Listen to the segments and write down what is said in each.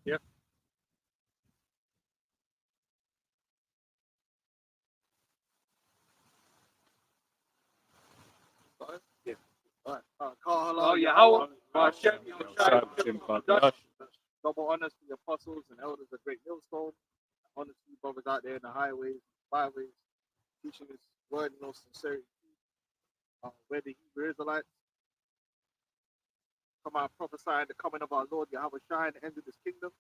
Yeah. Yeah. All right. Oh, Yahweh, Ahchyam, Double honors to the apostles and elders of Great Millstone. Honors to you brothers out there in the highways, byways, teaching this word in all sincerity. Where the Hebrew Israelites come out prophesying the coming of our Lord Yahweh Shai, the end of this kingdom.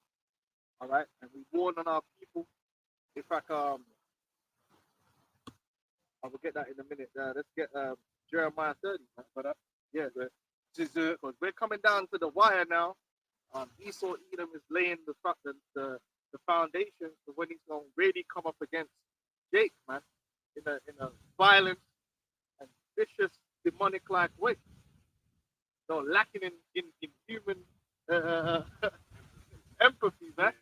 All right, and we warn on our people. In fact, I will get that in a minute. Let's get Jeremiah 30 for that. Yeah, because we're coming down to the wire now. Esau Edom is laying the foundation for when he's going to really come up against Jake, man, in a violent and vicious, demonic-like way. No, lacking in human empathy, man.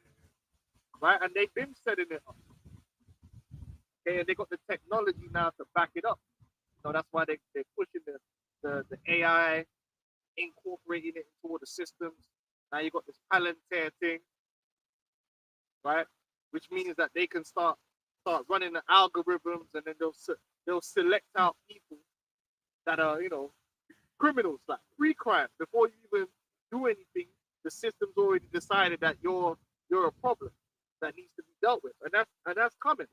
Right? And they've been setting it up. Okay, and they got the technology now to back it up. So that's why they're pushing the AI, incorporating it into all the systems. Now you got this Palantir thing, right? Which means that they can start running the algorithms, and then they'll select out people that are, criminals, like pre-crime. Before you even do anything, the system's already decided that you're a problem that needs to be dealt with, and that's coming.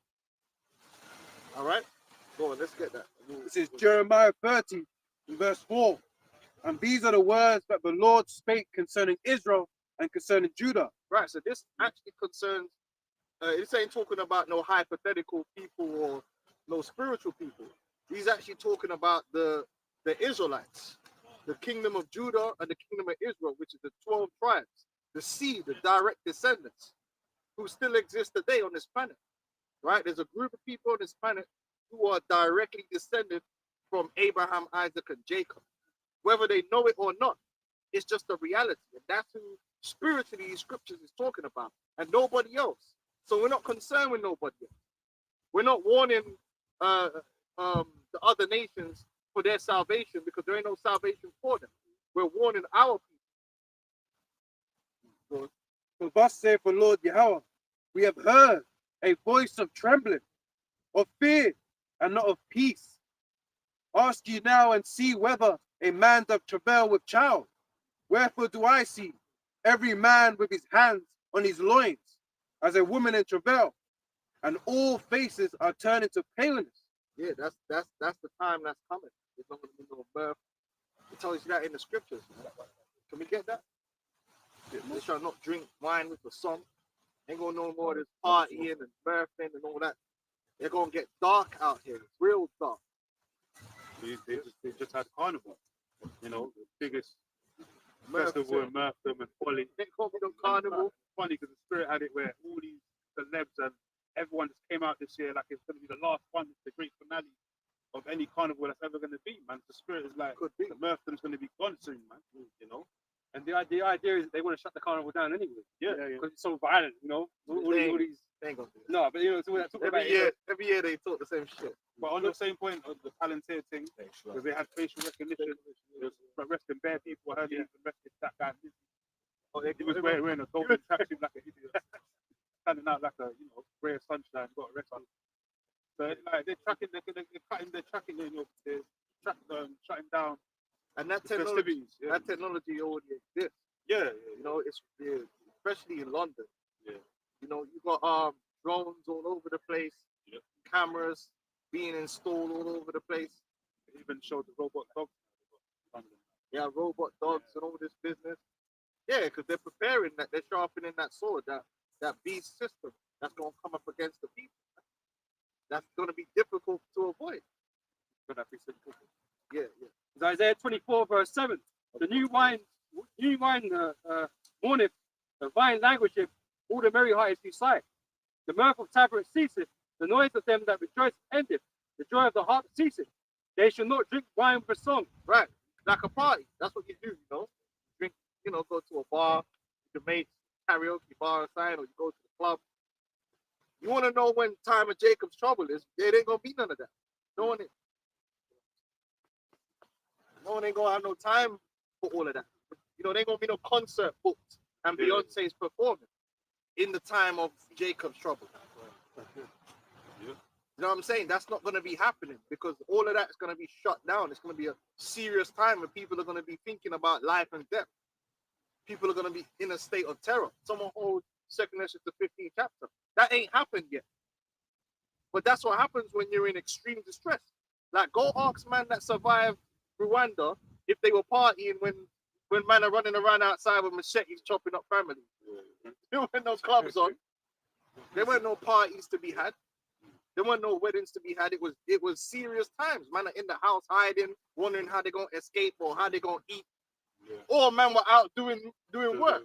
All right, go on, let's get that. This is Jeremiah 30, verse 4. And these are the words that the Lord spake concerning Israel and concerning Judah. Right, so this actually concerns, it's ain't talking about no hypothetical people or no spiritual people. He's actually talking about the Israelites, the kingdom of Judah and the kingdom of Israel, which is the 12 tribes, the seed, the direct descendants, who still exist today on this planet. Right, there's a group of people on this planet who are directly descended from Abraham, Isaac, and Jacob. Whether they know it or not, it's just a reality. And that's who spiritually these scriptures is talking about, and nobody else. So we're not concerned with nobody else. We're not warning the other nations for their salvation, because there ain't no salvation for them. We're warning our people. For thus saith the Lord Yahweh, we have heard a voice of trembling, of fear, and not of peace. Ask ye now and see whether a man doth travail with child. Wherefore do I see every man with his hands on his loins, as a woman in travail, and all faces are turning to paleness. Yeah, that's the time that's coming. There's not going to be no birth. It tells you that in the scriptures. Can we get that? They shall not drink wine with the song. Ain't gonna no more of this partying and birthing and all that. They're gonna get dark out here, real dark. They just had carnival, the biggest festival in Murpham and Folly. They call me no carnival. Funny because the Spirit had it where all these celebs and everyone just came out this year like it's going to be the last one, it's the great finale of any carnival that's ever going to be, man. The Spirit is like, the Murpham's going to be gone soon, man, And the idea is they want to shut the carnival down anyway. Yeah, because it's so violent, all these. They ain't gonna do that. No, but it's all that every year they talk the same shit. But on the same point of the Palantir thing, because they had facial recognition, it was arresting bare people. I heard they arrested that guy. He was wearing a golden tracksuit like an idiot, standing out like a ray of sunshine. Got arrested. So like they're tracking, they're tracking, shutting down. And that technology, already exists. Yeah. It's especially in London. Yeah. You got drones all over the place, cameras being installed all over the place. They even showed the robot dogs. Yeah, robot dogs and all this business. Yeah, because they're preparing that, they're sharpening that sword, that beast system that's going to come up against the people. That's going to be difficult to avoid. Yeah. It's Isaiah 24, verse 7. The new wine mourneth, the vine languisheth, all the merry heart is beside. The mirth of tabrets ceaseth, the noise of them that rejoice endeth, the joy of the harp ceaseth. They shall not drink wine with a song. Right, like a party. That's what you do, Drink, go to a bar, with your mates, karaoke bar or something, or you go to the club. You want to know when time of Jacob's trouble is? There ain't gonna be none of that. No one ain't gonna have no time for all of that. There ain't gonna be no concert booked and Beyonce's performing. in the time of Jacob's trouble. You know what I'm saying? That's not going to be happening because all of that is going to be shut down. It's going to be a serious time where people are going to be thinking about life and death. People are going to be in a state of terror. Someone holds 2nd Ezra the 15th chapter. That ain't happened yet. But that's what happens when you're in extreme distress. Like, go ask man that survived Rwanda if they were partying when man are running around outside with machetes chopping up families. There weren't no clubs on. There weren't no parties to be had. There weren't no weddings to be had. It was serious times. Man are in the house hiding, wondering how they're gonna escape or how they're gonna eat. Yeah. Or man were out doing work.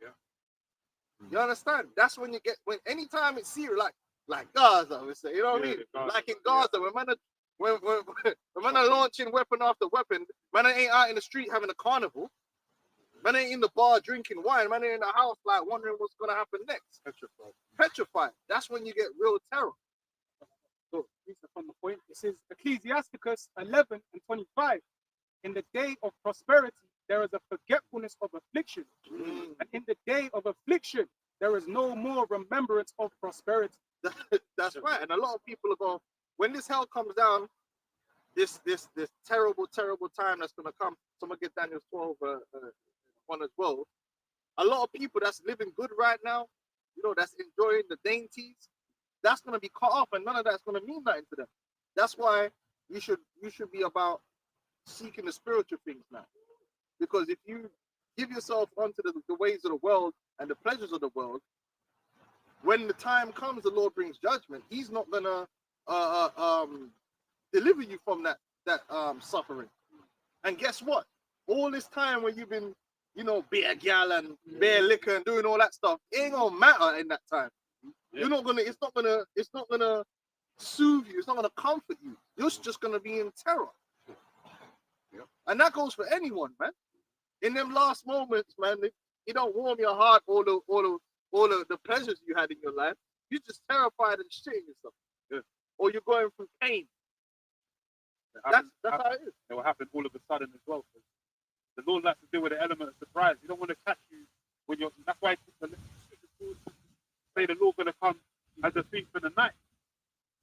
Yeah. You understand? That's when you get when anytime it's serious, like Gaza, we say, you know what I mean? Gaza, like in Gaza, when man are launching weapon after weapon, man ain't out in the street having a carnival. Man ain't in the bar drinking wine. Man ain't in the house like wondering what's gonna happen next. Petrified. That's when you get real terror. So, from the point, it says Ecclesiasticus 11:25. In the day of prosperity, there is a forgetfulness of affliction. And in the day of affliction, there is no more remembrance of prosperity. That's right. And a lot of people are going, when this hell comes down, this terrible, terrible time that's going to come. Someone get Daniel 12 on as well. A lot of people that's living good right now, you know, that's enjoying the dainties, that's going to be cut off, and none of that's going to mean nothing to them. That's why you should be about seeking the spiritual things now. Because if you give yourself onto the ways of the world and the pleasures of the world, when the time comes, the Lord brings judgment. He's not going to deliver you from that suffering. And guess what? All this time when you've been, you know, beer gal and beer liquor and doing all that stuff, it ain't gonna matter in that time. Yeah. You're not gonna. It's not gonna soothe you. It's not gonna comfort you. You're just gonna be in terror. Yeah. And that goes for anyone, man. In them last moments, man, you don't warm your heart all the pleasures you had in your life. You're just terrified and shitting yourself. Yeah. Or you're going through pain. That's how it is. It will happen all of a sudden as well. The Lord likes to deal with the element of surprise. He don't want to catch you when you're. That's why say the Lord's going to come as a thief in the night.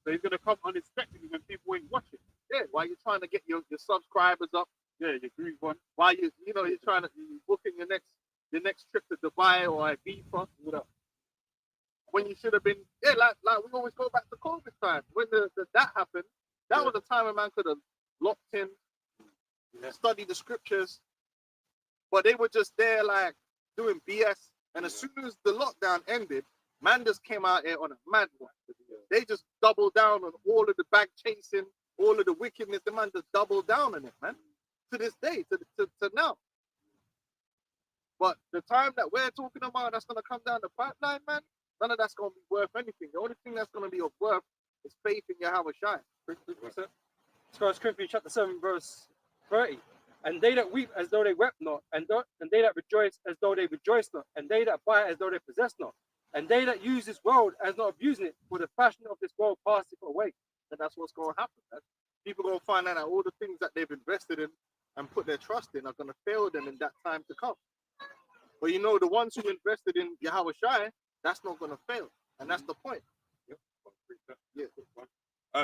So he's going to come unexpectedly when people ain't watching. Yeah, while you're trying to get your subscribers up. Yeah, your groove on. While you're trying to booking your next trip to Dubai or Ibiza, whatever. When you should have been, like we always go back to COVID time. When that happened, that was a time a man could have locked in, studied the scriptures, but they were just there like doing BS. And as soon as the lockdown ended, man just came out here on a mad one. They just doubled down on all of the bag chasing, all of the wickedness. The man just doubled down on it, man. To this day, to now. But the time that we're talking about that's gonna come down the pipeline, man, none of that's gonna be worth anything. The only thing that's gonna be of worth is faith in Yahweh Shai. 1 Corinthians chapter 7, verse 30. And they that weep as though they wept not, and they that rejoice as though they rejoice not, and they that buy as though they possess not, and they that use this world as not abusing it, for the fashion of this world passeth away. And that's what's going to happen. People going to find out that all the things that they've invested in and put their trust in are going to fail them in that time to come. But you know, the ones who invested in Yahweh Shai, that's not going to fail. And that's the point. Yeah.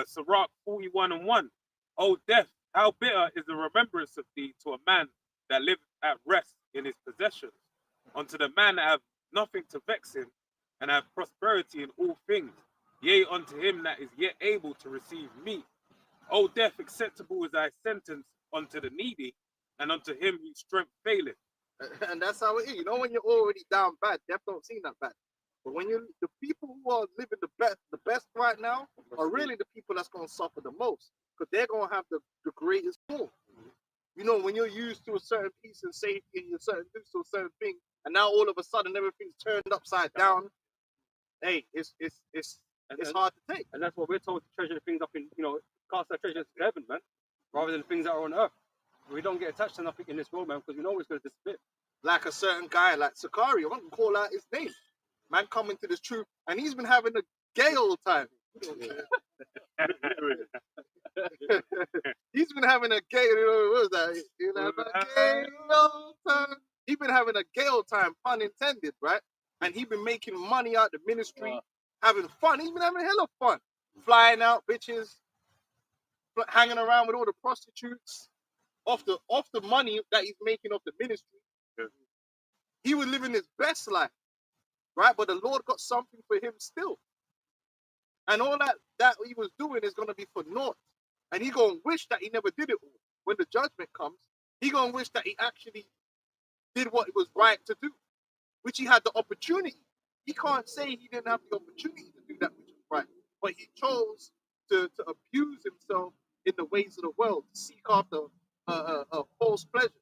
Sirach 41:1. O death, how bitter is the remembrance of thee to a man that liveth at rest in his possessions, unto the man that have nothing to vex him, and have prosperity in all things, yea, unto him that is yet able to receive meat. O death, acceptable is thy sentence unto the needy, and unto him whose strength faileth. And that's how it is. You know, when you're already down bad, death don't seem that bad. But when the people who are living the best right now are really the people that's going to suffer the most, because they're going to have the greatest fall. You know, when you're used to a certain peace and safety and you're used to a certain thing, and now all of a sudden everything's turned upside down, hey, it's hard to take. And that's what we're told to treasure the things up in, cast our treasures in heaven, man, rather than the things that are on earth. We don't get attached to nothing in this world, man, because we know it's going to disappear. Like a certain guy, like Sakari, I want to call out his name. Man coming to this truth, and he's been having a gay old time. He's been having a gay, what was that? Gay old time. He's been having a gay old time, pun intended, right? And he been making money out the ministry, having fun. He's been having hella fun. Flying out bitches, hanging around with all the prostitutes, off the money that he's making off the ministry. Yeah. He was living his best life, right? But the Lord got something for him still. And all that he was doing is going to be for naught. And he going to wish that he never did it all. When the judgment comes, he going to wish that he actually did what was right to do, which he had the opportunity. He can't say he didn't have the opportunity to do that which was right. But he chose to abuse himself in the ways of the world, to seek after false pleasures,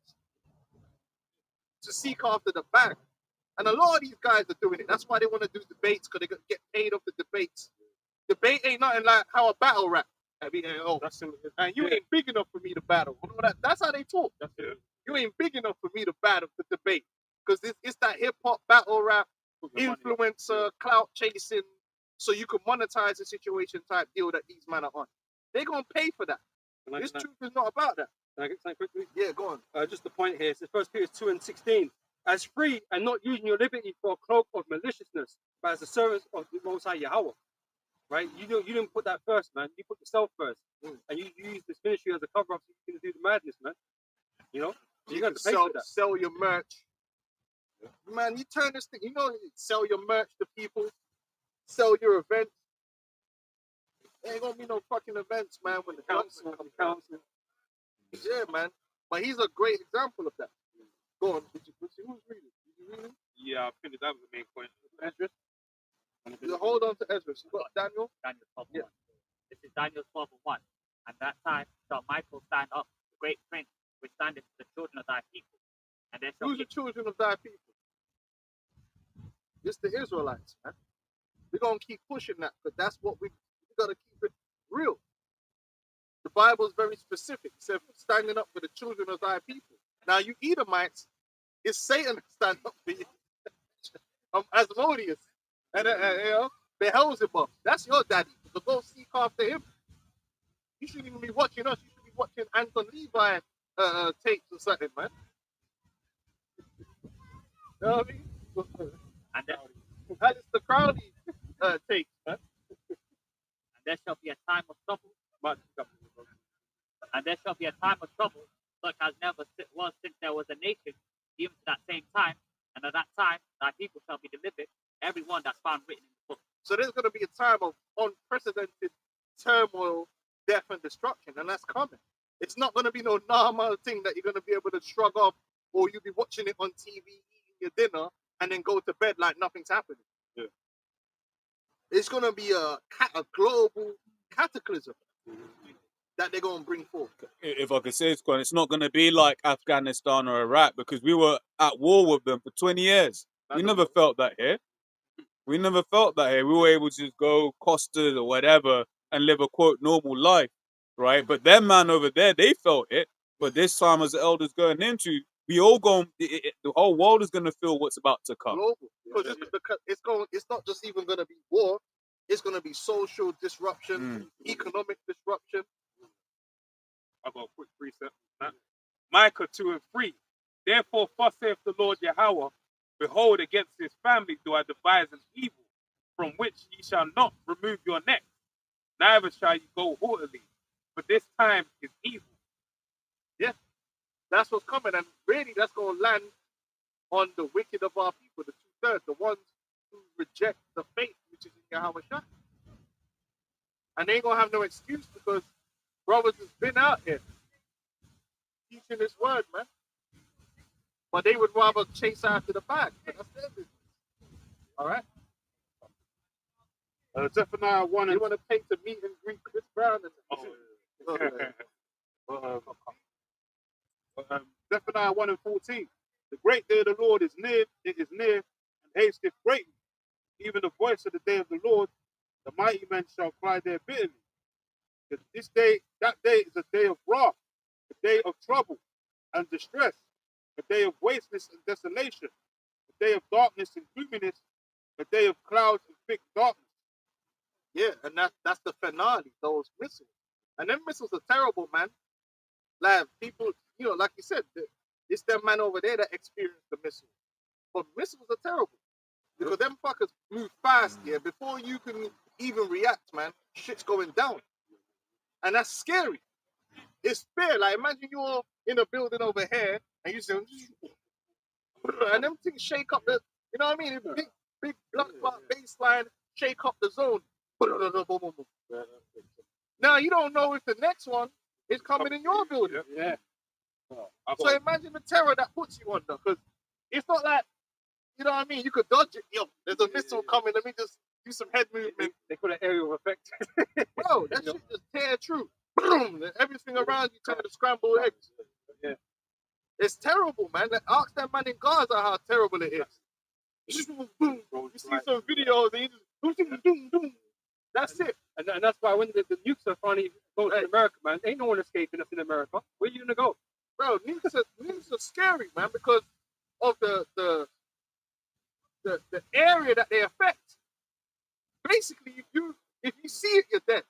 to seek after the bag. And a lot of these guys are doing it. That's why they want to do debates, because they get paid off the debates. Debate ain't nothing like how a battle rap. I mean, and you ain't big enough for me to battle. You know, that's how they talk. You ain't big enough for me to battle, to debate. Because it's that hip-hop battle rap, influencer, clout chasing, so you can monetize the situation type deal that these men are on. They're going to pay for that. This truth is not about that. Can I get something quickly? Yeah, go on. Just the point here. It says 1 Peter 2:16. As free and not using your liberty for a cloak of maliciousness, but as the servants of the Most High Yahweh. Right? You didn't put that first, man. You put yourself first. And you use this ministry as a cover-up so you can do the madness, man. You know? So you got to pay for that. Sell your merch. Man, you turn this thing, you know, sell your merch to people, sell your events. There ain't gonna be no fucking events, man, when the council. Yeah, man. But he's a great example of that. Go on, who's reading? Did you read him? Yeah, I think that was the main point. Ezra? Hold on to Ezra. You got Daniel? Daniel 12:1. This is Daniel 12:1. And that time shall Michael stand up, the great prince, which standeth the children of thy people. And there shall Who's the children of thy people? It's the Israelites, man. We're going to keep pushing that, because that's what we got to keep it real. The Bible is very specific. It says, standing up for the children of thy people. Now, you Edomites, it's Satan that stand up for you. Asmodeus. And, you know, Beelzebub. That's your daddy. So go seek after him. You shouldn't even be watching us. You should be watching Anton Levi tapes or something, man. You know what I mean? And there, That is the Crowley tape, man. and there shall be a time of trouble. And there shall be a time of trouble, such as never was since there was a nation, even to that same time. And at that time, thy people shall be delivered, every one that's found written in the book. So there's going to be a time of unprecedented turmoil, death, and destruction, and that's coming. It's not going to be no normal thing that you're going to be able to shrug off, or you'll be watching it on TV, eating your dinner, and then go to bed like nothing's happening. Yeah. It's going to be a global cataclysm that they're going to bring forth. If I could say it's not going to be like Afghanistan or Iraq, because we were at war with them for 20 years. We never felt that here. We never felt that here. We were able to just go Costas or whatever and live a quote normal life, right? But them man over there, they felt it. But this time, as the elders going into, we all going. The whole world is going to feel what's about to come. Global, because it's going. It's not just even going to be war. It's going to be social disruption, economic disruption. I got a quick precept. Micah 2:3. Therefore, thus saith the Lord Yahweh, behold, against his family do I devise an evil, from which ye shall not remove your neck, neither shall ye go haughtily, for this time is evil. Yeah, that's what's coming, and really, that's going to land on the wicked of our people, the 2/3, the ones who reject the faith which is in Yahweh Shai. And they ain't going to have no excuse, because brothers has been out here teaching this word, man. But they would rather chase after the bag. But that's their business. All right? Zephaniah 1 They and want to pay to meet and greet Chris Brown. Zephaniah 1 and 14. The great day of the Lord is near, it is near, and hasteth greatly. Even the voice of the day of the Lord, the mighty men shall cry there bitterly. This day, that day is a day of wrath, a day of trouble and distress, a day of wasteness and desolation, a day of darkness and gloominess, a day of clouds and thick darkness. Yeah, and that's the finale, those missiles. And them missiles are terrible, man. Like, people, you know, like you said, it's that man over there that experienced the missile. But missiles are terrible. Because motherfuckers move fast, yeah. Before you can even react, man, shit's going down. And that's scary. It's fear. Like, imagine you're in a building over here and you say, and them things shake up the, you know what I mean? Big blood clot baseline, shake up the zone. Now you don't know if the next one is coming in your building. Yeah. So imagine the terror that puts you under, because it's not like, you know what I mean? You could dodge it. Yo, there's a missile coming. Let me just do some head movement. They call it aerial effect. Bro, that shit just tear through. Boom, and everything around you turn to scrambled eggs. Yeah. It's terrible, man. Like, ask that man in Gaza how terrible it is. It's just boom, boom. You see some videos and you just boom, boom, boom, boom. That's it. And that's why when the nukes are finally going to America, man, ain't no one escaping us in America. Where you gonna go? Bro, nukes are scary, man, because of the area that they affect. Basically, if you see it, you're dead.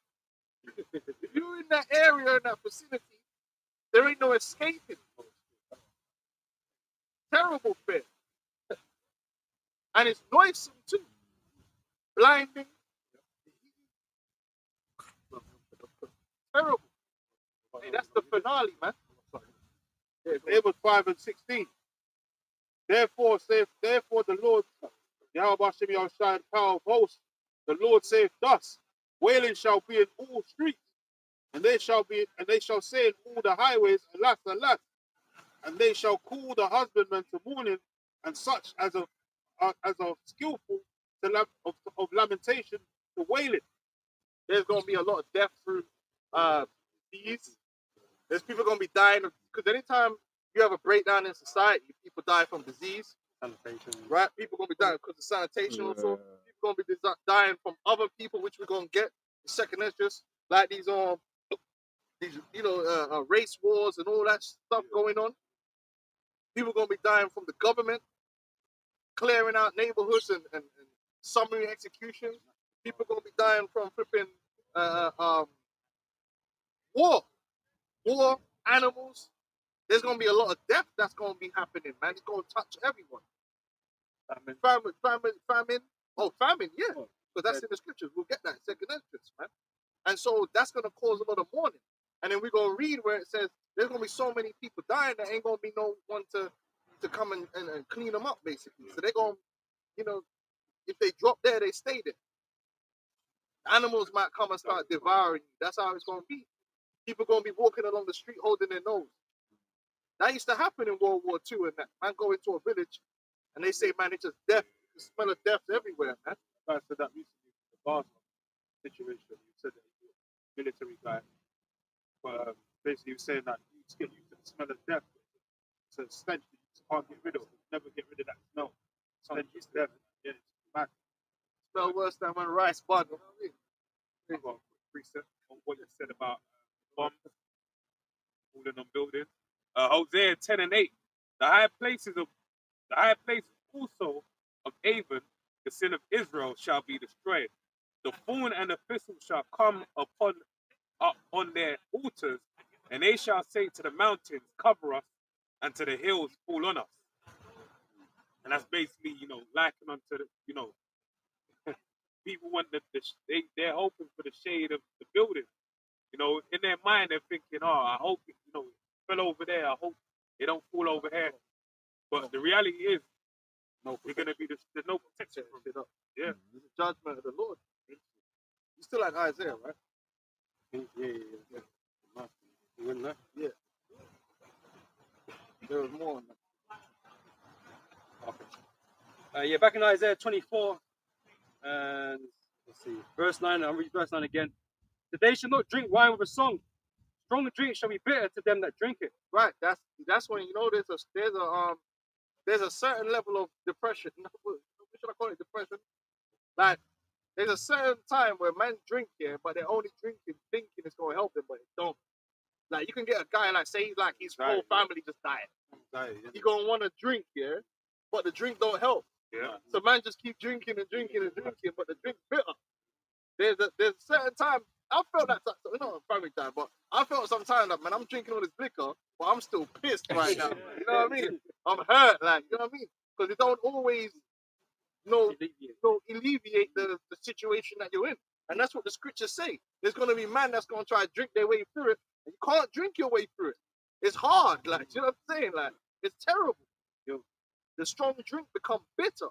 If you're in that area, in that vicinity, there ain't no escaping. Terrible fear. And it's noisome too. Blinding. Terrible. Hey, that's the finale, man. Yeah, Amos 5 and 16. Therefore the Lord, Yahweh Hashem Yahushua, power of hosts, the Lord saith thus, wailing shall be in all streets, and they shall say in all the highways, alas, alas, and they shall call the husbandman to mourning, and such as of skillful of lamentation to wailing. There's gonna be a lot of death through disease. There's people gonna be dying because anytime you have a breakdown in society, people die from disease. Sanitation. Right? People gonna be dying because of sanitation. Also, people gonna be dying from other people, which we're gonna get. The second is just like these race wars and all that stuff going on. People gonna be dying from the government clearing out neighborhoods and summary executions. People gonna be dying from flipping war, animals. There's gonna be a lot of death that's gonna be happening, man. It's gonna touch everyone. Famine. Oh, famine, yeah. Because that's in the scriptures. We'll get that second entrance, man. And so that's gonna cause a lot of mourning. And then we're gonna read where it says there's gonna be so many people dying that ain't gonna be no one to come and clean them up, basically. So they're gonna, if they drop there, they stay there. Animals might come and start devouring you. That's how it's gonna be. People gonna be walking along the street holding their nose. That used to happen in World War II, and that man go into a village and they say, man, it's just death. The smell of death everywhere, man. I said that recently with the Gaza situation. You said that he was a military guy, but basically he was saying that you just get used to the smell of death. It's a stench that you just can't get rid of. You never get rid of that smell. Stench is death. Yeah, it's mad. Smell worse than when rice bud. You know what I mean? I've got a quick precept on what you said about bombs falling on buildings. Hosea 10 and 8. The high places also of Avon, the sin of Israel, shall be destroyed. The thorn and the thistle shall come on their altars, and they shall say to the mountains, cover us, and to the hills, fall on us. And that's basically, likened unto the, people want they're hoping for the shade of the building. In their mind, they're thinking, I hope it fell over there. I hope it don't fall over here. But the reality is, we're going to be there's no protection from it. Yeah. It's the judgment of the Lord. You still like Isaiah, right? Yeah. You wouldn't know? Yeah. There was more on that. Okay. Back in Isaiah 24, and let's see, verse 9. I'll read verse 9 again. They shall not drink wine with a song. Strong drink shall be bitter to them that drink it. Right. That's when there's a certain level of depression. What should I call it? Depression. Like there's a certain time where men drink here, but they're only drinking thinking it's gonna help them, but it don't. Like you can get a guy like say his whole family just died. He gonna want to drink, yeah, but the drink don't help. Yeah. So man just keep drinking and drinking and drinking, but the drink's bitter. There's a certain time. I felt that, not a family time, but I felt sometimes that, man, I'm drinking all this liquor, but I'm still pissed right now. You know what I mean? I'm hurt, like, you know what I mean? Because it don't always alleviate the situation that you're in. And that's what the scriptures say. There's going to be man that's going to try to drink their way through it. And you can't drink your way through it. It's hard. Like, you know what I'm saying? Like, it's terrible. The strong drink become bitter.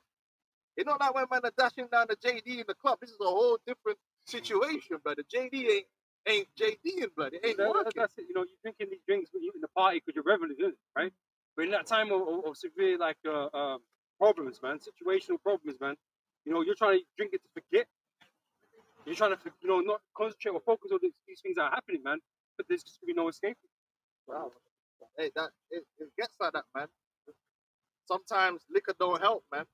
It's not like when man are dashing down the JD in the club. This is a whole different situation, but the JD ain't JD in blood. It ain't working. That's it. You know, you're drinking these drinks in the party because you're reveling in it, right? But in that time of severe problems, man, situational problems, man, you know, you're trying to drink it to forget. You're trying to, you know, not concentrate or focus on these things that are happening, man. But there's just gonna be no escape. Wow. Hey, it gets like that, man. Sometimes liquor don't help, man.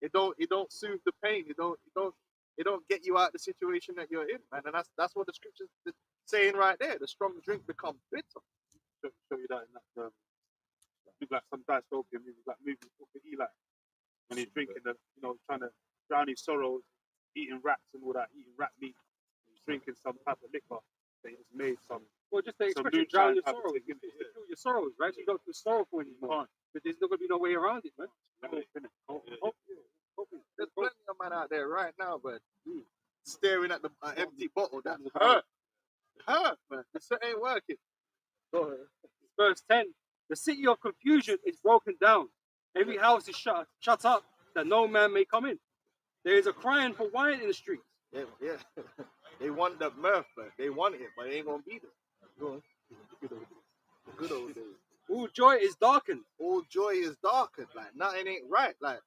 It don't soothe the pain. It don't get you out of the situation that you're in, man. And that's what the scriptures is saying right there. The strong drink becomes bitter. Show you that in that like some dystopian movies, like movies with Eli, when he's drinking trying to drown his sorrows, eating rats and all that, eating rat meat, he's drinking some type of liquor that he's made some. Well, just the expression, drown your sorrows. You can feel your sorrows, right? So you don't feel sorrowful anymore. But there's not going to be no way around it, man. There's plenty of man out there right now, but staring at the empty bottle. That's hurt. Hurt, man. This ain't working. Verse 10. The city of confusion is broken down. Every house is shut up, that no man may come in. There is a crying for wine in the streets. Yeah. They want the mirth, but they want it, but it ain't gonna be there. Good old days. All joy is darkened. All joy is darkened. Like nothing ain't right. Like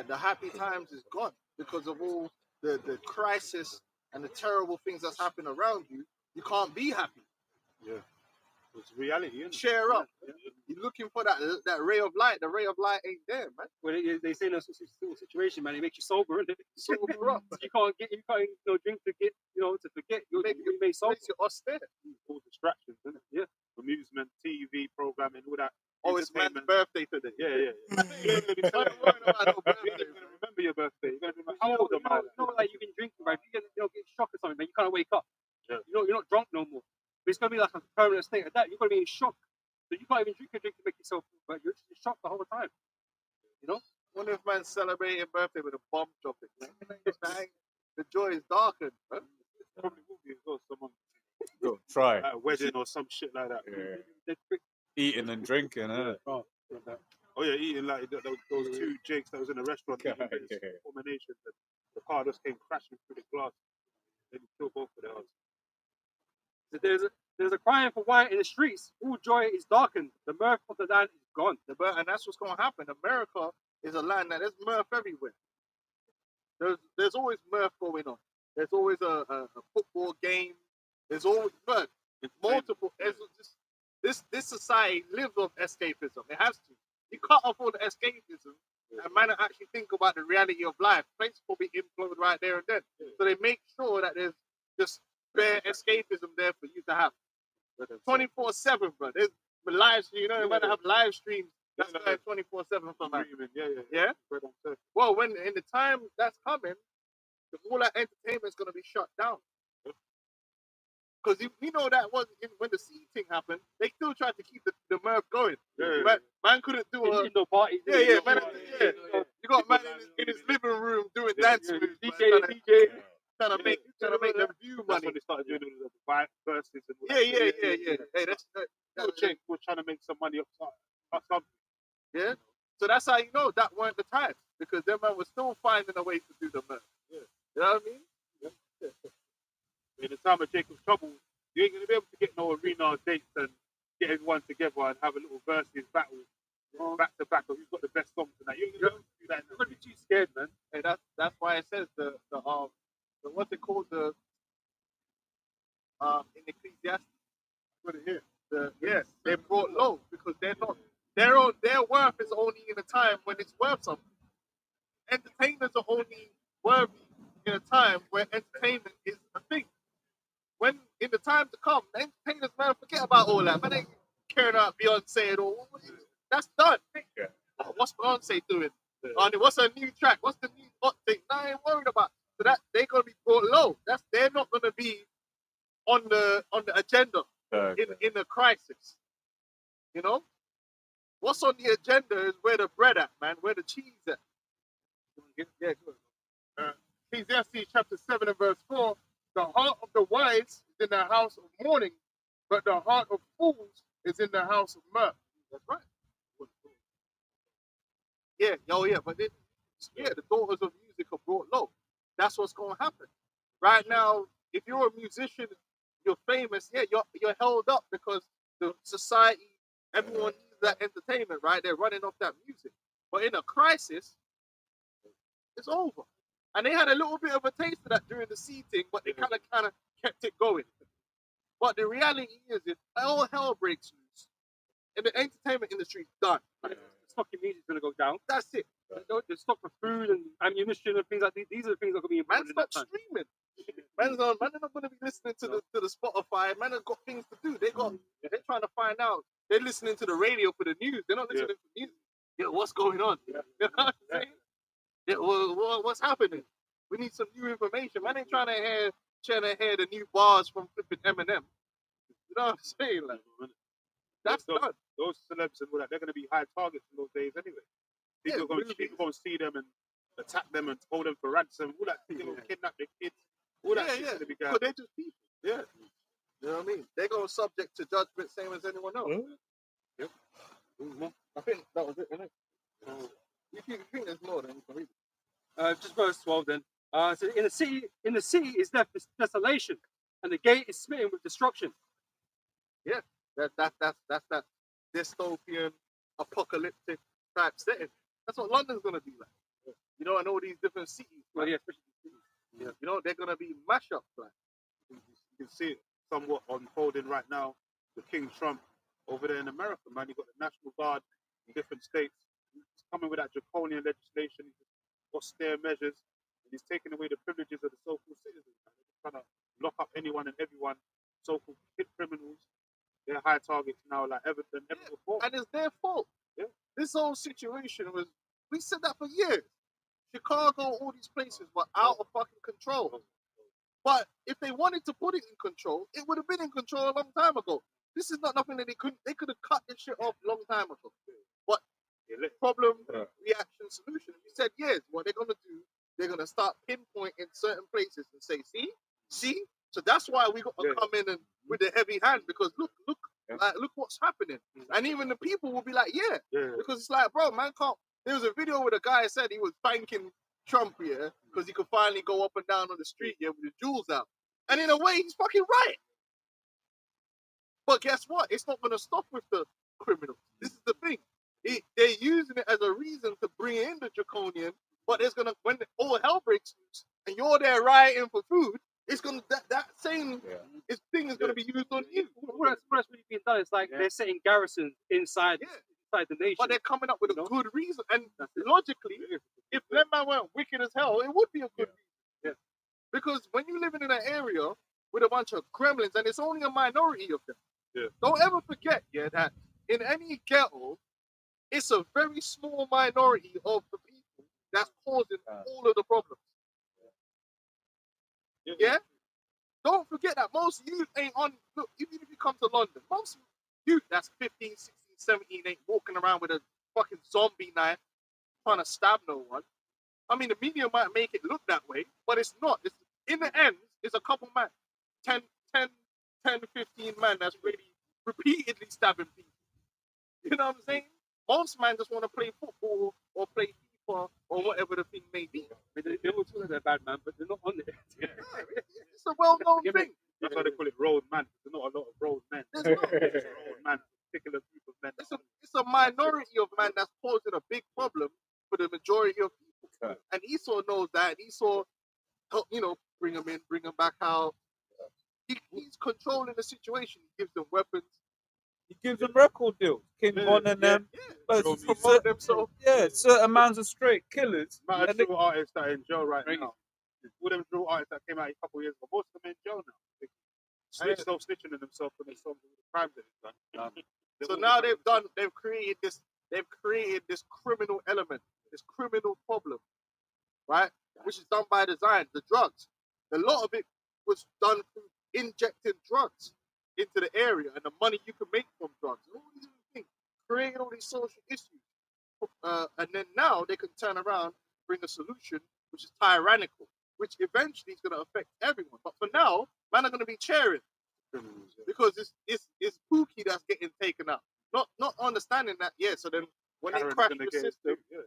the happy times is gone because of all the crisis and the terrible things that's happening around you. You can't be happy. Yeah. It's reality, isn't it? Cheer up. You're looking for that ray of light. The ray of light ain't there, man. Well, they say in a situation, man, it makes you sober, isn't it? Sober up. You can't drink to get, to forget. You may sober. You're austere. All distractions, isn't it? Yeah. Amusement, TV, programming, all that. Oh, it's man's birthday today. Yeah. You're going to be remember your birthday. You're going to be like, how old am I? Like you've been drinking, right? If you get shocked or something, man, you can't wake up. Yeah. You're not drunk no more. But it's going to be like a permanent state of that. You're going to be in shock. So you can't even drink a drink to make yourself feel, but you're just in shock the whole time. You know? Wonder if man's celebrating birthday with a bomb dropping. The joy is darkened, man. Probably will be as well. Someone Go try. at a wedding or some shit like that. Yeah. Eating and drinking, Oh yeah, eating like those two jakes that was in a restaurant. Combination. The car just came crashing through the glass. Then you killed both of their hearts. So there's a crying for wine in the streets. All joy is darkened. The mirth of the land is gone. And that's what's going to happen. America is a land that there's mirth everywhere. There's always mirth going on. There's always a football game. There's always mirth. It's multiple. This society lives off escapism. It has to. You cut off all the escapism and man actually think about the reality of life. Places will be imploded right there and then. So they make sure that there's just bare escapism there for you to have. 24/7, bro. There's live streams, you might have live streams that's 24/7 from that. Yeah? Well, when in the time that's coming, all that entertainment is going to be shut down. Because you know that when the sea thing happened, they still tried to keep the mirth going. Man couldn't do a no party. You got man in his living room doing dance moves. DJ. Trying to make them view money. That's when they started doing the verses and all Yeah. Hey, that's Jake was trying to make some money off something. Yeah. So that's how you know that weren't the times, because them man was still finding a way to do the mirth. Yeah. You know what I mean? In the time of Jacob's trouble, you ain't gonna be able to get no arena dates and get everyone together and have a little versus battle back to back of who's got the best songs and that. You ain't gonna be able to do that. You're gonna be too scared, man. Hey, that's why it says the what's it called, in Ecclesiastes. Put it here. They're brought low because they're not their worth is only in a time when it's worth something. Entertainers are only worthy in a time where entertainment is a thing. When in the time to come, the entertainers, man, forget about all that. Man, they caring about Beyonce and all. That's done. Yeah. What's Beyonce doing? What's her new track? What's the new hot thing? I ain't worried about. So that they're gonna be brought low. They're not gonna be on the agenda in a crisis. You know? What's on the agenda is where the bread at, man, where the cheese at. Yeah, good. Ecclesiastes chapter 7 and verse 4. The heart of the wise is in the house of mourning, but the heart of fools is in the house of mirth. That's right. Yeah, yeah, but then, yeah, the daughters of music are brought low. That's what's going to happen. Right now, if you're a musician, you're famous, yeah, you're held up because the society, everyone needs that entertainment, right? They're running off that music. But in a crisis, it's over. And they had a little bit of a taste of that during the seating, but they kind of kept it going. But the reality is, if all hell breaks loose, and the entertainment industry is done, The stock in music's going to go down. that's it. The stock for food and ammunition and things like these. These are the things that are going to be Man, important in that stop time. streaming. Man are not going to be listening to the Spotify. Man have got things to do. They're trying to find out. They're listening to the radio for the news. They're not listening to music. Yeah, what's going on? You know what I'm saying? Yeah, what's happening? We need some new information. Man ain't trying to hear the new bars from flipping Eminem. You know what I'm saying? Like, that's done. Those celebs and all that, they're going to be high targets in those days anyway. People go and see them and attack them and hold them for ransom. All that, kidnap their kids. All that shit's going to be going. Because they're just people. Yeah. You know what I mean? They're going subject to judgment same as anyone else. Yep. I think that was it, isn't it? If you think there's more, then you can read it. Just verse 12 then. So in the city is left desolation, and the gate is smitten with destruction. Yeah. That's that dystopian, apocalyptic type setting. That's what London's gonna be like. You know, and all these different cities. Well, yeah, especially You know, they're gonna be mashups like. You can see it somewhat unfolding right now. The King Trump over there in America, man, you got the National Guard in different states. He's coming with that draconian legislation, austere measures, and he's taking away the privileges of the so-called citizens. Man. They're just trying to lock up anyone and everyone, so-called hit criminals. They're high targets now, like ever before. And it's their fault. Yeah. This whole situation was, we said that for years. Chicago, all these places were out of fucking control. But if they wanted to put it in control, it would have been in control a long time ago. This is not nothing that they could have cut this shit off a long time ago. But problem, reaction, solution. We said yes, what they're gonna do, they're gonna start pinpointing certain places and say, see? So that's why we got to come in and with the heavy hand, because look what's happening. And even the people will be like, because it's like, bro, man can't. There was a video where the guy said he was thanking Trump here because he could finally go up and down on the street here with his jewels out. And in a way, he's fucking right. But guess what? It's not going to stop with the criminals. This is the thing. They're using it as a reason to bring in the draconian, but it's going to, when all hell breaks loose and you're there rioting for food, it's going to, that same thing is going to be used on you. What's really being done is like they're setting garrisons inside the nation. But they're coming up with a good reason. And logically, if that man weren't wicked as hell, it would be a good reason. Yeah. Because when you're living in an area with a bunch of gremlins, and it's only a minority of them, don't ever forget, that in any ghetto, it's a very small minority of the people that's causing all of the problems. Yeah? Don't forget that most youth ain't on, look, even if you come to London, most youth that's 15, 16, 17 ain't walking around with a fucking zombie knife trying to stab no one. I mean, the media might make it look that way, but it's not. It's, in the end, it's a couple man, 10, 15 man that's really repeatedly stabbing people. You know what I'm saying? Most man just want to play football or play FIFA or whatever the thing may be. They all talk like they're bad man, but they're not on it. It's a well-known thing. That's why they call it road man. There's not a lot of road men. There's not. Road man, particular group of men. It's a minority of man that's causing a big problem for the majority of people. And Esau knows that. And Esau, bring them in, bring them back out. He's controlling the situation. He gives them weapons. He gives them record deals. King Von and them. But promote them. So certain amounts of straight killers. Man, drill artists that are in jail right now. All them drill artists that came out a couple of years ago, most of them in jail now. Snitching on themselves for their songs and the crimes that they've done. So now they've created this criminal element, this criminal problem, right? Which is done by design. The drugs, a lot of it was done through injecting drugs into the area and the money you can make from drugs. All these things, creating all these social issues, and then now they can turn around, bring a solution, which is tyrannical, which eventually is going to affect everyone. But for now, man are going to be cheering because it's Pookie that's getting taken out. Not understanding that, yeah, so then when they Karen's crash gonna the get it system, too, yeah.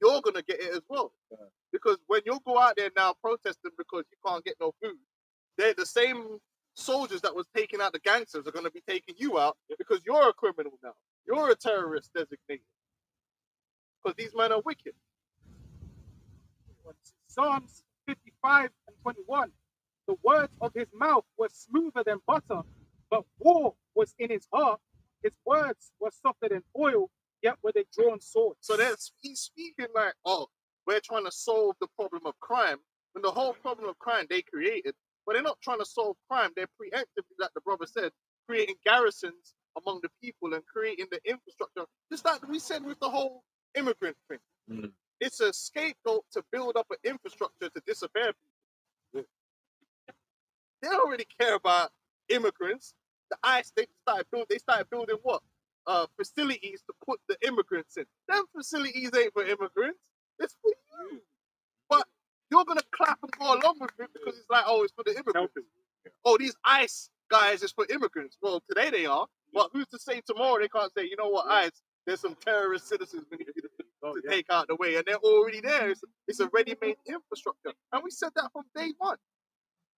you're going to get it as well. Because when you go out there now protesting because you can't get no food, they're the same soldiers that was taking out the gangsters are going to be taking you out because you're a criminal now. You're a terrorist designated. Because these men are wicked. Psalms 55 and 21. The words of his mouth were smoother than butter, but war was in his heart. His words were softer than oil, yet with a drawn sword. So he's speaking like, oh, we're trying to solve the problem of crime. When the whole problem of crime they created, but they're not trying to solve crime. They're preemptively, like the brother said, creating garrisons among the people and creating the infrastructure. Just like we said with the whole immigrant thing. Mm. It's a scapegoat to build up an infrastructure to disappear people. They don't really care about immigrants. The ICE, they started building what? Facilities to put the immigrants in. Them facilities ain't for immigrants. It's for you. But you're gonna clap and go along with it because it's like, oh, it's for the immigrants. Oh, these ICE guys is for immigrants. Well, today they are. But who's to say tomorrow they can't say, you know what, ICE, there's some terrorist citizens we need you to take out the way, and they're already there. It's a ready-made infrastructure, and we said that from day one.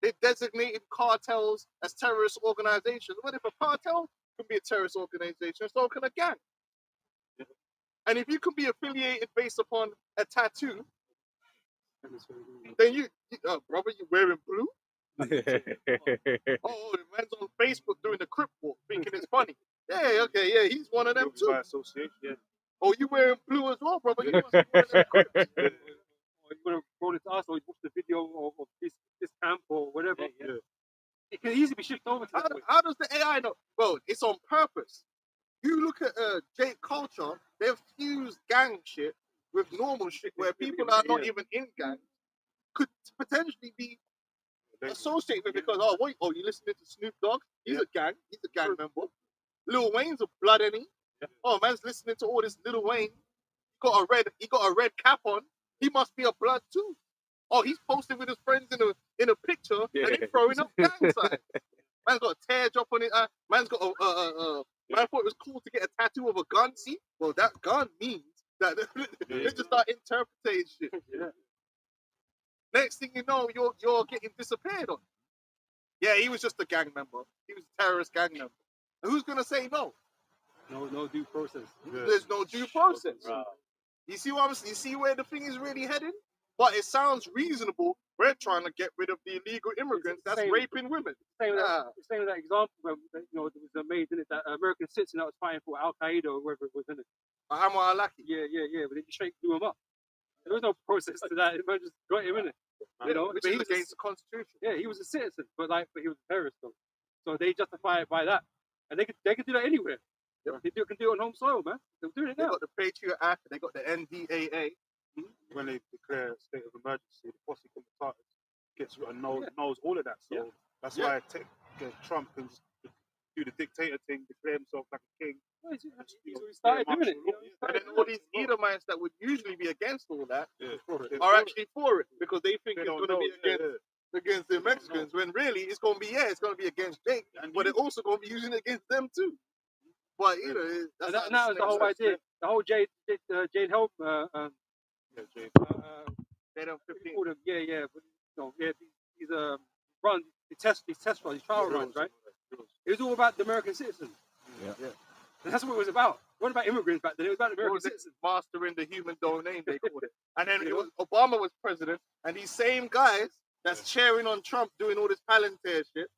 They designated cartels as terrorist organizations. What if a cartel can be a terrorist organization? So can a gang. And if you can be affiliated based upon a tattoo, then brother, you wearing blue? Oh, the man's on Facebook doing the crip walk, thinking it's funny. Yeah, okay, yeah, he's one of them too. By association. Yeah. Oh, you wearing blue as well, brother? You must be one of them crips. Or you want to roll it to us, or you watch the video of this camp or whatever. Yeah. It can easily be shifted over to that way. How does the AI know? Well, it's on purpose. You look at Jake culture, they've fused gang shit with normal shit where people are not even in gangs could potentially be associated with because, you listening to Snoop Dogg? He's a gang member. Lil Wayne's a blood enemy. Oh, man's listening to all this Lil Wayne. He got a red cap on. He must be a blood too. Oh, he's posting with his friends in a picture and he's throwing up gang signs. Man's got a tear drop on it. Man's got man thought it was cool to get a tattoo of a gun. See, well, that gun means that they just start interpreting shit. Yeah. Next thing you know, you're getting disappeared on. Yeah, he was just a gang member. He was a terrorist gang member. And who's gonna say no? No due process. There's no due process. You see what you see where the thing is really heading? But it sounds reasonable. We're trying to get rid of the illegal immigrants that's raping women. Same with that example where there was made in it that American citizen that was fighting for Al Qaeda or whoever it was in it. Muhammad Al-Awlaki. Yeah, but they just straight blew him up. There was no process to that. They just got him in it. You know, Which but is he was against the Constitution. Yeah, he was a citizen, but he was a terrorist though. So they justify it by that, and they could do that anywhere. Yep. They can do it on home soil, man. They're doing it They now. got the Patriot Act. They got the NDAA. When they declare a state of emergency, the posse comitatus knows all of that. So that's why Trump can just do the dictator thing, declare himself like a king. Well, he started doing it. And then all these Edomites that would usually be against all that are actually for it because they think it's going to be against the Mexicans when really it's going to be against Jake, but they're also going to be using it against them too. But you know, that was the whole idea. The whole Jade Helm. They don't 15. Yeah, but these runs, these test runs, these trial runs, right? It was all about the American citizens. Yeah. And that's what it was about. It wasn't about immigrants back then. It was about American citizens. Mastering the human domain, they called it. And then Obama was president, and these same guys that's cheering on Trump doing all this Palantir shit,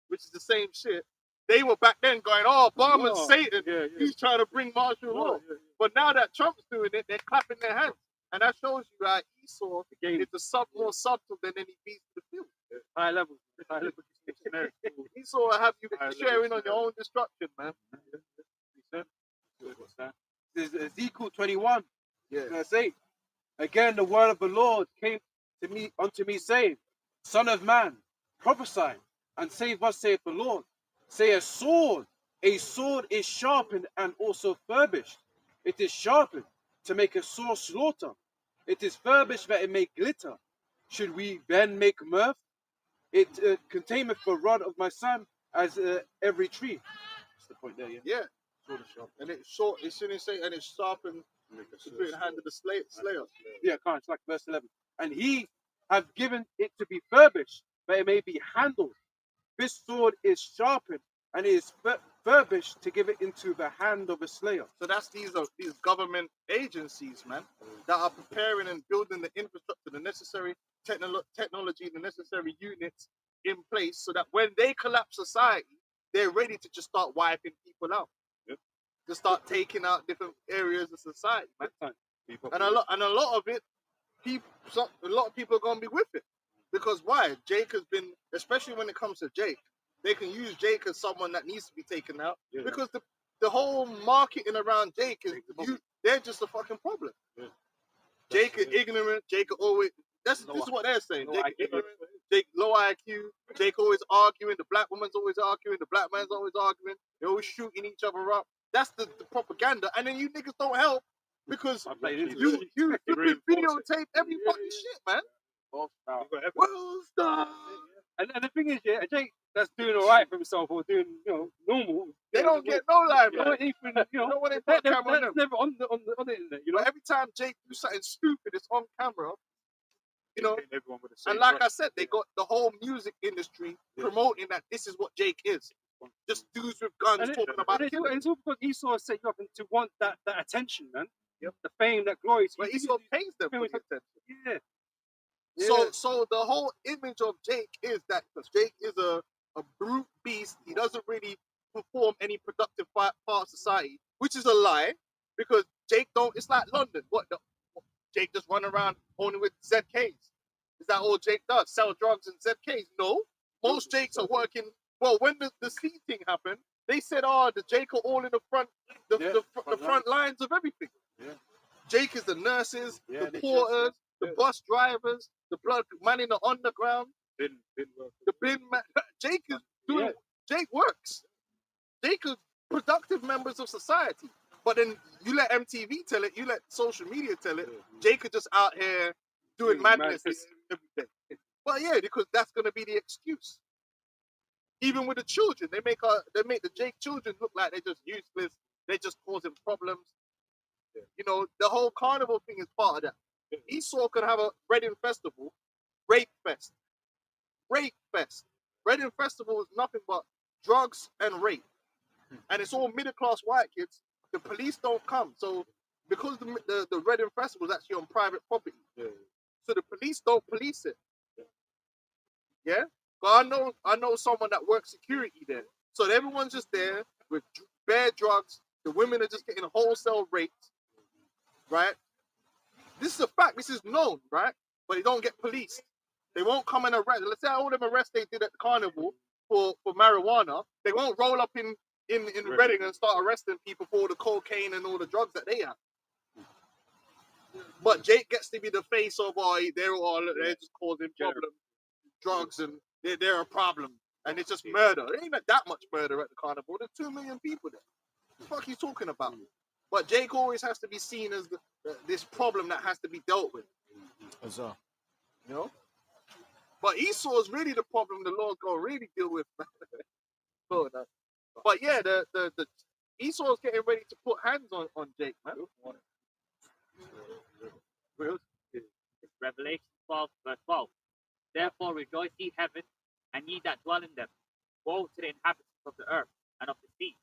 which is the same shit, they were back then going, oh, Obama's Satan. He's trying to bring martial law. But now that Trump's doing it, they're clapping their hands. And that shows you that Esau is more subtle than any beast in the field. High level. Esau will have you sharing on your own destruction, man. This is Ezekiel 21. Yeah. Verse 8. Again, the word of the Lord came unto me, saying, Son of man, prophesy, and say, thus saith the Lord. Say a sword is sharpened and also furbished. It is sharpened to make a sore slaughter. It is furbished that it may glitter. should we then make mirth? It containeth the rod of my son as every tree. That's the point there, yeah. Yeah. And it's short. It's in say, and it's sharpened between the hand of the slayer. Yeah, can't. It's like verse 11. And he hath given it to be furbished, that it may be handled. This sword is sharpened, and it is furbished to give it into the hand of a slayer. So that's these government agencies, man, that are preparing and building the infrastructure, the necessary technology, the necessary units in place, so that when they collapse society, they're ready to just start wiping people out. Yep. To start taking out different areas of society, man. And a lot of it, a lot of people are gonna be with it. Because why? Jake has been, especially when it comes to Jake, they can use Jake as someone that needs to be taken out. Yeah. Because the whole marketing around Jake is they're just a fucking problem. Yeah. Jake is ignorant. Jake always. This is what they're saying. Jake is ignorant. Jake low IQ. Jake always arguing. The black woman's always arguing. The black man's always arguing. They're always shooting each other up. That's the propaganda. And then you niggas don't help because you videotape every fucking shit, man. Well, stop. And the thing is, yeah, Jake that's doing all right for himself or doing, normal. They don't get no life, man. You know, when they put a camera on them. never on the internet, But every time Jake do something stupid, it's on camera. Everyone with the same And like brush. I said, they got the whole music industry promoting that this is what Jake is. Just dudes with guns talking about and killing. it's all because Esau set you up to want that attention, man. Yep. The fame, that glory. So But Esau pays them for the attention. Yeah. So the whole image of Jake is that Jake is a brute beast. He doesn't really perform any productive part of society, which is a lie, because Jake don't. It's like London. Jake just run around only with ZKs? Is that all Jake does? Sell drugs and ZKs? No. Most Jakes are working. Well, when the sea thing happened, they said, the Jake are all in the front, the front lines of everything. Yeah. Jake is the nurses, the porters, the bus drivers, the blood man in the underground, the bin man. Jake is doing. Jake works. Jake is productive members of society. But then you let MTV tell it, you let social media tell it. Jake is just out here doing madness every day. But yeah, because that's gonna be the excuse. Even with the children, they make the Jake children look like they're just useless. They're just causing problems. The whole carnival thing is part of that. Esau could have a Reading festival, rape fest. Reading festival is nothing but drugs and rape, and it's all middle class white kids. The police don't come, so because the Reading festival is actually on private property, so the police don't police it. Yeah. But I know someone that works security there. So everyone's just there with bare drugs. The women are just getting wholesale raped, right? This is a fact. This is known, right? But they don't get policed. They won't come and arrest. Let's say all them arrests they did at the carnival for marijuana. They won't roll up in Reading and start arresting people for all the cocaine and all the drugs that they have. But Jake gets to be the face of, they're just causing problems, drugs, and they're a problem, and it's just murder. There ain't that much murder at the carnival. There's 2 million people there. What the fuck he's talking about? But Jake always has to be seen as this problem that has to be dealt with. But Esau is really the problem the Lord's gonna really deal with. But yeah, the Esau's getting ready to put hands on Jake, man. Revelation 12, verse 12. Therefore rejoice ye heaven, and ye that dwell in them. Woe to the inhabitants of the earth and of the sea,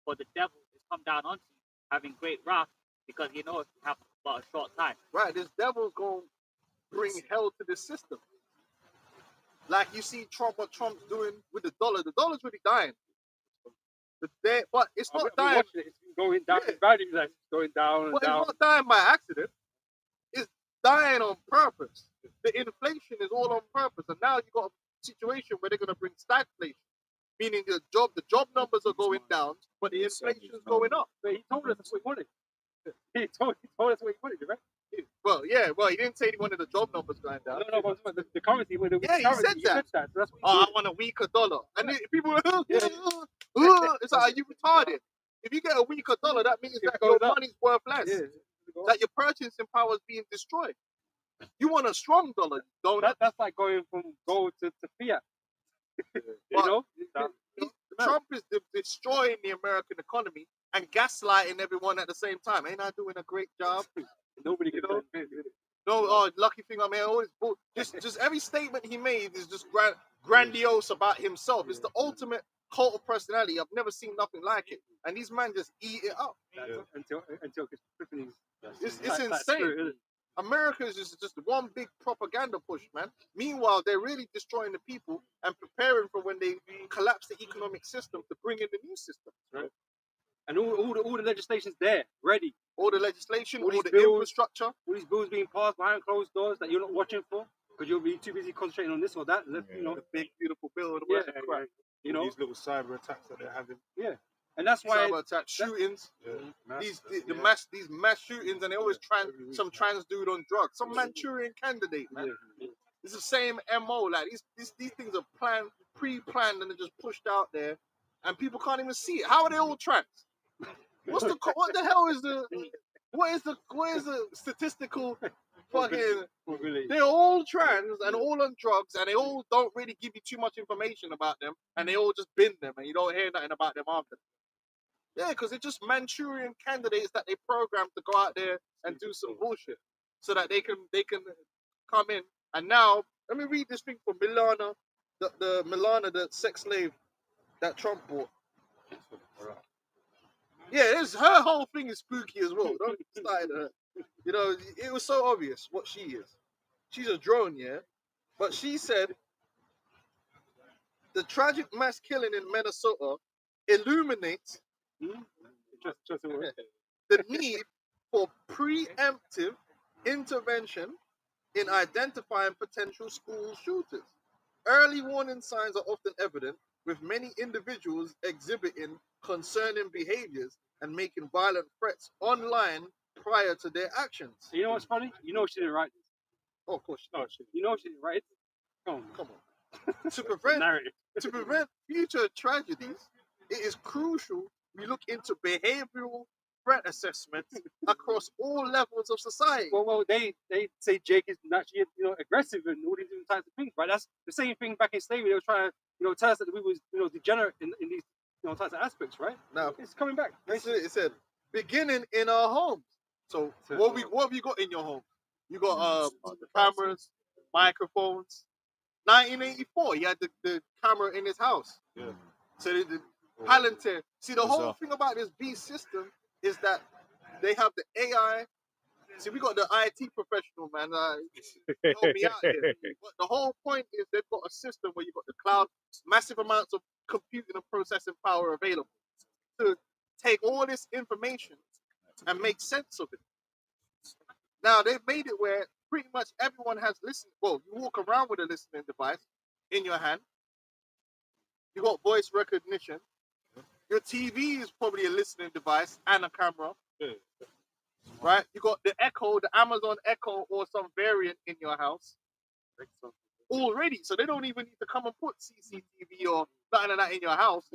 for the devil is come down unto you, having great wrath, because he knoweth he hath but a short time. Right, this devil's gonna bring hell to the system. Like you see what Trump's doing with the dollar. The dollar's really dying. But it's not dying. It's going down. The value is going down and But down. it's not dying by accident. It's dying on purpose. The inflation is all on purpose. And now you've got a situation where they're going to bring stagflation, meaning the job numbers are going down, but the inflation is going up. But he told us that's what he wanted. He told us what he wanted, right? Well, he didn't say he wanted the job numbers going down. No, but the currency. Yeah, he said that. So that's what I want a weaker dollar. And then people are like, it's like, are you retarded? If you get a weaker dollar, that means that your money's worth less. That your purchasing power is being destroyed. You want a strong dollar, you don't. That's like going from gold to fiat. You But- know? Trump is destroying the American economy and gaslighting everyone at the same time. Ain't I doing a great job? Nobody can know? do it. No, lucky thing I mean, always just every statement he made is just grandiose about himself. It's the ultimate cult of personality. I've never seen nothing like it, and these men just eat it up. Until Epiphany's. It's That insane. spirit, isn't it? America is just one big propaganda push, man. Meanwhile, they're really destroying the people and preparing for when they collapse the economic system to bring in the new system. Right. And all the legislation's there, ready. All the legislation, All all these the bills. infrastructure. All these bills being passed behind closed doors that you're not watching for because you'll be too busy concentrating on this or that. You know, The big, beautiful bill. Yeah, Crap. you know, These little cyber attacks that they're having. and that's why Cyber attack, shootings. Mass, These mass shootings, and they always some trans dude on drugs, some Manchurian candidate, man. It's the same MO. Like these things are planned, pre-planned, and they're just pushed out there, and people can't even see it. How are they all trans? What the hell is what is the statistical fucking? They're all trans and all on drugs, and they all don't really give you too much information about them, and they all just bin them, and you don't hear nothing about them after. Yeah, because they're just Manchurian candidates that they program to go out there and do some bullshit, so that they can come in. And now, let me read this thing from Milana, the Milana, the sex slave that Trump bought. Yeah, her whole thing is spooky as well. Don't get started at her. You know, it was so obvious what she is. She's a drone, yeah? But she said the tragic mass killing in Minnesota illuminates the need for preemptive intervention in identifying potential school shooters. Early warning signs are often evident, with many individuals exhibiting concerning behaviors and making violent threats online prior to their actions. You know what's funny? You know she didn't write this. Oh, of course. No, You know she didn't write it. Come on. To prevent future tragedies, it is crucial we look into behavioral threat assessment across all levels of society. Well, they say Jake is naturally, aggressive and all these different types of things, right? That's the same thing back in slavery. They were trying to, tell us that we was, degenerate in these, types of aspects, right? Now, it's coming back. It said, beginning in our homes. So what have you got in your home? You got cameras, microphones. 1984, he had the camera in his house. Yeah. So the Palantir. See, the whole thing about this beast system is that they have the AI. See, we got the IT professional, man. Help me out here. But the whole point is they've got a system where you've got the cloud, massive amounts of computing and processing power available to take all this information and make sense of it. Now, they've made it where pretty much everyone has listening. Well, you walk around with a listening device in your hand. You got voice recognition. Your TV is probably a listening device and a camera. Right? You got the Echo, the Amazon Echo, or some variant in your house already. So they don't even need to come and put CCTV or nothing of that in your house.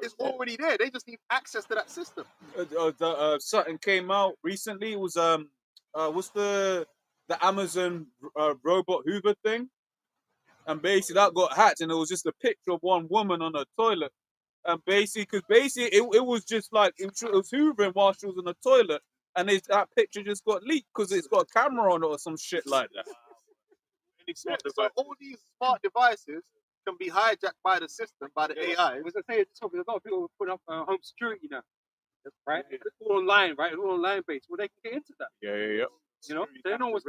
It's already there. They just need access to that system. Something came out recently. It was what's the Amazon robot Hoover thing? And basically that got hacked, and it was just a picture of one woman on a toilet. And basically, it was just like it was hoovering while she was in the toilet, and that picture just got leaked because it's got a camera on it or some shit like that. So all these smart devices can be hijacked by the system, by the AI. As I say, there's a lot of people put up home security now, right? It's all online, right? It's all online based. Well, they can get into that. Yeah. They know what's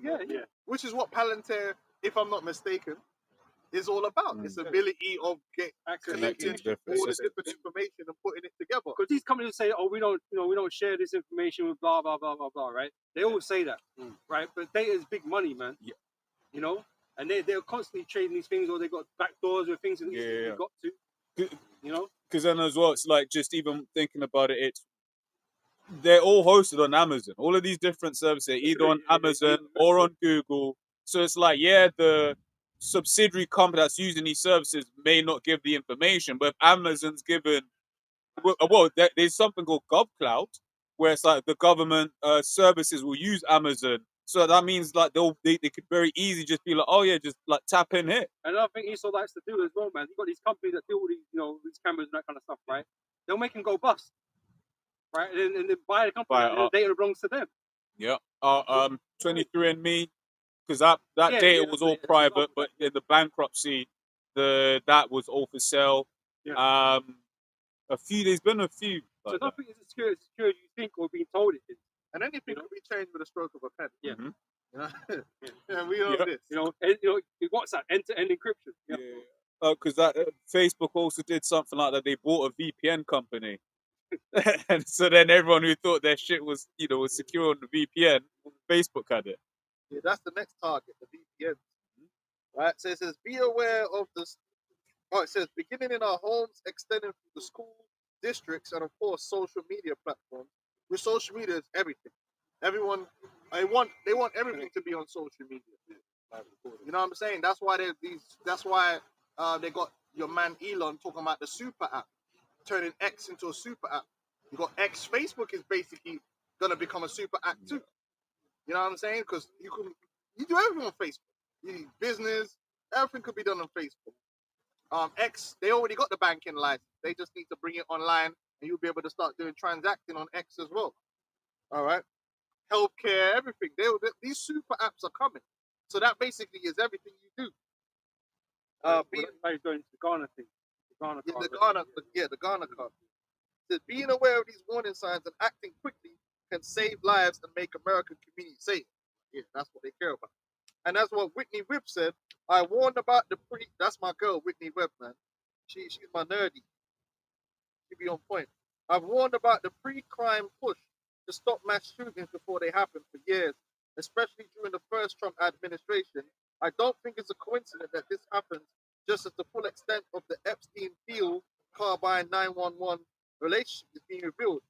yeah. Which is what Palantir, if I'm not mistaken, is all about. Its ability of connecting all the different information and putting it together. Because these companies say, "Oh, we don't share this information with blah blah blah blah blah," right? They always say that, right? But data is big money, man. Yeah. And they're constantly trading these things, or they got back doors with things that they got to, Because then as well, it's like just even thinking about it, they're all hosted on Amazon. All of these different services, either on Amazon or on Google. So it's like, the subsidiary company that's using these services may not give the information, but if Amazon's given, there's something called GovCloud, where it's like the government services will use Amazon So that means like they could very easily just be like, oh yeah, just like tap in here. And another thing Esau likes to do as well, man. You've got these companies that deal with these, these cameras and that kind of stuff, right? They'll make them go bust, right? And then buy the company, Buy it and the up. data belongs to them. Yeah. 23andMe, because that Yeah, data yeah, was yeah, all it's private, all but in the bankruptcy, that was all for sale. Yeah. There's been a few. So Like that. nothing is as secure as you think or being told it is. And anything You know? can be changed with a stroke of a pen. Yeah. Mhm. You know? Yeah, we know Yeah. this. WhatsApp end-to-end encryption. Yeah. Because that Facebook also did something like that. They bought a VPN company, and so then everyone who thought their shit was was secure on the VPN, Facebook had it. Yeah, that's the next target, the VPN. Right? So it says, be aware of this. Oh, it says, beginning in our homes, extending through the school, districts, and of course, social media platforms. With social media, it's everything. Everyone, they want everything to be on social media. You know what I'm saying? That's why they got your man Elon talking about the super app, turning X into a super app. You got X. Facebook is basically gonna become a super app too. You know what I'm saying? Because you do everything on Facebook. You need business, everything could be done on Facebook. X, they already got the banking license. They just need to bring it online, and you'll be able to start doing transacting on X as well. All right, healthcare, everything. These super apps are coming. So that basically is everything you do. Being going to the Ghana thing. The Ghana card. Says, being aware of these warning signs and acting quickly can save lives and make American communities safe. Yeah, that's what they care about. And that's what Whitney Webb said. I warned about that's my girl, Whitney Webb, man. She's my nerdy. She be on point. I've warned about the pre-crime push to stop mass shootings before they happen for years, especially during the first Trump administration. I don't think it's a coincidence that this happens just as the full extent of the Epstein-Thiel Carbine 911 relationship is being revealed.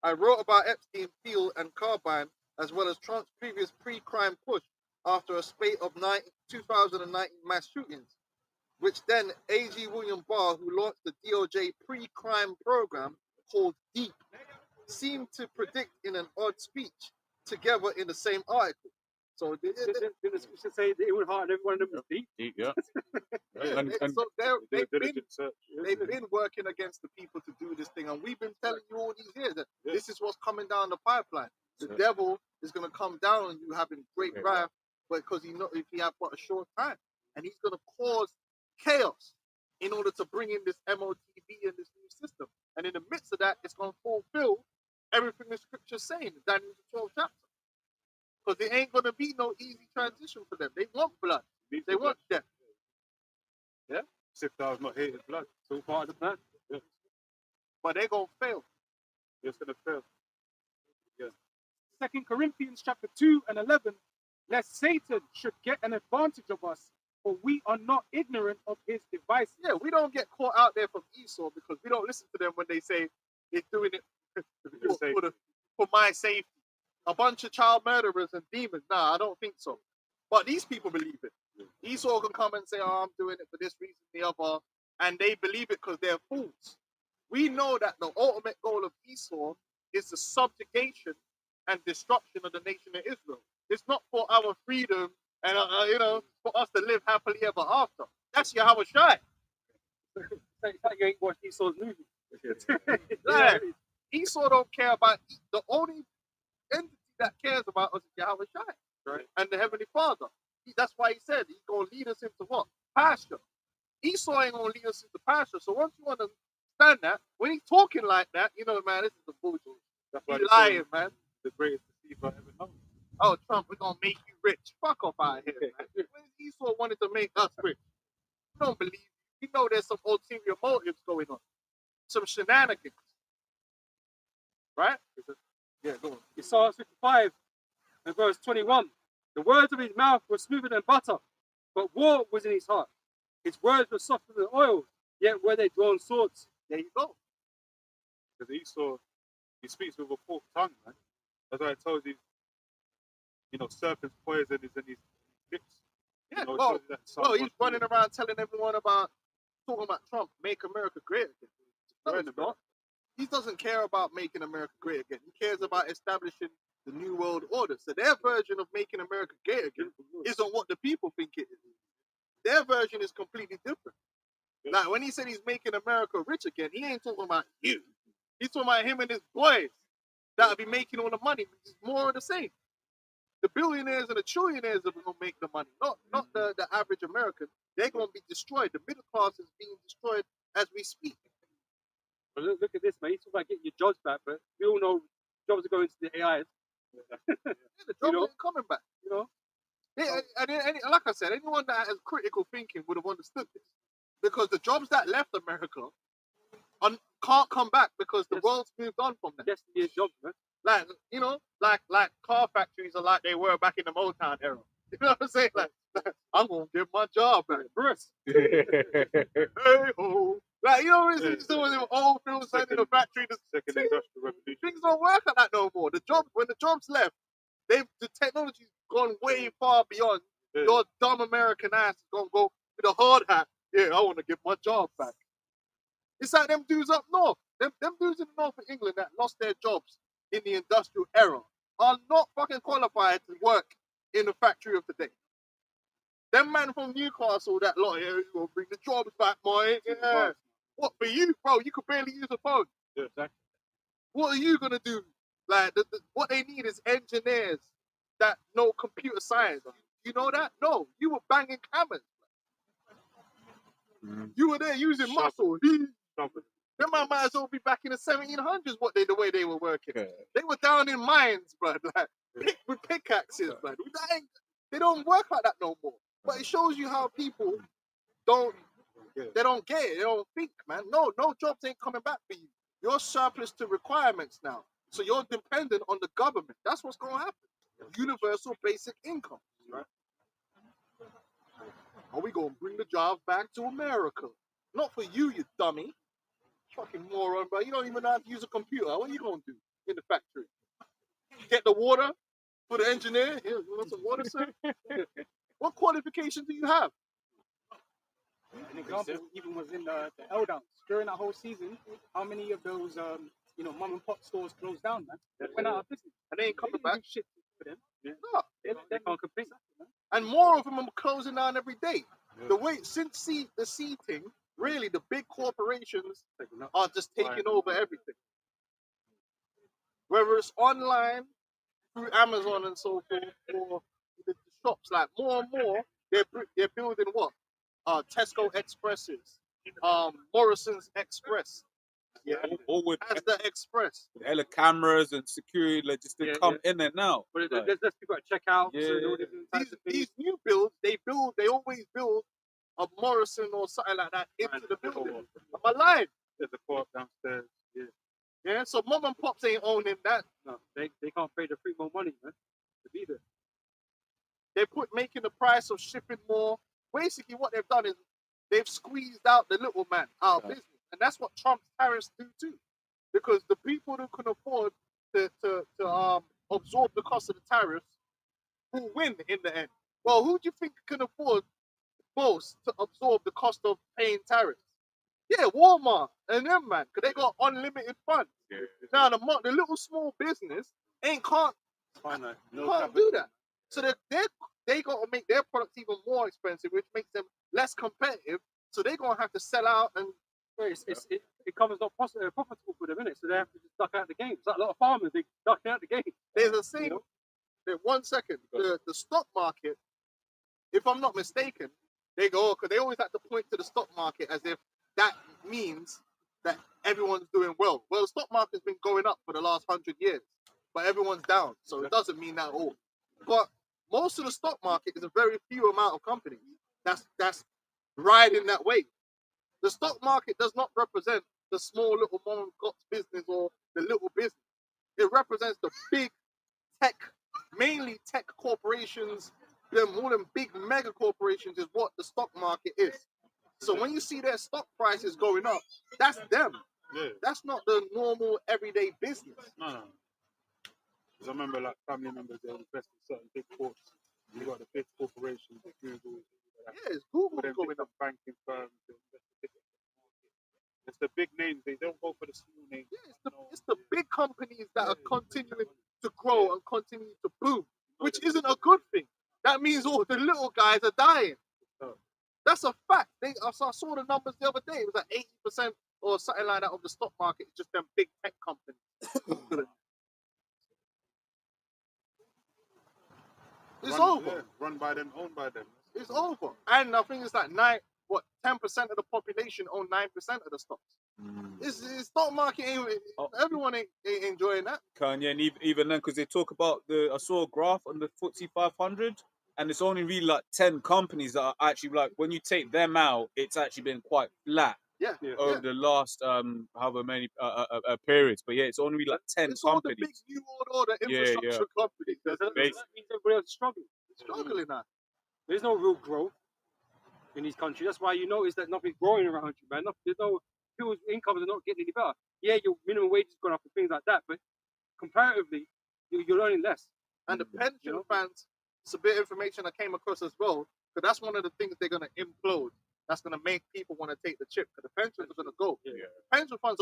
I wrote about Epstein-Thiel and Carbine as well as Trump's previous pre-crime push after a spate of 2019 mass shootings, which then A.G. William Barr, who launched the DOJ pre-crime program called DEEP, seemed to predict in an odd speech together in the same article. So Didn't the scripture say that it would heart every one of them was deep? Yeah. so they've been working against the people to do this thing, and we've been telling you all these years that this is what's coming down the pipeline. The devil is going to come down on you having great wrath, because if he have but a short time, and he's going to cause chaos in order to bring in this MOTB and this new system. And in the midst of that, it's going to fulfill everything the scripture's saying, Daniel 12 chapter. Because there ain't going to be no easy transition for them. They want blood. They want death. Yeah? Except I was not hated blood. It's all part of the plan. Yeah. But they're going to fail. It's going to fail. 2 Corinthians chapter 2 and 11, lest Satan should get an advantage of us, for we are not ignorant of his devices. Yeah, we don't get caught out there from Esau because we don't listen to them when they say they're doing it for my safety. A bunch of child murderers and demons. Nah, I don't think so. But these people believe it. Esau can come and say, oh, I'm doing it for this reason, the other, and they believe it because they're fools. We know that the ultimate goal of Esau is the subjugation and destruction of the nation of Israel. It's not for our freedom and, for us to live happily ever after. That's Yahweh Shai. It's like you ain't watched Esau's movie. Like, Esau don't care about, the only entity that cares about us is Yahweh Shai, right? And the Heavenly Father. That's why he said he's going to lead us into what? Pasture. Esau ain't going to lead us into pasture. So once you understand that, when he's talking like that, man, this is the bullshit. That's why he's lying, man. The greatest deceiver ever known. Oh, Trump, we're going to make you rich. Fuck off out of here, man. When Esau wanted to make us rich, we don't believe you. We know there's some ulterior motives going on. Some shenanigans. Right? Yeah, go on. Isaiah 55 and verse 21. The words of his mouth were smoother than butter, but war was in his heart. His words were softer than oil, yet were they drawn swords. There you go. Because Esau, he speaks with a forked tongue, man. That's why I told you, serpent's poison is in his lips. Yeah, well, he's running around telling everyone talking about Trump, make America great again. No, he doesn't care about making America great again. He cares about establishing the New World Order. So their version of making America great again isn't what the people think it is. Their version is completely different. Like when he said he's making America rich again, he ain't talking about you. He's talking about him and his boys that'll be making all the money. It's more of the same. The billionaires and the trillionaires are gonna make the money, not the average American. They're gonna be destroyed. The middle class is being destroyed as we speak. But look at this, man. You talk about getting your jobs back, but we all know jobs are going to the AIs. Yeah, the jobs know? ain't coming back. You know, And like I said, anyone that has critical thinking would have understood this, because the jobs that left America can't come back because the Yes. world's moved on from them. destiny is jobs, man. Like like car factories are like they were back in the Motown era. You know what I'm saying? Like I'm gonna get my job back. Bruce. Hey ho. Like, you know, it's some of them old films like in the factory. Second industrial revolution. Things don't work like that no more. When the jobs left, the technology's gone way far beyond. Yeah. Your dumb American ass is gonna go with a hard hat. Yeah, I want to get my job back. It's like them dudes up north. Them dudes in the north of England that lost their jobs in the industrial era are not fucking qualified to work in the factory of today. Them man from Newcastle, that lot here, is gonna bring the jobs back, boy. Yeah. What for you, bro? You could barely use a phone. Yeah, exactly. What are you gonna do? Like, what they need is engineers that know computer science. You know that? No, you were banging hammers. You were there using muscle. Them man might as well be back in the 1700s. The way they were working. Yeah. They were down in mines, bro. Like with pickaxes, man. They don't work like that no more. But it shows you how people don't get it. They don't think, man. No jobs ain't coming back for you. You're surplus to requirements now. So you're dependent on the government. That's what's going to happen. Universal basic income. Right? Are we going to bring the jobs back to America? Not for you, you dummy. Fucking moron, bro. You don't even know how to use a computer. What are you going to do in the factory? Get the water for the engineer? Here, you want some water, sir? What qualification do you have? An example even was in the L Downs. During that whole season, how many of those mom and pop stores closed down, man? They went out of business. And they ain't coming They didn't back. do shit for them. No. They can't compete. And more of them are closing down every day. The way since the C thing, really the big corporations are just taking over everything. Whether it's online, through Amazon and so forth, or the shops, like more and more, they're building what? Tesco Expresses, Morrison's Express. Yeah. All with As the Express. hella cameras and security, like just to come in and out. But Like, there's people at checkout. Yeah, so yeah. These new builds, they always build a Morrison or something like that into the building. Am I lying? There's a co-op downstairs. Yeah. Yeah, so mom and pops ain't owning that. No, they can't pay the free more money, man, to be there. They making the price of shipping more. Basically, what they've done is they've squeezed out the little man out of business, and that's what Trump's tariffs do too. Because the people who can afford to absorb the cost of the tariffs will win in the end. Well, who do you think can afford most to absorb the cost of paying tariffs? Yeah, Walmart and them, man, because they got unlimited funds. Yeah. Now the little small business can't do that. So they got to make their products even more expensive, which makes them less competitive. So they're gonna have to sell out, and It becomes not profitable for them, innit? So they have to just duck out the game. It's like a lot of farmers, they duck out the game. there's a saying. That 1 second, the stock market, if I'm not mistaken, they go because they always have to point to the stock market as if that means that everyone's doing well. Well, the stock market's been going up for the last 100 years, but everyone's down, so it doesn't mean that at all. But most of the stock market is a very few amount of companies that's riding that way. The stock market does not represent the small little mom and pop business or the little business. It represents the big tech, mainly tech corporations. All them big mega corporations is what the stock market is. So when you see their stock prices going up, that's them. Yeah. That's not the normal everyday business. No. Because I remember like family members, they invest in certain big corps. You got the big corporations, the Google. Yeah, it's Google Them going big up. banking firms. It's the big names. They don't go for the small names. Yeah, it's the big companies that are continuing to grow and continue to boom, which isn't a good thing. That means all the little guys are dying. That's a fact. I saw the numbers the other day. It was like 80% or something like that of the stock market is just them big tech companies. It's over. Yeah, run by them, owned by them. It's over. And I think it's like 10% of the population own 9% of the stocks. It's stock market everyone ain't enjoying that. Kanye, and even then, because they talk about I saw a graph on the FTSE 500, and it's only really like 10 companies that are actually like, when you take them out, it's actually been quite flat over the last however many periods. But yeah, it's only really like 10 it's companies. All the big new order infrastructure companies. That means everybody else is struggling. Struggling now. There's no real growth in these countries. That's why you notice that nothing's growing around you, man. There's no people's incomes are not getting any better. Yeah, your minimum wage has gone up and things like that, but comparatively, you're earning less. And the pension funds, it's a bit of information I came across as well, because that's one of the things they're going to implode. That's going to make people want to take the chip, because the pensions are going to go. Pension funds,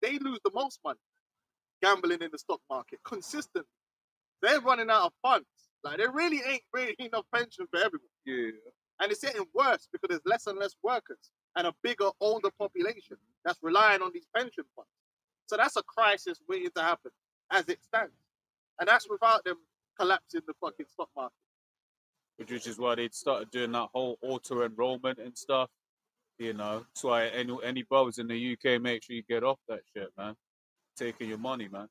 they lose the most money gambling in the stock market consistently. They're running out of funds. Like, there really ain't enough pension for everyone. And it's getting worse because there's less and less workers and a bigger, older population that's relying on these pension funds. So that's a crisis waiting to happen as it stands. And that's without them collapsing the fucking stock market. Which is why they started doing that whole auto enrollment and stuff. You know, that's why any brothers in the UK, make sure you get off that shit, man. Taking your money, man.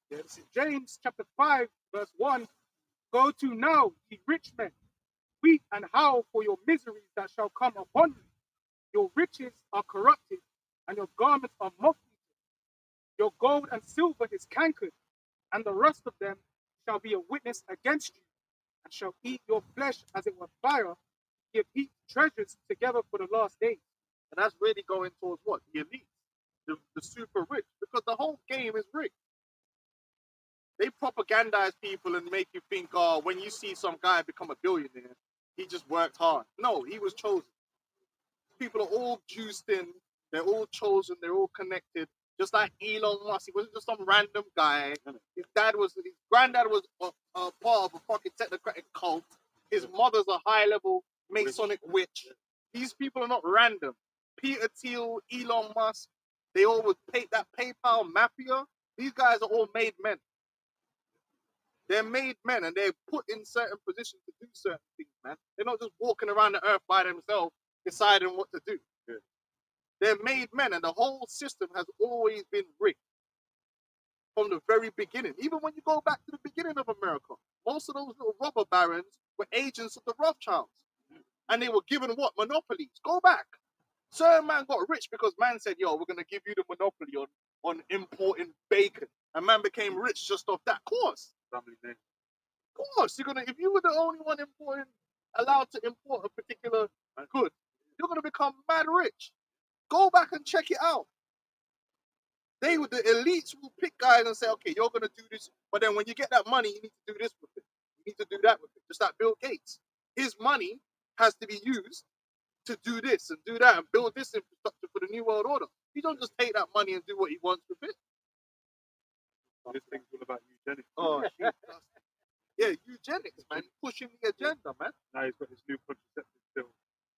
Yes. James chapter 5, verse 1. Go to now, ye rich men, weep and howl for your miseries that shall come upon you. Your riches are corrupted, and your garments are moth-eaten. Your gold and silver is cankered, and the rust of them shall be a witness against you, and shall eat your flesh as it were fire. Give heap treasures together for the last days. And that's really going towards what? The elite, the super rich, because the whole game is rigged. They propagandize people and make you think, oh, when you see some guy become a billionaire, he just worked hard. No, he was chosen. People are all juiced in. They're all chosen. They're all connected. Just like Elon Musk. He wasn't just some random guy. His granddad was a part of a fucking technocratic cult. His mother's a high-level Masonic witch. These people are not random. Peter Thiel, Elon Musk, they all would pay that PayPal mafia. These guys are all made men. They're made men, and they're put in certain positions to do certain things, man. They're not just walking around the earth by themselves deciding what to do. They're made men, and the whole system has always been rigged from the very beginning. Even when you go back to the beginning of America, most of those little robber barons were agents of the Rothschilds, and they were given what? Monopolies. Go back. Certain man got rich because man said, yo, we're going to give you the monopoly on importing bacon. And man became rich just off that. Of course, if you were the only one allowed to import a particular good, you're going to become mad rich. Go back and check it out. The elites will pick guys and say, okay, you're going to do this. But then when you get that money, you need to do this with it. You need to do that with it. Just like Bill Gates. His money has to be used to do this and do that and build this infrastructure for the New World Order. You don't just take that money and do what he wants with it. This thing's all about eugenics. Oh, yeah, eugenics, man. Pushing the agenda, man. Now he's got this new contraceptive pill.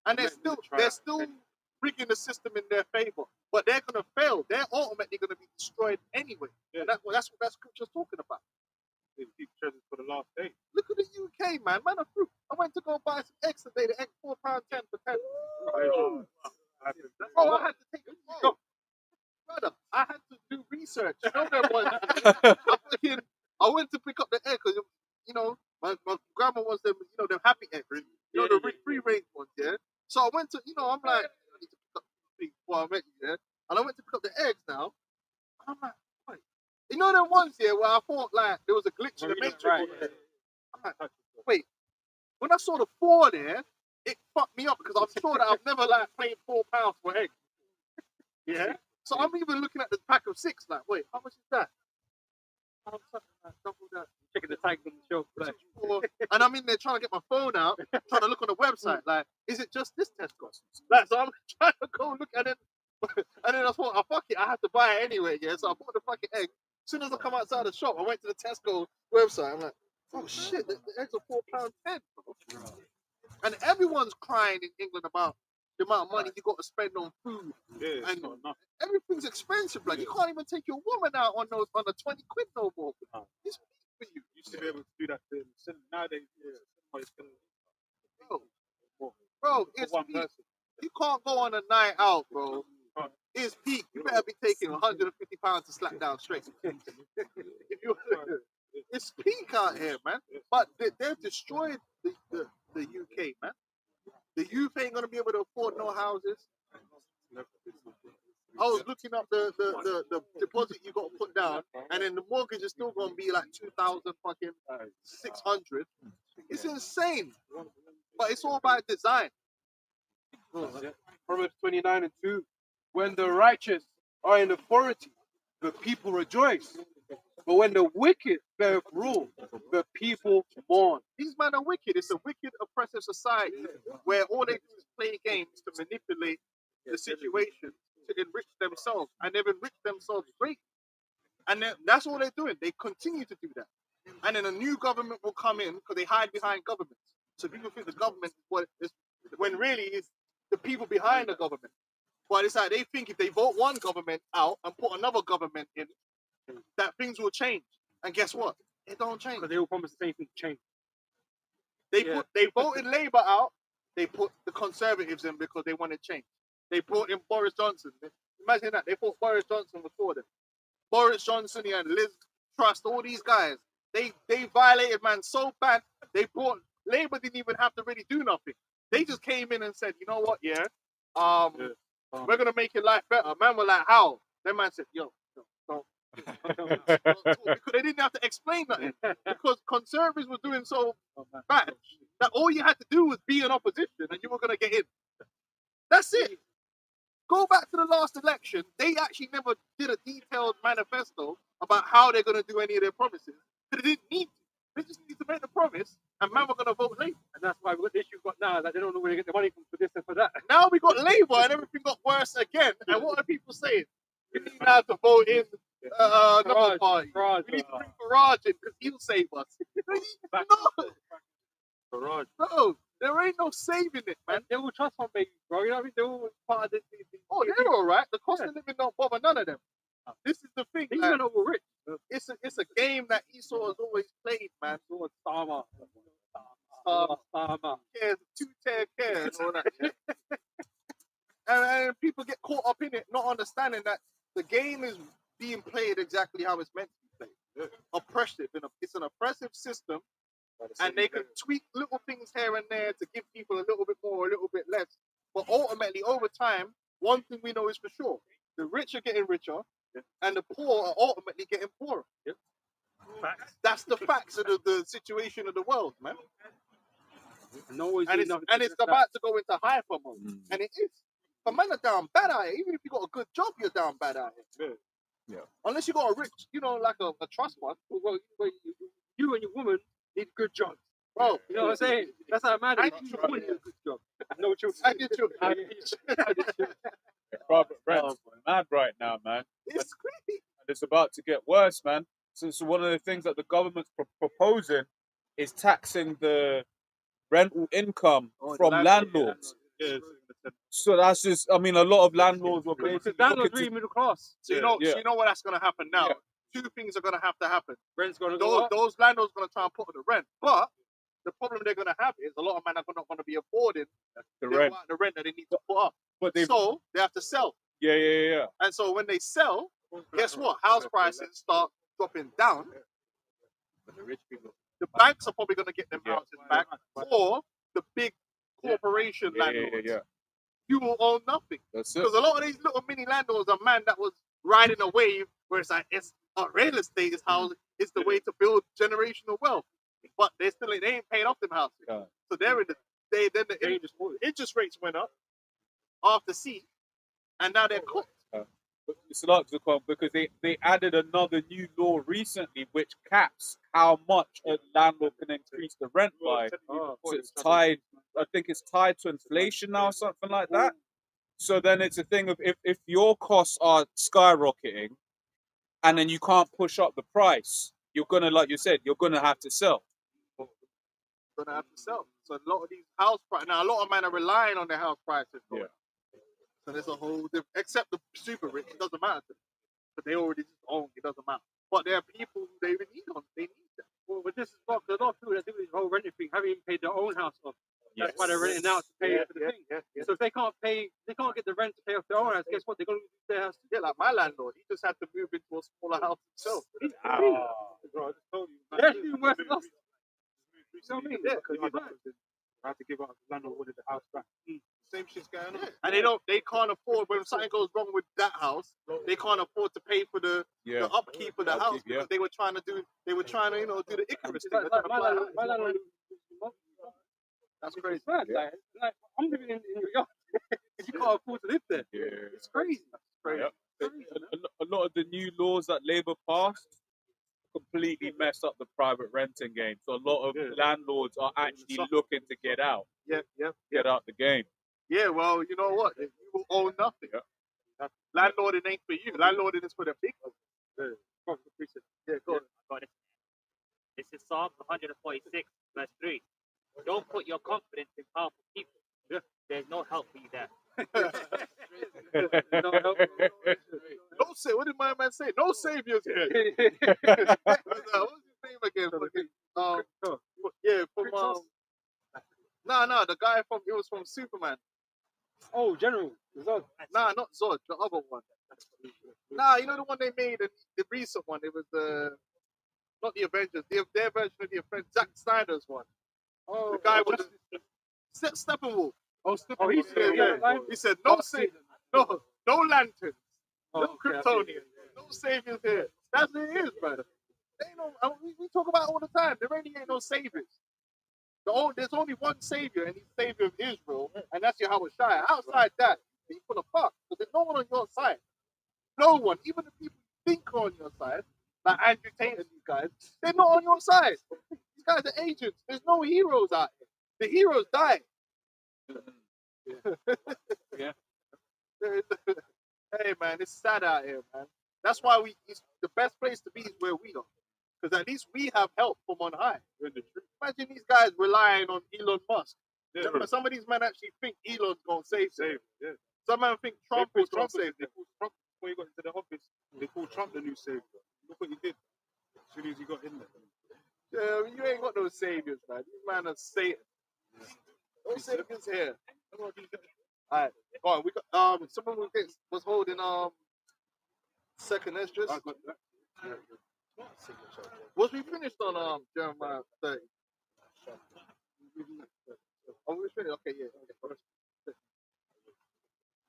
And they're still rigging the system in their favor. But they're going to fail. They're ultimately going to be destroyed anyway. Yeah. And that's what that scripture's talking about. They keep treasures for the last day. Look at the UK, man. Man, I went to go buy some eggs today. The egg £4.10 for 10. Oh, I had to take a go. Brother, I had to do research. You know that one. I went to pick up the egg because, you know, my grandma wants them, you know, them happy eggs. You know, the free range ones, yeah? So I went to, you know, I'm like, I need to pick up things before I met you, yeah? And I went to pick up the eggs now. I'm like, wait. You know them ones here where I thought, like, there was a glitch in the matrix? Right. I'm like, wait. When I saw the 4 there, it fucked me up because I'm sure that I've never, like, paid £4 for eggs. Yeah? So I'm even looking at the pack of 6, like, wait, how much is that? Double that. Checking the tags on the shelf. And I'm in there trying to get my phone out, trying to look on the website, like, is it just this Tesco? Like, so I'm trying to go look at it. And then I thought, oh, fuck it, I had to buy it anyway. Yeah, so I bought the fucking egg. As soon as I come outside the shop, I went to the Tesco website. I'm like, oh shit, the eggs are £4.10. And everyone's crying in England about the amount of money you got to spend on food. Yeah, it's And not enough. everything's expensive. Like, you can't even take your woman out on the 20 quid no more. It's for you. You used to be able to do that in cinema. Nowadays, it's gonna Bro, for it's one peak. person. You can't go on a night out, bro. It's peak. You better be taking £150 to slap down straight. If you, it's peak out here, man. But they've destroyed the UK, man. The youth ain't gonna be able to afford no houses. I was looking up the deposit you got to put down, and then the mortgage is still gonna be like 2,600. It's insane, but it's all by design. Proverbs 29:2. When the righteous are in authority, the people rejoice. But when the wicked bear rule, the people mourn. These men are wicked. It's a wicked, oppressive society where all they do is play games to manipulate the situation to enrich themselves, and they've enriched themselves great. And that's all they're doing. They continue to do that. And then a new government will come in because they hide behind governments. So people think the government is what is, when really it's the people behind the government. But it's like they think if they vote one government out and put another government in, that things will change. And guess what? It don't change. Because they all promise the same thing to change. They voted Labour out. They put the Conservatives in because they wanted change. They brought in Boris Johnson. Imagine that. They thought Boris Johnson was for them. Boris Johnson and Liz Truss, all these guys, they violated man so bad. They brought Labour didn't even have to really do nothing. They just came in and said, you know what, we're gonna make your life better. Man were like, how? Then man said, yo, don't. Because they didn't have to explain nothing. Because Conservatives were doing so bad that all you had to do was be in opposition and you were gonna get in. That's it. Go back to the last election. They actually never did a detailed manifesto about how they're going to do any of their promises. But they didn't need to. They just need to make the promise, and man, we're going to vote Labour. And that's why the issue we've got now is that they don't know where they get the money from for this and for that. Now we got Labour, and everything got worse again. And what are people saying? We need now to vote in another party. We need to bring Farage in because he'll save us. No, there ain't no saving it, man. They all trust fund babies, bro. You know what I mean? They're all part of this. Oh, they're all right. The cost of living don't bother none of them. This is the thing. These Like, men are all rich. it's a game that Esau has always played, man. Starmer. Cares, two-tier care and all that. Yeah? and people get caught up in it, not understanding that the game is being played exactly how it's meant to be played. Oppressive. It's an oppressive system, and they can tweak little things here and there to give people a little bit more, a little bit less. But ultimately, over time, one thing we know is for sure: the rich are getting richer, and the poor are ultimately getting poorer. That's the facts of the situation of the world, man. And it's about to go into hyper mode, and it is. But man are down bad out here. Even if you got a good job, you're down bad out here. Yeah. Unless you got a rich, like a trust fund. You and your woman need good jobs. Bro, you know what I'm saying? That's how mad it is. You need a good job. No children. I did children. Brother, Brent's mad right now, man. It's crazy. And it's about to get worse, man. So one of the things that the government's proposing is taxing the rental income from landlords. So that's just, a lot of landlords were basically landlords really middle class. So you know what that's going to happen now. Yeah. Two things are going to happen. Rent's going to go up. Those landlords are going to try and put the rent, but the problem they're going to have is a lot of men are not going to be affording the rent that they need to put up. So they have to sell. Yeah. And so when they sell, guess what? House prices start dropping down. The banks are probably going to get them houses back, or the big corporation landlords. You will own nothing. Because a lot of these little mini landlords are man that was riding a wave where it's like real estate is how it's the way to build generational wealth. But they ain't paid off them houses. So they're in the interest rates went up after C, and now they're cooked. It's like because they added another new law recently which caps how much a landlord can increase the rent by. So it's tied, I think it's tied to inflation now or something like that. So then it's a thing of if your costs are skyrocketing, and then you can't push up the price, you're gonna, like you said, you're gonna have to sell. Gonna have to sell. So a lot of these house prices now, a lot of men are relying on their house prices. Yeah. So there's a whole different, except the super rich, it doesn't matter to them. But they already just own, it doesn't matter. But there are people who they really need on, they need that. Well, but this is not a lot of people that do this whole renting thing haven't even paid their own house off. That's why they're renting out to pay for the thing. So if they can't get the rent to pay off their own house, guess what? They're going to lose their house. Yeah, like my landlord, he just had to move into a smaller house himself. Bro, I just told you. They're actually worse than us. You know what I mean? Yeah, because I had to give up the landlord wanted the house back. Same shit's going on. And they can't afford, when something goes wrong with that house, they can't afford to pay for the upkeep of the house because they were trying to, do the Icarus thing. My landlord, That's crazy. bad. Like, I'm living in New York. You can't afford to live there. Yeah. It's crazy. Crazy. A lot of the new laws that Labour passed completely messed up the private renting game. So a lot of landlords are actually looking to get out, get out the game. Yeah, well, you know what? You will own nothing. Landlording ain't for you. Landlording is for the big ones. Yeah, go on. Got it. This is Psalm 146, verse 3. Don't put your confidence in powerful people. There's no help for you there. No say. What did my man say? No saviors here. What's his name again? Yeah, from no, the guy from it was from Superman. Oh, General. Zod. Nah, not Zod, the other one. Nah, you know the one they made, the recent one. It was not the Avengers, their version of the Avengers, Zack Snyder's one. Oh, The guy with the Steppenwolf. Oh, he He said no lanterns, no Kryptonians, no saviors here. That's what it is, brother. We talk about it all the time. There really ain't no saviors. There's only one savior, and he's savior of Israel, and that's Yahweh Shai. Outside that, people are fucked. So there's no one on your side. No one, even the people you think are on your side, like Andrew Tate and these guys, they're not on your side. These guys are agents. There's no heroes out here. The heroes die. Yeah. Hey man, it's sad out here, man. That's why the best place to be is where we are. Because at least we have help from on high. Imagine these guys relying on Elon Musk. Yeah. Some of these men actually think Elon's going to save them. Yeah. Some men think Trump is going to save them. Trump, before he got into the office, they called Trump the new savior. Look what he did as soon as he got in there. Yeah, you ain't got no saviors, man. These men are Satan. No saviors here. Alright, go on. We got someone was holding second Esdras. I got that. Was we finished on Jeremiah 30? Oh, we finished. Okay, yeah.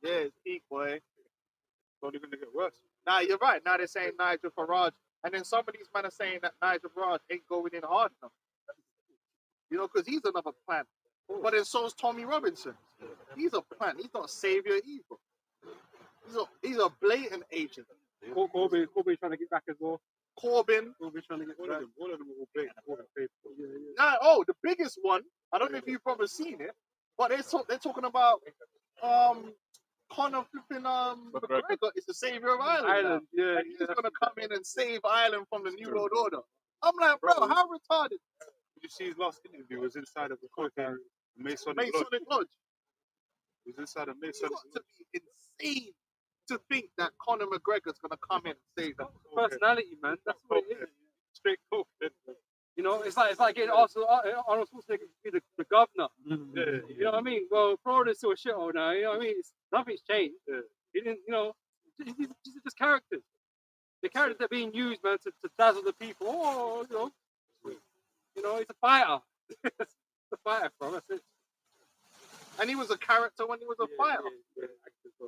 Yeah, it's peak, boy. It's only going to get worse. Nah, you're right. Now they're saying Nigel Farage, and then some of these men are saying that Nigel Farage ain't going in hard enough. You know, because he's another plant. But then so is Tommy Robinson. He's a plant. He's not a savior either. He's a blatant agent. Corbyn trying to get back as well. Corbyn. Corbyn trying to get All back. of them are all blatant. Now, the biggest one. I don't know if you've probably seen it, but they're talking about Conor flipping McGregor is the savior of Ireland. Yeah, and he's gonna come in and save Ireland from the New World Order. I'm like, bro, how retarded? Did you see his last interview? It was inside of the Masonic Lodge. He was inside of It's Masonic got to be insane to think that Conor McGregor's gonna come in and save them. Personality, man. That's what it is. Straight coke. You know, it's like getting Arnold Schwarzenegger to be the governor. Yeah. You know what I mean? Well, Florida's still a shithole now. You know what I mean? Nothing's changed. Yeah. He didn't, these are just characters. The characters that are being used, man, to dazzle the people. Oh, he's a fighter. It's a fighter, bro. That's it. And he was a character when he was a fighter.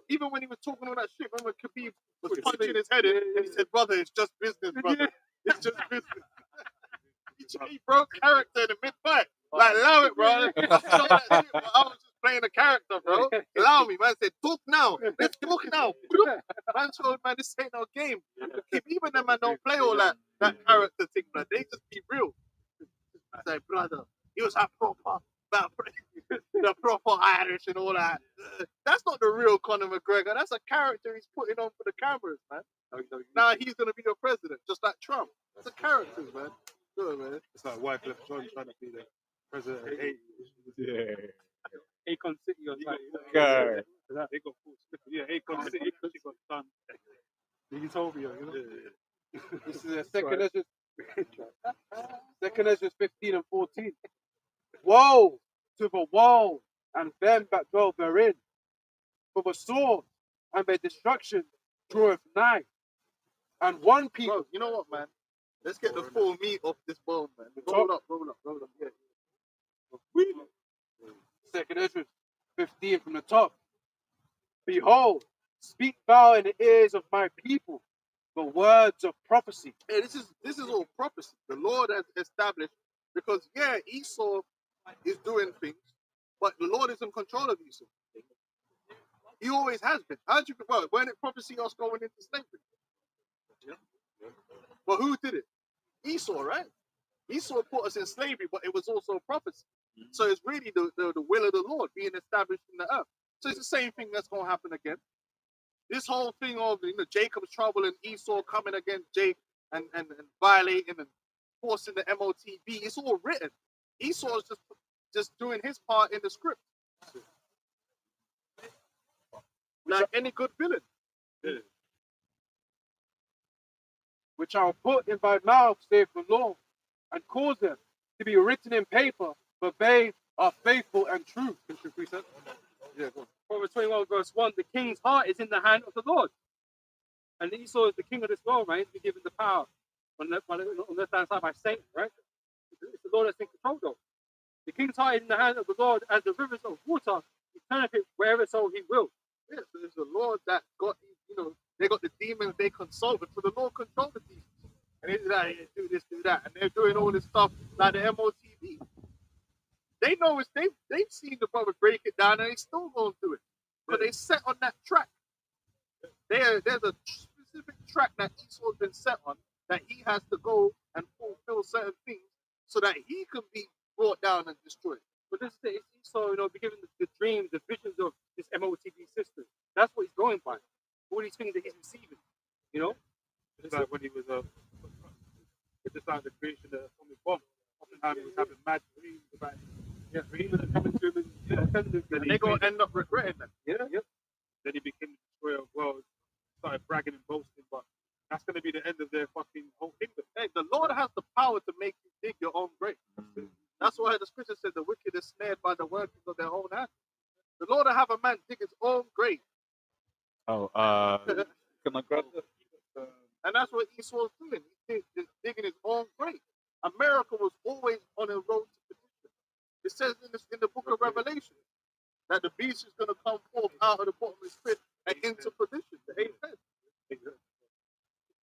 Even when he was talking all that shit, remember Khabib was punching his head in, and he said, "Brother, it's just business, brother. It's just business." He broke character in the mid-fight. Like, allow it, bro. I was just playing a character, bro. Allow me, man. I said, talk now. Let's talk now. Man told, man, this ain't no game. Even them, man, don't play all that character thing, man. They just be real. I said, brother, he was a proper. the proper Irish and all that. That's not the real Conor McGregor. That's a character he's putting on for the cameras, man. Now he's gonna be your president, just like Trump. It's a character, man. Good, man. It's like Wycliffe John trying to be the president of Haiti. Yeah. Akon City or something. Okay. They got full sticker. Yeah, Akon City actually got done. You told me, you know. This is a second Ezra. Second Ezra 15 and 14. Woe to the wall and them that dwell therein, for the sword and their destruction draweth nigh. And one people. Bro, you know what, man? Let's get the full meat off this bone, man. Roll up. Yeah. Second Ezra 15 from the top. Behold, speak thou in the ears of my people the words of prophecy. Hey, this is all prophecy. The Lord has established, because yeah, Esau is doing things, but the Lord is in control of Esau. He always has been. How'd you well, when it prophecy us going into slavery? But who did it? Esau, right? Esau put us in slavery, but it was also a prophecy. So it's really the will of the Lord being established in the earth. So it's the same thing that's going to happen again. This whole thing of Jacob's trouble and Esau coming against Jake and violating and forcing the MOTB, it's all written. Esau is just doing his part in the script. Like any good villain. Which I'll put in thy mouth, saith the Lord, and cause them to be written in paper, for they are faithful and true. Yeah, go on. Proverbs 21 verse 1, the king's heart is in the hand of the Lord. And Esau is the king of this world, right? He's been given the power on the left-hand side by Satan, right? It's the Lord that's in control, though. The king's heart is in the hand of the Lord, as the rivers of water, he turneth it wherever so he will. Yeah, so it's the Lord that got they got the demons they consulted, so the Lord controlled the demons. And he's like, yeah, do this, do that. And they're doing all this stuff like the MOTV. They know they've seen the brother break it down and they still gonna do it. Because they set on that track. There's a specific track that Esau's been set on that he has to go and fulfill certain things so that he can be brought down and destroyed. But this is Esau, be given the dreams, the visions of this MOTV system. That's what he's going by. All these things that he's receiving, It's like when he was it's just like the creation of the atomic bomb. Oftentimes he was having mad dreams about dreams that coming to him And they're gonna end up regretting that. Then he became the destroyer of worlds, started bragging and boasting, but that's gonna be the end of their fucking whole kingdom. Hey, the Lord has the power to make you dig your own grave. That's why the scripture said the wicked is snared by the workings of their own hands. The Lord will have a man dig his own grave. Oh, can I grab that? And that's what Esau's doing. He's digging his own grave. America was always on a road to perdition. It says in the book of Revelation that the beast is going to come forth out of the bottomless pit and into perdition, the eighth head.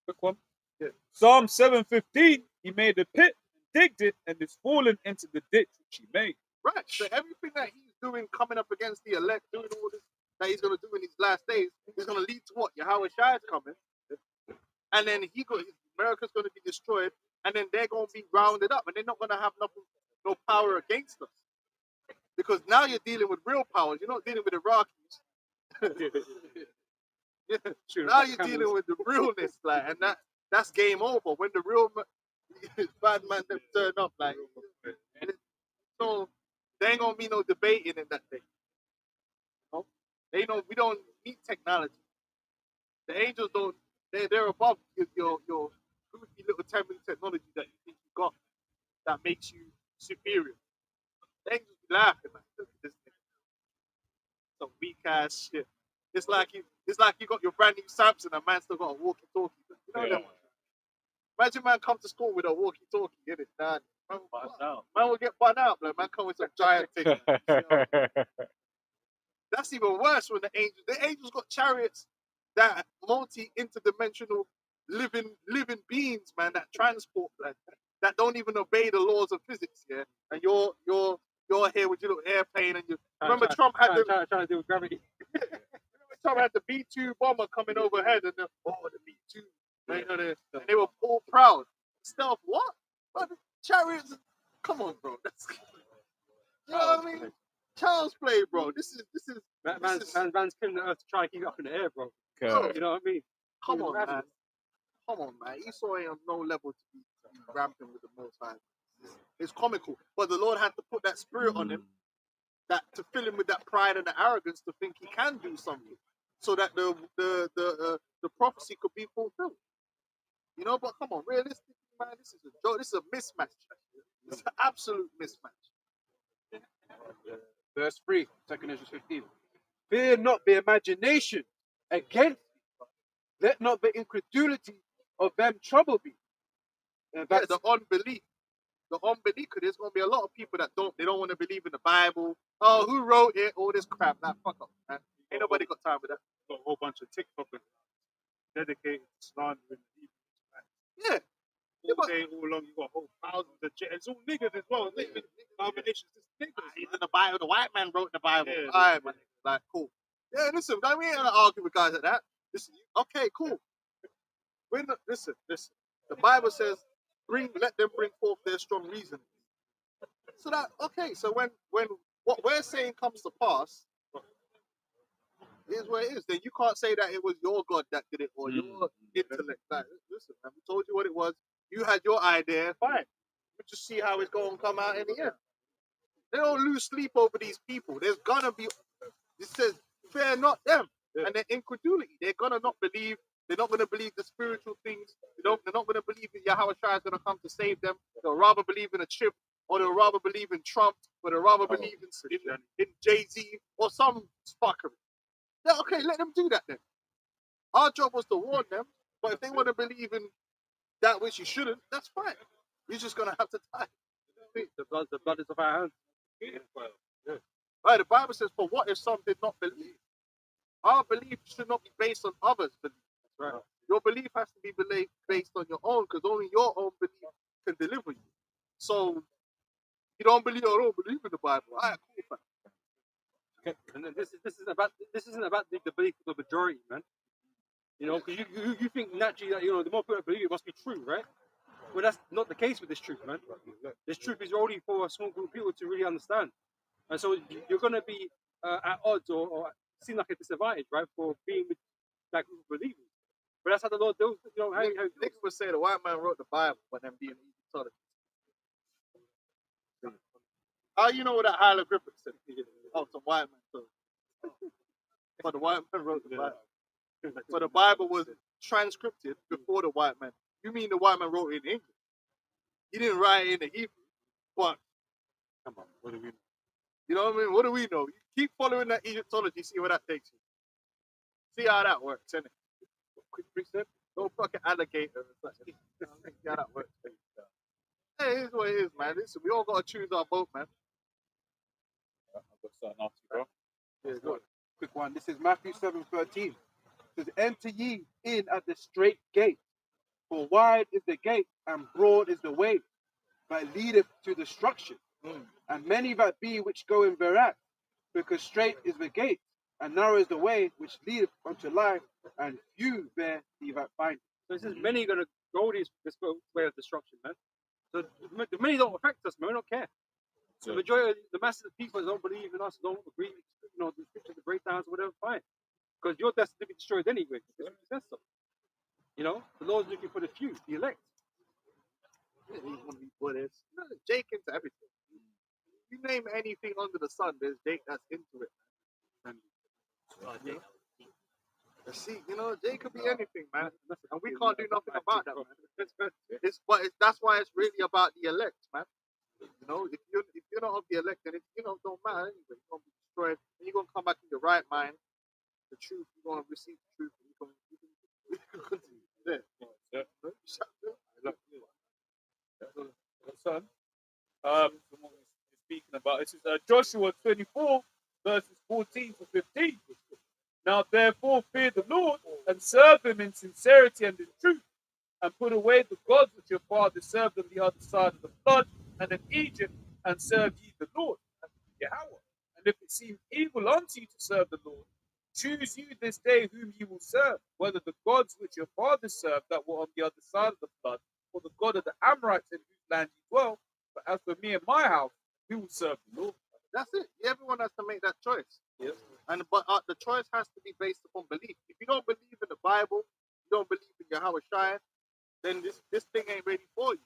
Quick one. Yeah. Psalm 7:15, he made a pit, digged it, and it's fallen into the ditch which he made. Right. So everything that he's doing, coming up against the elect, doing all this that he's going to do in these last days, is going to lead to what? Yahweh Shai is coming. And then America's going to be destroyed, and then they're going to be rounded up, and they're not going to have no power against us. Because now you're dealing with real powers. You're not dealing with Iraqis. Now you're dealing with the realness, and that's game over. When the real bad man turn up, so there ain't gonna be no debating in that thing. We don't need technology. The angels don't. They're above your goofy little 10-minute technology that you think you got that makes you superior. The angels be laughing like, look at this thing. Some weak ass shit. It's like you got your brand new Samsung and man still got a walkie-talkie. That? Imagine man come to school with a walkie-talkie, get it done. Man will get bun out, man come with some giant thing. That's even worse when the angels got chariots that multi-interdimensional living beings, man, that transport, that don't even obey the laws of physics, yeah. And you're here with your little airplane, and you remember Trump had trying to deal with gravity. Trump had the B-2 bomber coming overhead, and the B-2, and they were all proud. Stealth, what? But the chariots, come on, bro. You know what I mean? child's play, bro. This is Man's killing the earth to try and keep it up in the air, bro. Okay. You know what I mean? come on, Madness. man. Come on, man. Esau ain't on no level to be ramping with the Most High. It's comical, but the Lord had to put that spirit on him, that to fill him with that pride and the arrogance to think he can do something, so that the prophecy could be fulfilled. You know, but come on, realistically, man, this is a joke. This is a mismatch. It's an absolute mismatch. Verse 3, 2 Ezra 15. Fear not the imagination against thee. Let not the incredulity of them trouble thee. Yeah, That's the unbelief. The unbelief, because there's going to be a lot of people that don't want to believe in the Bible. Oh, who wrote it? All this crap. Nah, fuck up, man. Ain't nobody got time with that. Got a whole bunch of TikTokers dedicated to slandering the Hebrews. Yeah. All day, all long, you got whole thousands of it's all niggas as well. It's not even denominations, it's niggas. Even the Bible, the white man wrote the Bible. Yeah, All right, man. Like, cool. Yeah, listen, we ain't gonna argue with guys like that. Listen, okay, cool. We're not, listen. The Bible says, let them bring forth their strong reason. So that, okay, so when what we're saying comes to pass, it is what it is. Then you can't say that it was your God that did it or your intellect. Like, listen, man, we told you what it was. You had your idea, fine. We just see how it's going to come out in the end. They don't lose sleep over these people. There's gonna be. It says, fear not them, and their incredulity. They're gonna not believe. They're not gonna believe the spiritual things. They're not gonna believe that Yahweh Shai is gonna come to save them. They'll rather believe in a chip, or they'll rather believe in Trump, or they'll rather believe in Jay-Z or some fuckery. Yeah, okay, let them do that then. Our job was to warn them, but if they want to believe in that which you shouldn't, that's fine. You're just gonna have to die. The blood is of our hands. Right, the Bible says, for what if some did not believe? Our belief should not be based on others' belief. Right. Your belief has to be based on your own, because only your own belief can deliver you. So, you don't believe in the Bible. All right, cool, man. And then this isn't about the belief of the majority, man. You know, because you think naturally that, you know, the more people believe it must be true, right? Well, that's not the case with this truth, man. This truth is only for a small group of people to really understand. And so you're going to be at odds or seem like a disadvantage, right, for being with that group of believers. But that's how the Lord does, you know, how Niggas would say the white man wrote the Bible, but them being Egyptologist. How you know what that hieroglyphic said? Oh, some white man told you. But the white man wrote the Bible. So the Bible was transcribed before the white man. You mean the white man wrote it in English? He didn't write it in the Hebrew. But Come on, what do we know? you know what I mean? What do we know? You keep following that Egyptology, see where that takes you. See how that works, innit? Quick precept. Don't fucking alligator. See how that works. Hey, here's what it is, man. Listen, we all gotta choose our boat, man. I've got something after you, bro. Yeah, good. quick one. This is Matthew 7:13. It says, enter ye in at the straight gate, for wide is the gate and broad is the way that leadeth to destruction, and many that be which go in thereat, because straight is the gate and narrow is the way which leadeth unto life, and few there be that find it. So it says many are going to go this way of destruction, man. So the many don't affect us, man. We don't care. The majority, the masses of people that don't believe in us, don't agree, you know, the scriptures, the breakdowns, or whatever, fine. Because you're destined to be destroyed anyway. Because it says so. You know, the Lord's looking for the few, the elect. He's gonna be Buddhist. There's Jake into everything. You name anything under the sun, there's Jake that's into it. See, you know, Jake could be anything, man, and we can't do nothing about that, man. That's why it's really about the elect, man. You know, if you're not of the elect, then it don't matter anyway. You're gonna be destroyed, and you're gonna come back in your right mind. The truth, you're gonna receive the truth, and you can continue. Yeah. Son, from what we're speaking about, this is Joshua 24, verses 14 to 15. Now therefore fear the Lord and serve him in sincerity and in truth, and put away the gods which your fathers served on the other side of the flood and in Egypt, and serve ye the Lord and Yahweh. And if it seem evil unto you to serve the Lord, choose you this day whom you will serve, whether the gods which your fathers served that were on the other side of the flood, or the God of the Amorites in whose land you dwell. But as for me and my house, we will serve the Lord. That's it. Everyone has to make that choice. Yep. But the choice has to be based upon belief. If you don't believe in the Bible, you don't believe in Yahweh Shai, then this thing ain't ready for you.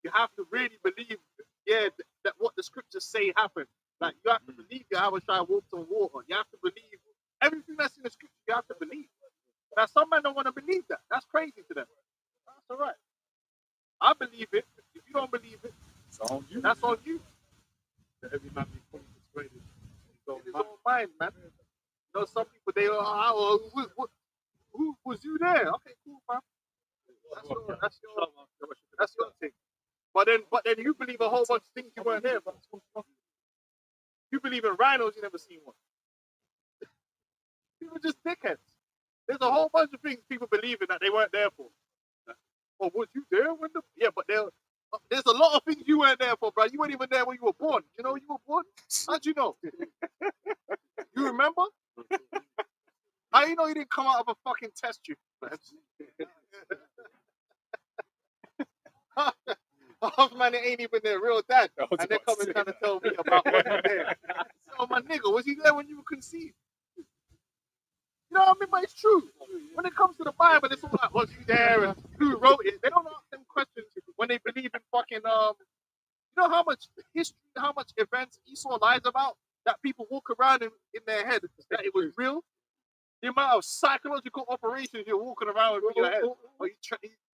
You have to really believe, that what the scriptures say happened. Like you have to believe Yahweh Shai walked on water. You have to believe everything that's in the scripture. You have to believe. Now some men don't want to believe that. That's crazy to them. That's all right. I believe it. If you don't believe it, It's on you. that's on you. Every man be fully persuaded. It's his own mind, man. You know, some people they are, who was you there? Okay, cool, man. That's your thing. But then you believe a whole bunch of things you weren't there. But you believe in rhinos, you never seen one. People just dickheads. There's a whole bunch of things people believe in that they weren't there for. Oh, was you there when the? Yeah, but there's a lot of things you weren't there for, bro. You weren't even there when you were born. You know you were born? How'd you know? You remember? How you know you didn't come out of a fucking test tube, man? Half man, it ain't even their real dad. And they're coming trying to tell me about what he there. So my nigga, was he there when you were conceived? You know what I mean? But it's true. When it comes to the Bible, it's all like, was you there and who wrote it? They don't ask them questions when they believe in fucking you know how much history, how much events Esau lies about that people walk around in their head that it was real? The amount of psychological operations you're walking around with in your head.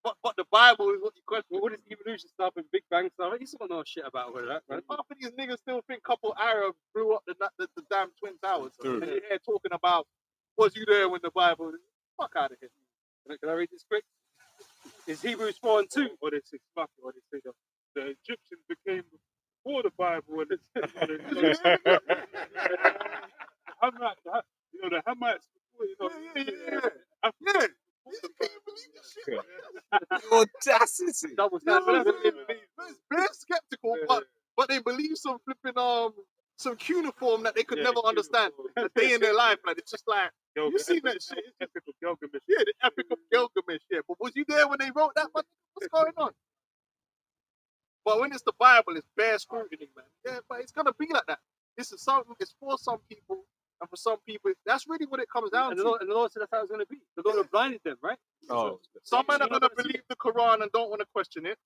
But the Bible is what you question. All this evolution stuff and Big Bang stuff, you still don't know shit about all of that, man. Half of these niggas still think a couple Arabs blew up the damn Twin Towers. True. And you're here talking about, was you there when the Bible? Fuck out of here. Can I read this quick? It's Hebrews 4 and 2. Or they say fuck it, or they say the Egyptians became before the Bible and the Hamites before, Yeah. The audacity. Double Yeah, standard. it's very skeptical, but they believe some flipping some cuneiform that they could never understand a day in their life. Like it's just like you seen that shit. Epic of Gilgamesh. Yeah, the Epic of Gilgamesh. Yeah, but was you there when they wrote that? What's going on? But when it's the Bible, it's bare scrutiny, man. Yeah, but it's gonna be like that. This is something. It's for some people, and for some people, that's really what it comes down And to. the Lord said that's how it's going to be. The Lord blinded them, right? Oh, Some men are going to believe the Quran and don't want to question it,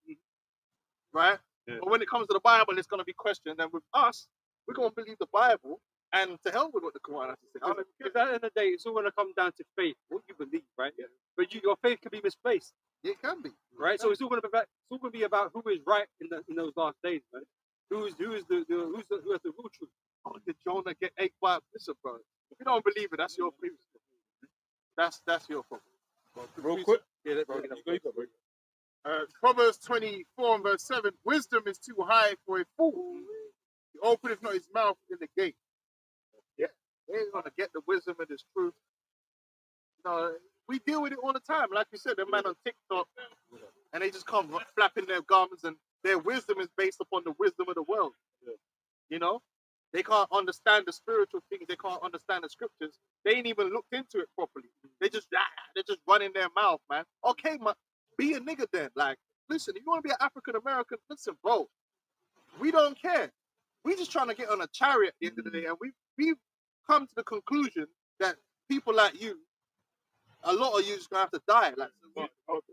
right? Yeah. But when it comes to the Bible, it's going to be questioned. And with us, we're going to believe the Bible and to hell with what the Quran has to say. Because at the end of the day, it's all going to come down to faith, what you believe, right? Yeah. But your faith can be misplaced, It can be, right? So it's all going to be about who is right in those last days, man. Who has the real truth? Oh, did Jonah get ate by a bishop, bro? If you don't believe it, that's your problem. That's your problem. real quick. Yeah, You go, bro. Proverbs 24 and verse 7, wisdom is too high for a fool. He openeth not his mouth in the gate. Yeah, they ain't gonna get the wisdom of this truth. You know, we deal with it all the time. Like you said, the man on TikTok, and they just come flapping their gums, and their wisdom is based upon the wisdom of the world. You know, they can't understand the spiritual things. They can't understand the scriptures. They ain't even looked into it properly. They're just running their mouth, man. Okay, man, be a nigga then. Like, listen, if you want to be an African American, listen, bro. We don't care. We just trying to get on a chariot at the end of the day, and we've come to the conclusion that people like you, a lot of you, just gonna have to die. Like,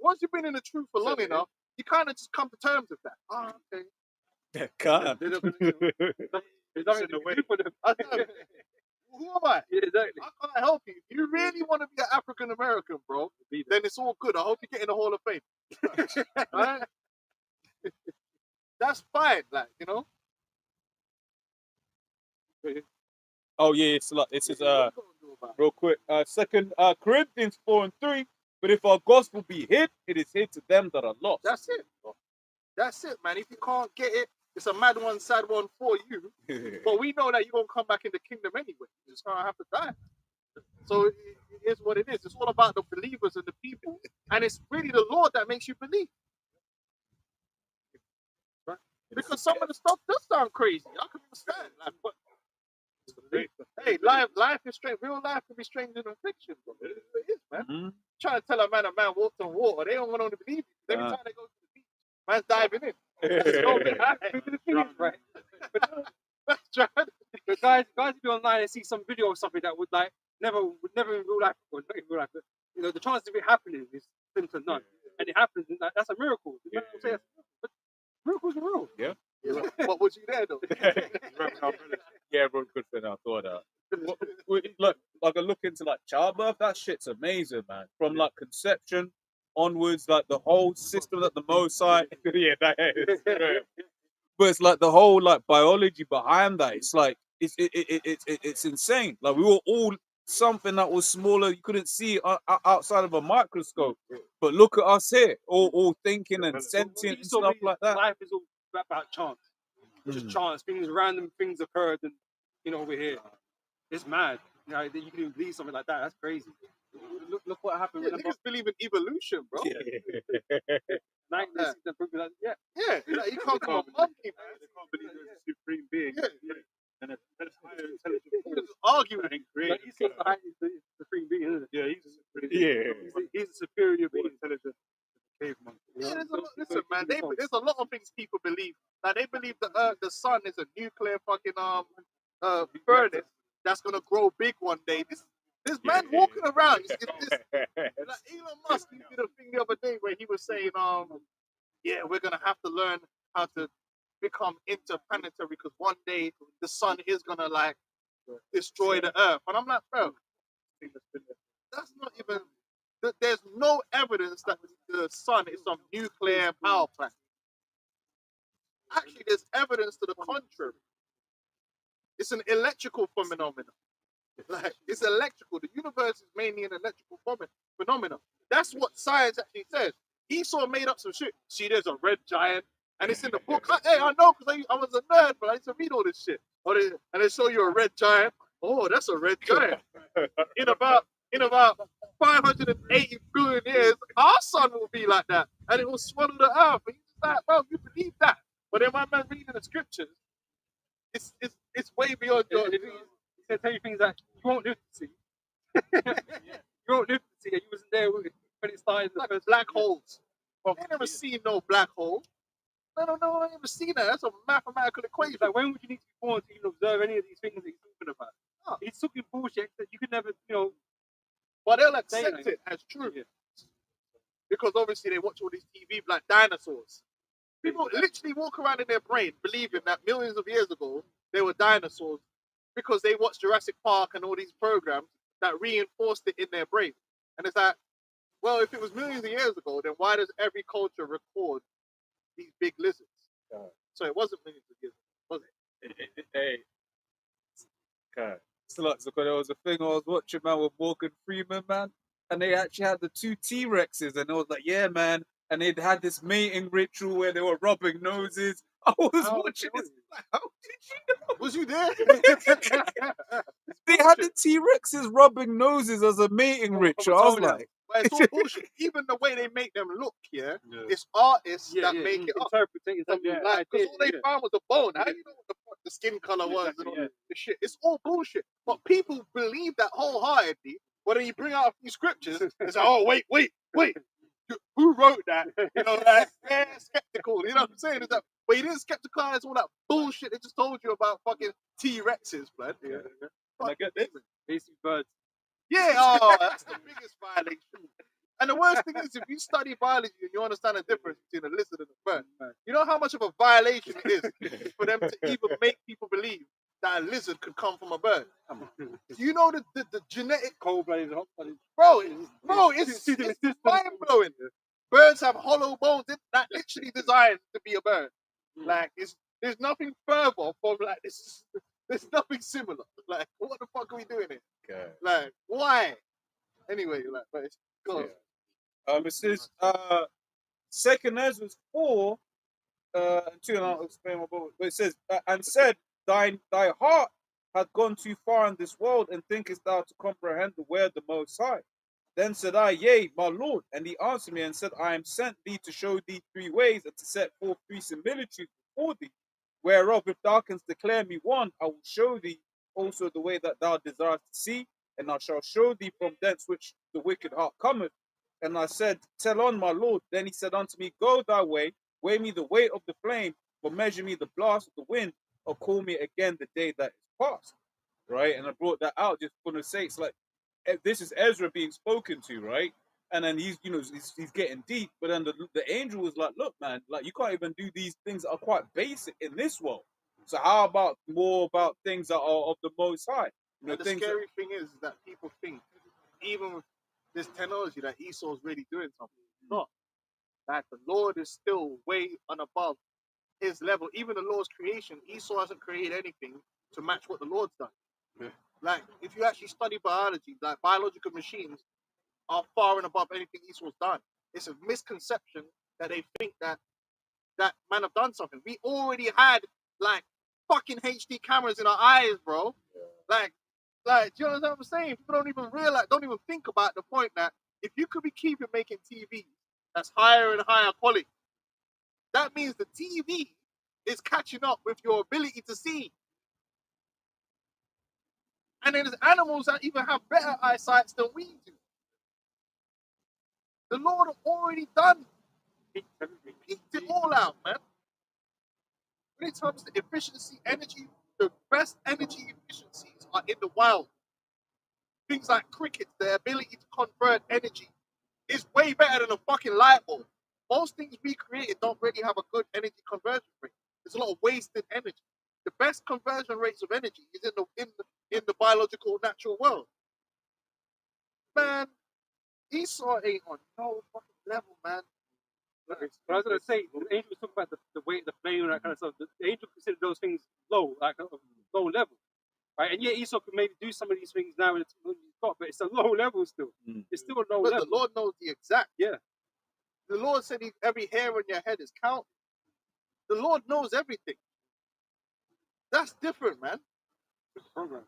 once you've been in the truth for long enough, you kind of just come to terms with that. Oh, okay. God. There's nothing to do for them. Who am I? Yeah, exactly. I can't help you. If you really want to be an African American, bro, then it's all good. I hope you get in the Hall of Fame. Right? That's fine, like, you know. Oh yeah, it's like this is real quick. Second Corinthians 4 and 3. But if our gospel be hid, it is hid to them that are lost. That's it. That's it, man. If you can't get it, it's a mad one, sad one for you. But we know that you're gonna come back in the kingdom anyway. You're just gonna have to die. So it is what it is. It's all about the believers and the people, and it's really the Lord that makes you believe. Right? Because some of the stuff does sound crazy. I can understand. Like, but hey, life is strange. Real life can be stranger than fiction, bro. It is, man. Mhm. Trying to tell a man walked on water, they don't want to believe you. Every time they go to the beach, man's diving in. Right? That's trying. guys be online and see some video of something that would never in real life, or not in real life, but the chances of it happening is slim to none, and it happens. And that's a miracle. You know what I'm saying? But miracles are real. Yeah. What was you there though? Yeah, bro, good thing I thought that. Look, like I look into like childbirth, that shit's amazing, man. From like conception onwards, like the whole system that the Mosai, yeah, that is. But it's like the whole like biology behind that. It's like it's insane. Like we were all something that was smaller, you couldn't see outside of a microscope. But look at us here, all thinking and sentient and stuff like that. Life is all about chance. Just chance. Random things occurred, and we're here. It's mad. That you can even believe something like that. That's crazy. Look what happened. Yeah, niggas believe in evolution, bro. Like, Yeah. yeah. Yeah, like, you can't call a monkey, man. They can't believe there's a supreme being. Yeah. And that's higher intelligent You force just argue with and it. creative. He's the highest, the supreme being, isn't it? Yeah, he's a supreme He's a superior more being. intelligent than a caveman. Yeah, listen, man. There's a lot of things people believe. Like they believe the sun is a nuclear fucking furnace that's gonna grow big one day. This man walking around. Like Elon Musk, he did a thing the other day where he was saying, yeah, we're gonna have to learn how to become interplanetary because one day the sun is gonna like destroy the earth. And I'm like, bro, that's not even. There's no evidence that the sun is some nuclear power plant. Actually, there's evidence to the contrary. It's an electrical phenomenon. Like it's electrical. The universe is mainly an electrical phenomenon. That's what science actually says. Esau made up some shit. See, there's a red giant, and it's in the book. Hey, I know because I was a nerd, but I used to read all this shit. And they show you a red giant. Oh, that's a red giant. In about 580 billion years, our sun will be like that, and it will swallow the earth. And you're like, well, you believe that, but then when I'm reading the scriptures, it's way beyond your. He's gonna tell you things that you won't live to see. You won't live to see, and you wasn't there when it started. Like black holes. I never seen no black hole. No, I never seen that. That's a mathematical equation. Like, when would you need to be born to even observe any of these things that he's talking about? Oh. He's talking bullshit that you could never, But they'll accept Say it as true. Because obviously they watch all these TV like dinosaurs. People literally walk around in their brain believing that millions of years ago they were dinosaurs because they watched Jurassic Park and all these programs that reinforced it in their brain. And it's like, well, if it was millions of years ago, then why does every culture record these big lizards? So it wasn't millions of years ago, was it? Hey. Okay. So there was a thing I was watching, man, with Morgan Freeman, man, and they actually had the two T-Rexes, and it was like, yeah, man, and they'd had this mating ritual where they were rubbing noses. I was watching this, like, how did you know? Was you there? They had the T-Rexes rubbing noses as a mating ritual. I was like, but it's all bullshit. Even the way they make them look, it's artists that make it up. interpreting something. Like, because all they found was a bone. How do you know what the fuck the skin color was and all the shit? It's all bullshit. But people believe that wholeheartedly. But then you bring out a few scriptures, it's like, oh, wait. Who wrote that? You know, like, they're skeptical. You know what I'm saying? It's like, but you didn't skepticalize all that bullshit they just told you about fucking T-Rexes, blood. I get this. Basically birds. Yeah, that's the biggest violation. And the worst thing is, if you study biology and you understand the difference between a lizard and a bird, you know how much of a violation it is for them to even make people believe that a lizard could come from a bird. Do you know the genetic Cold-blooded, hot-blooded. bro, it's mind-blowing. Birds have hollow bones that literally designed to be a bird. Like, there's nothing further from like this. There's nothing similar. Like, what the fuck are we doing here? Okay. Like, why? Anyway, like, but it's good. It says, Second Ezra 4, and 2, and I'll explain my book. But it says, and said, thy heart hath gone too far in this world, and thinkest thou to comprehend the way of the Most High. Then said I, yea, my Lord. And he answered me and said, I am sent thee to show thee 3 ways, and to set forth 3 similitudes before thee, whereof if thou canst declare me one, I will show thee also the way that thou desirest to see, and I shall show thee from thence which the wicked heart cometh. And I said, tell on, my Lord. Then he said unto me, go thy way, weigh me the weight of the flame, but measure me the blast of the wind, or call me again the day that is past, right? And I brought that out just for the sakes, like, this is Ezra being spoken to, right? And then he's, he's getting deep, but then the angel was like, look, man, like, you can't even do these things that are quite basic in this world. So how about more about things that are of the Most High? And the scary thing is that people think, even with this technology, that Esau's really doing something. It's not. That the Lord is still way and above his level. Even the Lord's creation, Esau hasn't created anything to match what the Lord's done. Yeah. Like, if you actually study biology, like, biological machines are far and above anything Esau's done. It's a misconception that they think that man have done something. We already had, like, fucking HD cameras in our eyes, bro. Like, do you know what I'm saying? People don't even realize, don't even think about the point that if you could be keeping making TV that's higher and higher quality, that means the TV is catching up with your ability to see. And then there's animals that even have better eyesight than we do. The Lord have already done, peaked it all out, man. When it comes to efficiency, energy, the best energy efficiencies are in the wild. Things like cricket, the ability to convert energy is way better than a fucking light bulb. Most things we created don't really have a good energy conversion rate. There's a lot of wasted energy. The best conversion rates of energy is in the biological natural world. Man, Esau ain't on no fucking level, man. But I was gonna say, the angel was talking about the weight, the flame, and that kind of stuff. The angel considered those things low, like low level, right? And yet Esau could maybe do some of these things now in the technology he's got, but it's a low level still. It's still a low But level. the Lord knows the exact. Yeah. The Lord said every hair on your head is counted. The Lord knows everything. That's different, man. Program.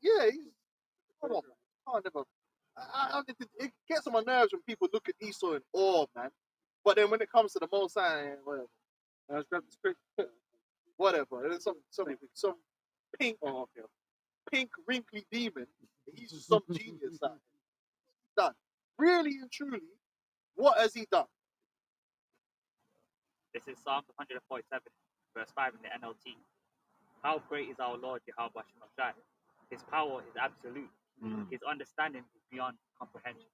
Yeah, come on, man. It gets on my nerves when people look at Esau in awe, man. But then when it comes to the Most High, whatever. Let's grab the script. Whatever. And some pink wrinkly demon. He's just some genius. Done. Really and truly, what has he done? This is Psalm 147, verse 5 in the NLT. How great is our Lord Jehovah Shemashai. His power is absolute. His understanding is beyond comprehension.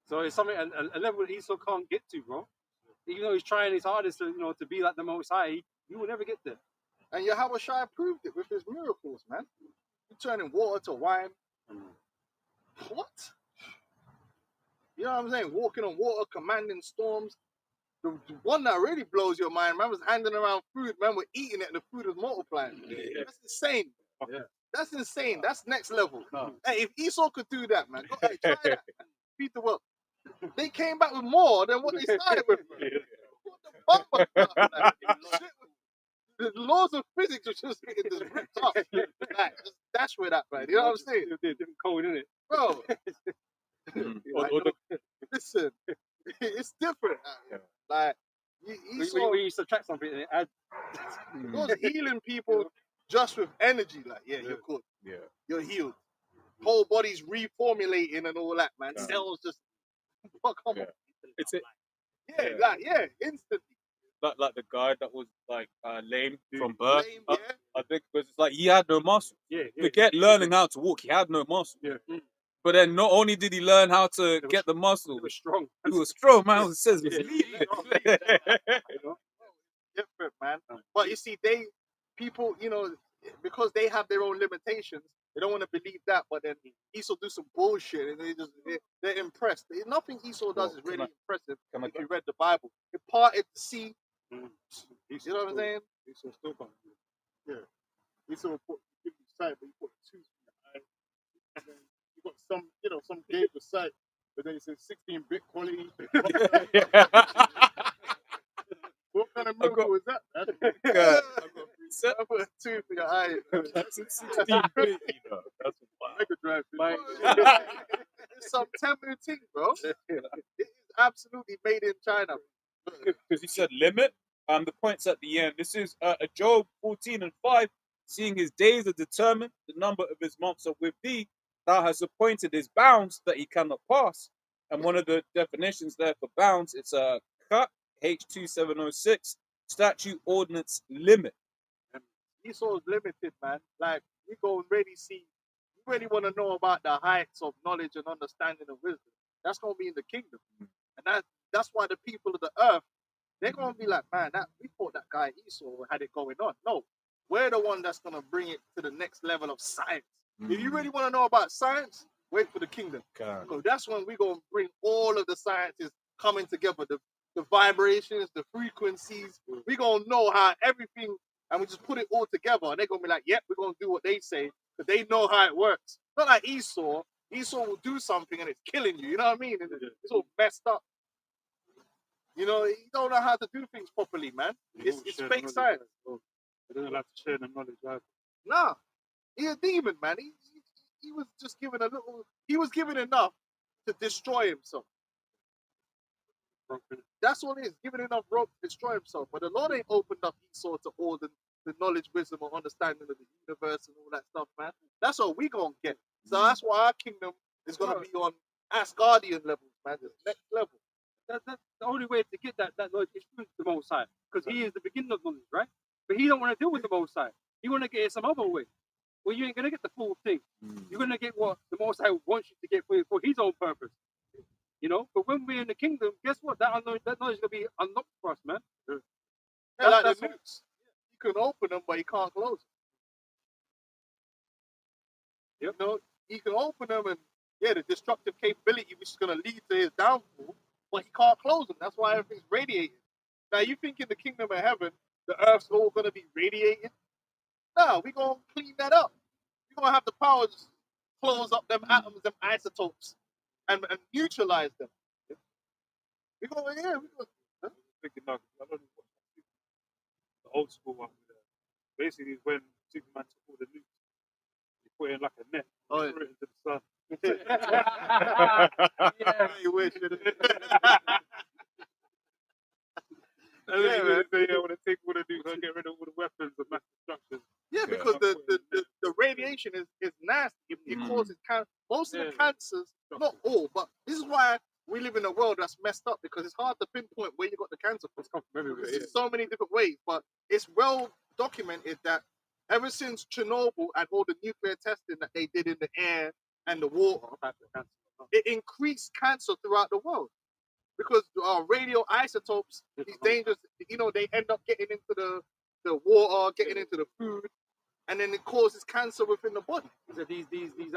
So it's something a level that Esau can't get to, bro. Even though he's trying his hardest to be like the Most High, he will never get there. And Yahweh Shai proved it with his miracles, man. He turning water to wine. What? You know what I'm saying? Walking on water, commanding storms. The one that really blows your mind, man, was handing around food. Man, we're eating it and the food is multiplying. That's insane. Yeah. That's insane. That's next level. Hey, if Esau could do that, man, hey, try that. Feed the world. They came back with more than what they started with. What the fuck? The laws of physics are just getting just ripped off. Like, that's where that, man. You know what I'm saying? Different code, isn't it? Bro. Listen, it's different. Like, when you subtract something, it adds. God's healing people just with energy. Like, yeah, you're good. Yeah. You're healed. Whole body's reformulating and all that, man. Cells just come on. It's it. Yeah, instantly. Like the guy that was like lame from birth. Lame, yeah. I think because it's like he had no muscle. Forget learning how to walk. He had no muscle. Yeah. But then not only did he learn how to get the muscle, He was strong. He was strong, man. It says he's leaving. Different, man. But you see, people, because they have their own limitations, they don't want to believe that. But then Esau do some bullshit, and they're impressed. Nothing Esau does is really impressive. If you read the Bible, he parted the sea. You know what I'm saying? Esau still can't do it. Yeah. Esau will give you sight, but you put a tooth in your eye. And then you got some gave the sight, but then it says 16-bit quality. What kind of miracle was that, man? I put a tooth in your eye. That's 16-bit, That's Mega Drive. It's some temporary thing, bro. It is absolutely made in China. Because he said limit. The points at the end. This is Job 14:5. Seeing his days are determined, the number of his months are with thee. Thou hast appointed his bounds that he cannot pass. And one of the definitions there for bounds, it's a cut H2706 statute ordinance limit. Esau's limited, man. Like, we go really see, you really want to know about the heights of knowledge and understanding and wisdom. That's gonna be in the kingdom, and that's why the people of the earth, they're gonna be like, man, that we thought that guy Esau had it going on. No, we're the one that's gonna bring it to the next level of science. If you really want to know about science, wait for the kingdom. God. So that's when we're gonna bring all of the sciences coming together, the vibrations, the frequencies. We're gonna know how everything, and we just put it all together, and they're gonna be like, yep, we're gonna do what they say, because they know how it works. Not like Esau. Esau will do something and it's killing you. You know what I mean? It's all messed up. You know, you don't know how to do things properly, man. It's fake science. They don't like to share the knowledge either. Nah, he's a demon, man. He was just given a little. He was given enough to destroy himself. That's all it is. Given enough rope to destroy himself. But the Lord ain't opened up Esau to all the knowledge, wisdom, or understanding of the universe and all that stuff, man. That's what we gonna get. So that's why our kingdom is gonna be on Asgardian levels, man. The next level. That's the only way to get that knowledge is through the Most High, because He is the beginning of knowledge, right? But He don't want to deal with the Most High. He want to get it some other way. Well, you ain't gonna get the full thing. You're gonna get what the Most High wants you to get for His own purpose. You know. But when we're in the kingdom, guess what? That knowledge is gonna be unlocked for us, man. Yeah, like That's the nukes. You can open them, but you can't close them. Yep. You know, you can open them, and yeah, the destructive capability, which is gonna lead to his downfall, but he can't close them. That's why everything's radiating. Now, you think in the kingdom of heaven, the earth's all gonna be radiating? No, we're gonna clean that up. We're gonna have the power to close up them atoms, them isotopes, and neutralize them. We're gonna, yeah, we're gonna. Thinking like, I don't know what the old school one. Basically, when Superman took all the nukes, he put it in like a net, Oh, yeah. threw it into the sun. Yeah. You wish. Yeah, man. They want to take all the nukes and get rid of all the weapons of mass destruction. Yeah, because the radiation is nasty. It causes cancer. Most of the cancers, not all, but this is why we live in a world that's messed up, because it's hard to pinpoint where you got the cancer from. It's come from everywhere. There's so many different ways, but it's well documented that ever since Chernobyl and all the nuclear testing that they did in the air and the water, it increased cancer throughout the world. Because radioisotopes, these dangerous, you know, they end up getting into the water, getting into the food, and then it causes cancer within the body. So these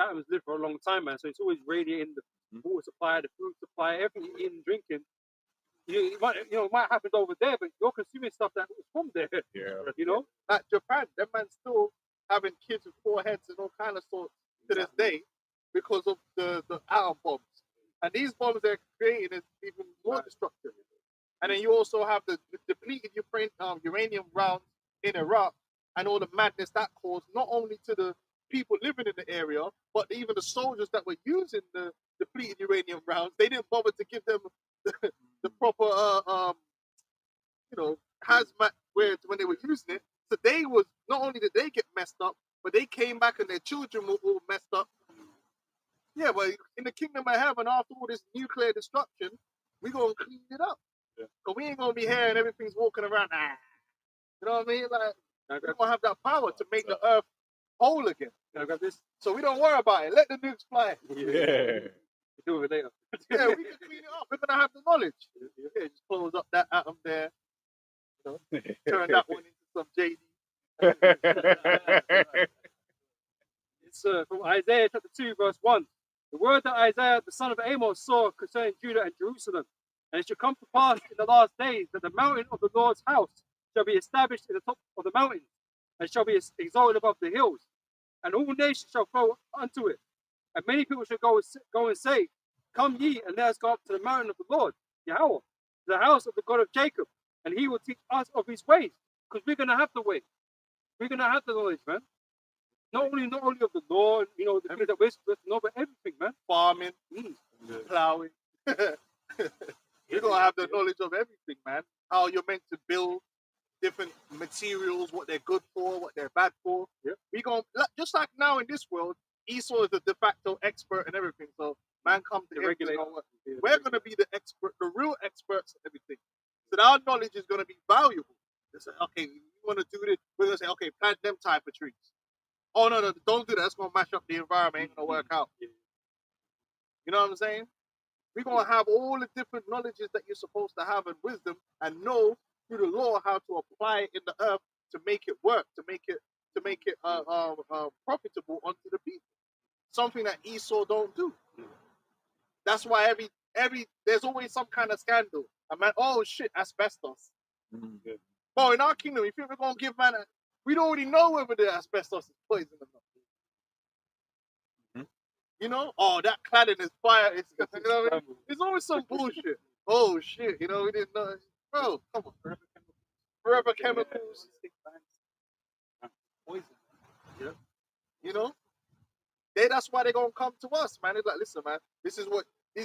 atoms live for a long time, man. So it's always radiating the water supply, the food supply, everything you're eating, drinking. It might happen over there, but you're consuming stuff that was from there. Yeah. You know? Like Japan, that man's still having kids with 4 heads and all kind of sorts to this day because of the atom bombs. And these bombs they're creating is even more destructive. And then you also have the depleted uranium rounds in Iraq and all the madness that caused, not only to the people living in the area, but even the soldiers that were using the depleted uranium rounds. They didn't bother to give them the proper, hazmat when they were using it. So they was, not only did they get messed up, but they came back and their children were all messed up. Yeah, but in the kingdom of heaven, after all this nuclear destruction, we're going to clean it up. Yeah. So we ain't going to be here and everything's walking around. You know what I mean? Like, we're going to have that power to make the earth whole again. Can I grab this? So we don't worry about it. Let the nukes fly. Yeah. We'll do it later. Yeah, we can clean it up. We're going to have the knowledge. Yeah, just close up that atom there. You know, turn that one into some JD. It's from Isaiah chapter 2, verse 1. The word that Isaiah, the son of Amos, saw concerning Judah and Jerusalem. And it shall come to pass in the last days that the mountain of the Lord's house shall be established in the top of the mountains, and shall be exalted above the hills. And all nations shall flow unto it. And many people shall go and say, Come ye, and let us go up to the mountain of the Lord, Yahweh, to the house of the God of Jacob, and he will teach us of his ways, because we're going to have the way. We're going to have the knowledge, man. Not only of the law, the things that we're supposed to know, but everything, man. Farming, plowing. You're going to have the knowledge of everything, man. How you're meant to build different materials, what they're good for, what they're bad for. Yeah. We going just like now in this world, Esau is the de facto expert and everything. So man comes to regulate. We're going to be the expert, the real experts in everything. So our knowledge is going to be valuable. It's like, okay, want to do this, we're gonna say, okay, plant them type of trees. Oh no, no, don't do that. That's gonna mash up the environment. Ain't gonna work out. You know what I'm saying? We're gonna have all the different knowledges that you're supposed to have and wisdom, and know through the law how to apply it in the earth to make it work, to make it profitable unto the people. Something that Esau don't do. That's why every there's always some kind of scandal. A man, oh shit, asbestos. Oh, in our kingdom, if you're ever gonna give man, we don't already know whether the asbestos is poison or not. You know, oh, that cladding is fire. It's, you know what I mean? It's always some bullshit. Oh shit, you know, we didn't know. Bro, come on. Forever chemicals. Poison. Yeah. You know? That's why they're gonna come to us, man. They're like, listen, man, these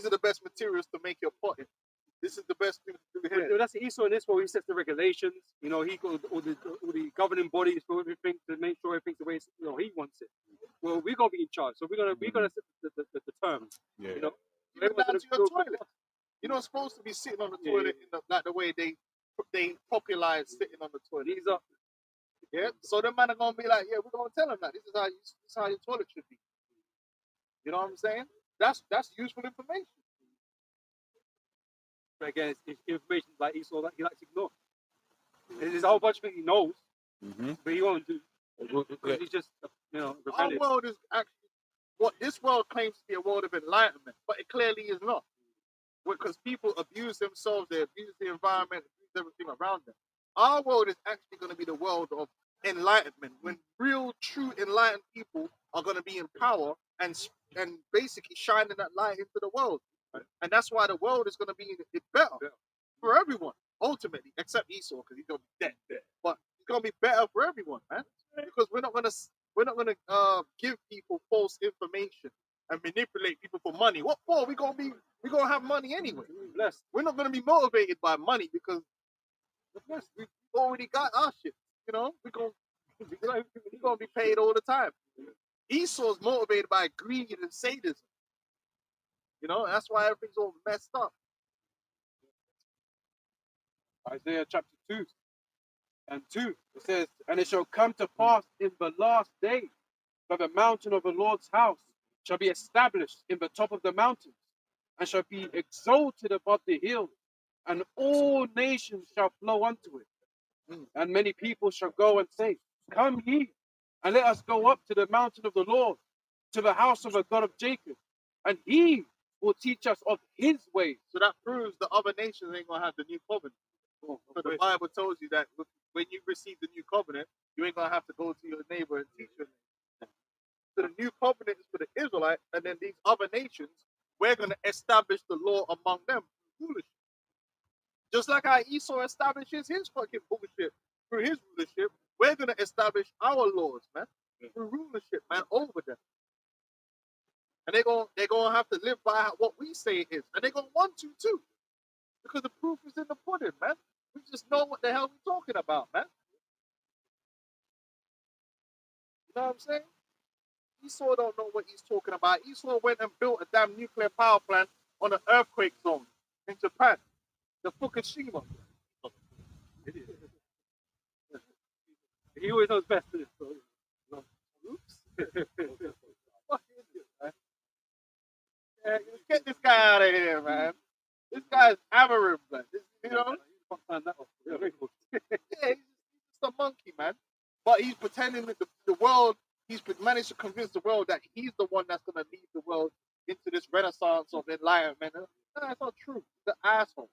are the best materials to make your pot in. This is the best thing to do here. That's the Esau in this where he sets the regulations. You know, he got all the governing bodies for everything to make sure everything's the way he wants it. Well, we're gonna be in charge, so we're gonna set the terms. Yeah. You know, Even down to your toilet. You're not supposed to be sitting on the toilet like the way they popularize sitting on the toilet. These are So the man are gonna be like, yeah, we're gonna tell them that this is how your toilet should be. You know what I'm saying? That's useful information. But again, it's information like Esau that he likes to ignore. There's a whole bunch of things he knows, but he won't do. Because he's just, Our rebellious. world is actually what this world claims to be a world of enlightenment, but it clearly is not. Because people abuse themselves, they abuse the environment, abuse everything around them. Our world is actually going to be the world of enlightenment, when real, true enlightened people are going to be in power and basically shining that light into the world. And that's why the world is going to be better for everyone, ultimately, except Esau, because he's going to be dead. But it's going to be better for everyone, man, because we're not going to give people false information and manipulate people for money. What for? We're gonna have money anyway. We're not gonna be motivated by money because we've already got our shit. You know, we're gonna be paid all the time. Esau's motivated by greed and sadism. You know, that's why everything's all messed up. Isaiah chapter 2 and 2. It says, and it shall come to pass in the last day that the mountain of the Lord's house shall be established in the top of the mountains, and shall be exalted above the hills, and all nations shall flow unto it. And many people shall go and say, come ye, and let us go up to the mountain of the Lord, to the house of the God of Jacob, and he will teach us of his ways. So that proves the other nations ain't gonna have the new covenant. So the Bible tells you that when you receive the new covenant, you ain't gonna have to go to your neighbor and teach them. So the new covenant is for the Israelites, and then these other nations, we're gonna establish the law among them through rulership. Just like how Esau establishes his fucking bullshit through his rulership, we're gonna establish our laws, man, through rulership, man, over them. And they're gonna have to live by what we say it is, and they're gonna want to too, because the proof is in the pudding, man. We just know what the hell we're talking about, man. You know what I'm saying? Esau don't know what he's talking about. Esau went and built a damn nuclear power plant on an earthquake zone in Japan, the Fukushima. He always knows best. Oops. Fuck is this, man? Yeah, get this guy out of here, man. This guy's aberrant, man. You know? Yeah, he's just a monkey, man. But he's pretending that the world, he's managed to convince the world that he's the one that's going to lead the world into this renaissance of enlightenment. No, that's not true. He's an asshole.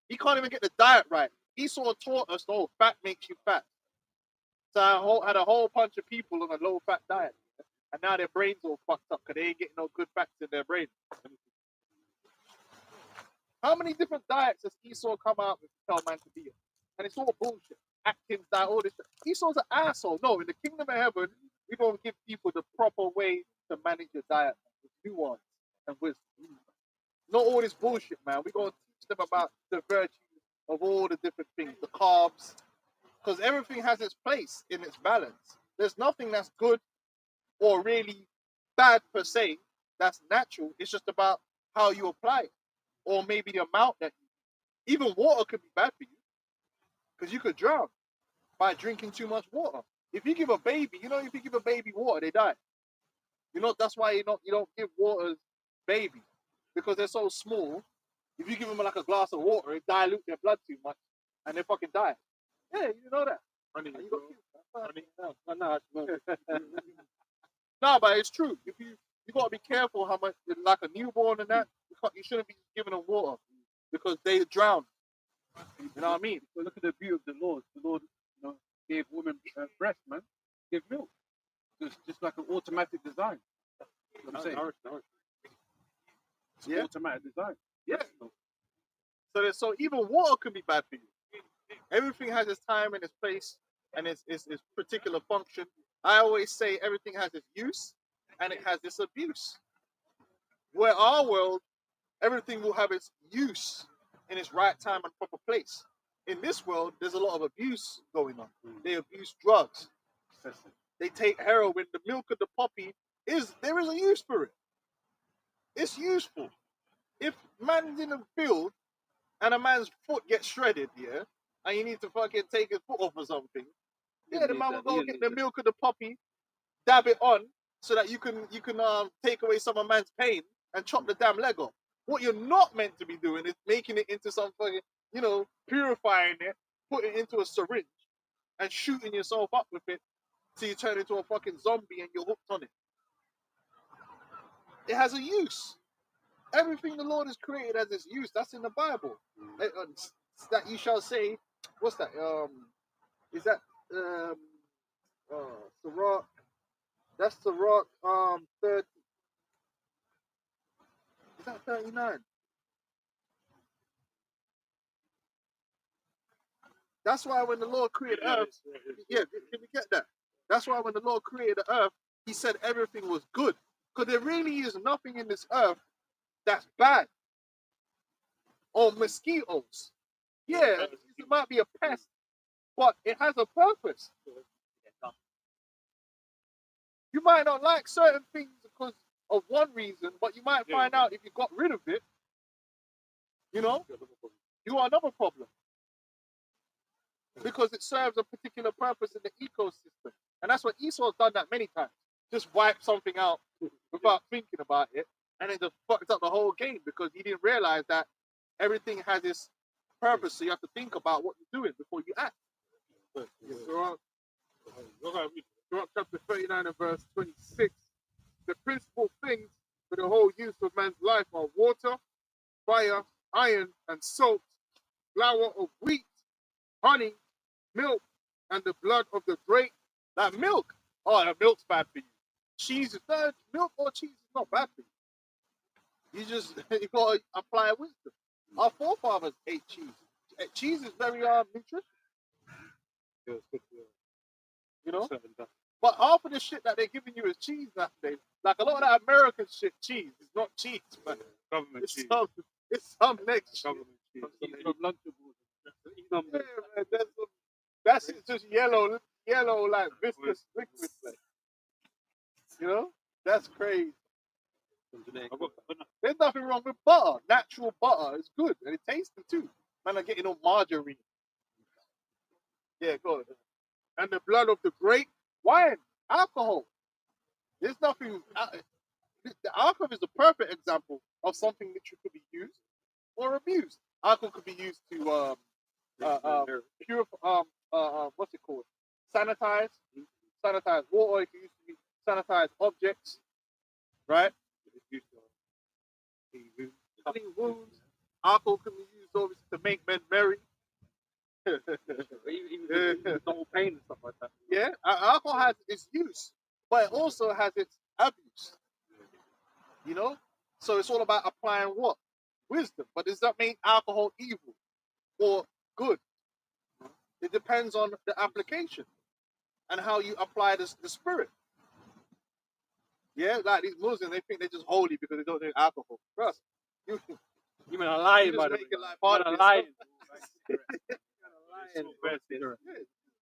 He can't even get the diet right. Esau taught us, oh, fat makes you fat. So I had a whole bunch of people on a low-fat diet. And now their brains all fucked up because they ain't getting no good facts in their brain. How many different diets has Esau come out with to tell man to be on? And it's all bullshit. Atkins diet, all this shit. Esau's an asshole. No, in the kingdom of heaven, we're going to give people the proper way to manage your diet with nuance and wisdom. Not all this bullshit, man. We're going to teach them about the virtues of all the different things, the carbs, because everything has its place in its balance. There's nothing that's good or really bad per se that's natural. It's just about how you apply it, or maybe the amount that you. Even water could be bad for you because you could drown. by drinking too much water. If you give a baby, if you give a baby water, they die. That's why you don't give water baby, because they're so small. If you give them like a glass of water, it dilutes their blood too much, and they fucking die. Yeah, you know that. Funny, And you bro. got Funny. No, but it's true. If you gotta be careful how much, like a newborn and that, you shouldn't be giving them water because they drown. You know what I mean? But look at the beauty of the Lord. The Lord, gave women breast, man. Give milk. It's just like an automatic design. You know what I'm saying? It's Yeah. automatic design. Yeah. So even water can be bad for you. Everything has its time and its place and its particular function. I always say everything has its use and it has its abuse. Where our world, everything will have its use in its right time and proper place. In this world, there's a lot of abuse going on. They abuse drugs. They take heroin. The milk of the poppy there is a use for it. It's useful. If man's in the field and a man's foot gets shredded, yeah, and you need to fucking take his foot off or something, the man will go get the milk of the poppy, dab it on, so that you can take away some of man's pain and chop the damn leg off. What you're not meant to be doing is making it into some fucking, purifying it, putting it into a syringe, and shooting yourself up with it till you turn into a fucking zombie and you're hooked on it. It has a use. Everything the Lord has created has its use. That's in the Bible. That you shall say, what's that? Is that Sirach? That's Sirach 30. Is that 39? That's why when the Lord created earth, can we get that? That's why when the Lord created the earth, he said everything was good. Because there really is nothing in this earth that's bad. Or mosquitoes. Yeah, it might be a pest, but it has a purpose. You might not like certain things because of one reason, but you might find out if you got rid of it, you got another problem. Because it serves a particular purpose in the ecosystem. And that's what Esau's done that many times. Just wipe something out without thinking about it, and then just fucked up the whole game because he didn't realize that everything has its purpose, so you have to think about what you're doing before you act. Sirach chapter 39 and verse 26. The principal things for the whole use of man's life are water, fire, iron, and salt, flour of wheat, honey, milk, and the blood of the grape. Like milk. Oh, the milk's bad for you. Cheese is bad. Milk or cheese is not bad for you. You got to apply wisdom. Our forefathers ate cheese. Cheese is very nutritious. But half of the shit that they're giving you is cheese nowadays. Like a lot of that American shit, cheese. It's not cheese, man. Government It's cheese. some next shit. Government cheese. Yeah, man, that's just yellow, like viscous liquid. That's crazy. There's nothing wrong with butter. Natural butter is good and it tastes too. Man, I'm getting on margarine. Yeah, go ahead. And the blood of the grape, Wine, alcohol. There's nothing. The alcohol is a perfect example of something that could be used or abused. Alcohol could be used to purify. What's it called? Sanitize water. It can use to sanitize objects, right? Clean wounds. Alcohol can be used obviously to make men merry. Even double pain and stuff like that. Yeah, alcohol has its use, but it also has its abuse. So it's all about applying what? Wisdom. But does that mean alcohol evil or good? It depends on the application and how you apply the spirit. Yeah, like these Muslims, they think they're just holy because they don't drink alcohol. Trust you. You mean a lying, Just by the way. making life harder. You mean a lying.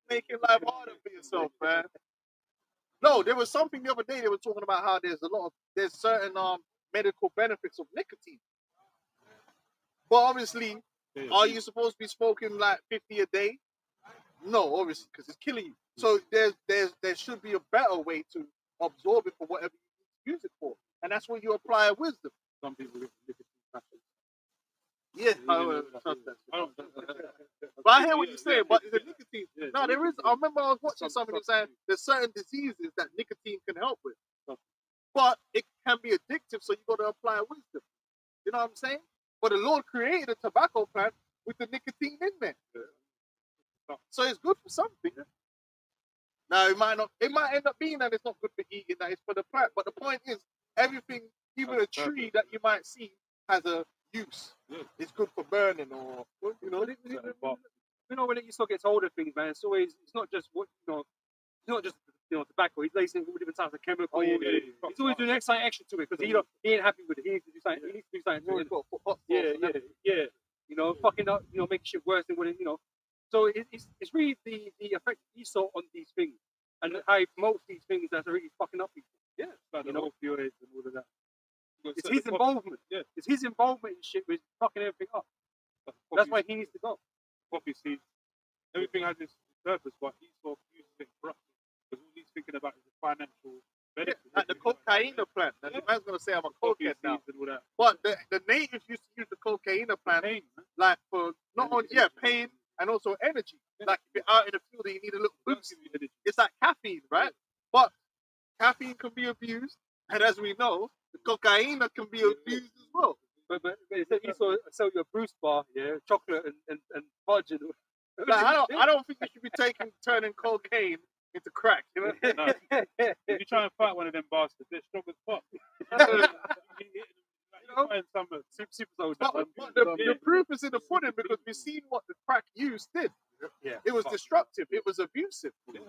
Making life harder for yourself, man. No, there was something the other day they were talking about how there's certain medical benefits of nicotine. But obviously, are you supposed to be smoking like 50 a day? No, obviously, because it's killing you. So there should be a better way to absorb it for whatever you use it for, and that's when you apply wisdom. Some people live nicotine patches. Yeah, I don't trust that. But I hear what you're saying. But the nicotine. Yeah, No, there is. I remember I was watching Some- somebody saying there's certain diseases that nicotine can help with, but it can be addictive. So you got to apply wisdom. You know what I'm saying? But the Lord created a tobacco plant with the nicotine in there, so it's good for something. Now it might not. It might end up being that it's not good for eating. That it's for the plant. But the point is, everything, even a tree that you might see, has a use. Yeah. It's good for burning, or you know. You know, when it still gets older things, man, it's not just what, it's not just, tobacco. He's lacing it with different types of chemicals. Oh, yeah. He's always doing something extra to it because he ain't happy with it. He needs to do something. He needs to do something to it. Yeah. Fucking up, making shit worse than what it, So it's really the effect of Esau on these things and how he promotes these things that's really fucking up people. Yeah, like the opioids and all of that. It's his involvement. Yeah. It's his involvement in shit with fucking everything up. That's why he needs to go. Poppy seeds. Everything has its purpose, but Esau uses it corruptly. Because all he's thinking about is the financial benefit. Like the cocaine plant. Now, the man's gonna say I'm a Poppy cokehead now, seeds and all that. but the natives used to use the cocaine plant Pain, man. like for not only pain and also energy. Like if you're out in the field and you need a little boost, it's like caffeine, right? But caffeine can be abused, and as we know, the cocaine can be abused as well. But it's that Esau sell you a Bruce bar, chocolate and fudge and Like, I don't think you should be turning cocaine into crack. You know? No. If you try and fight one of them bastards, they're strong as fuck. super soldier. But the proof is in the pudding because we've seen what the crack use did. Yeah. It was destructive. It was abusive. Yeah.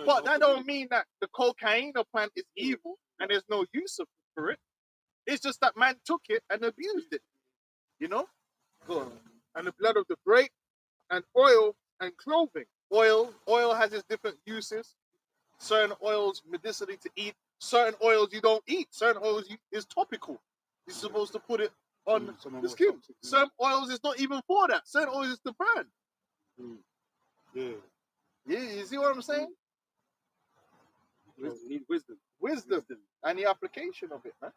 But that don't mean that the cocaine plant is evil and there's no use for it. It's just that man took it and abused it. And the blood of the grape and oil and clothing. Oil has its different uses. Certain oils medicinally to eat. Certain oils you don't eat. Certain oils is topical. You're supposed to put it on the skin. Some oils is not even for that. Certain oils is to burn. Yeah, you see what I'm saying? You need wisdom. Wisdom and the application of it, man.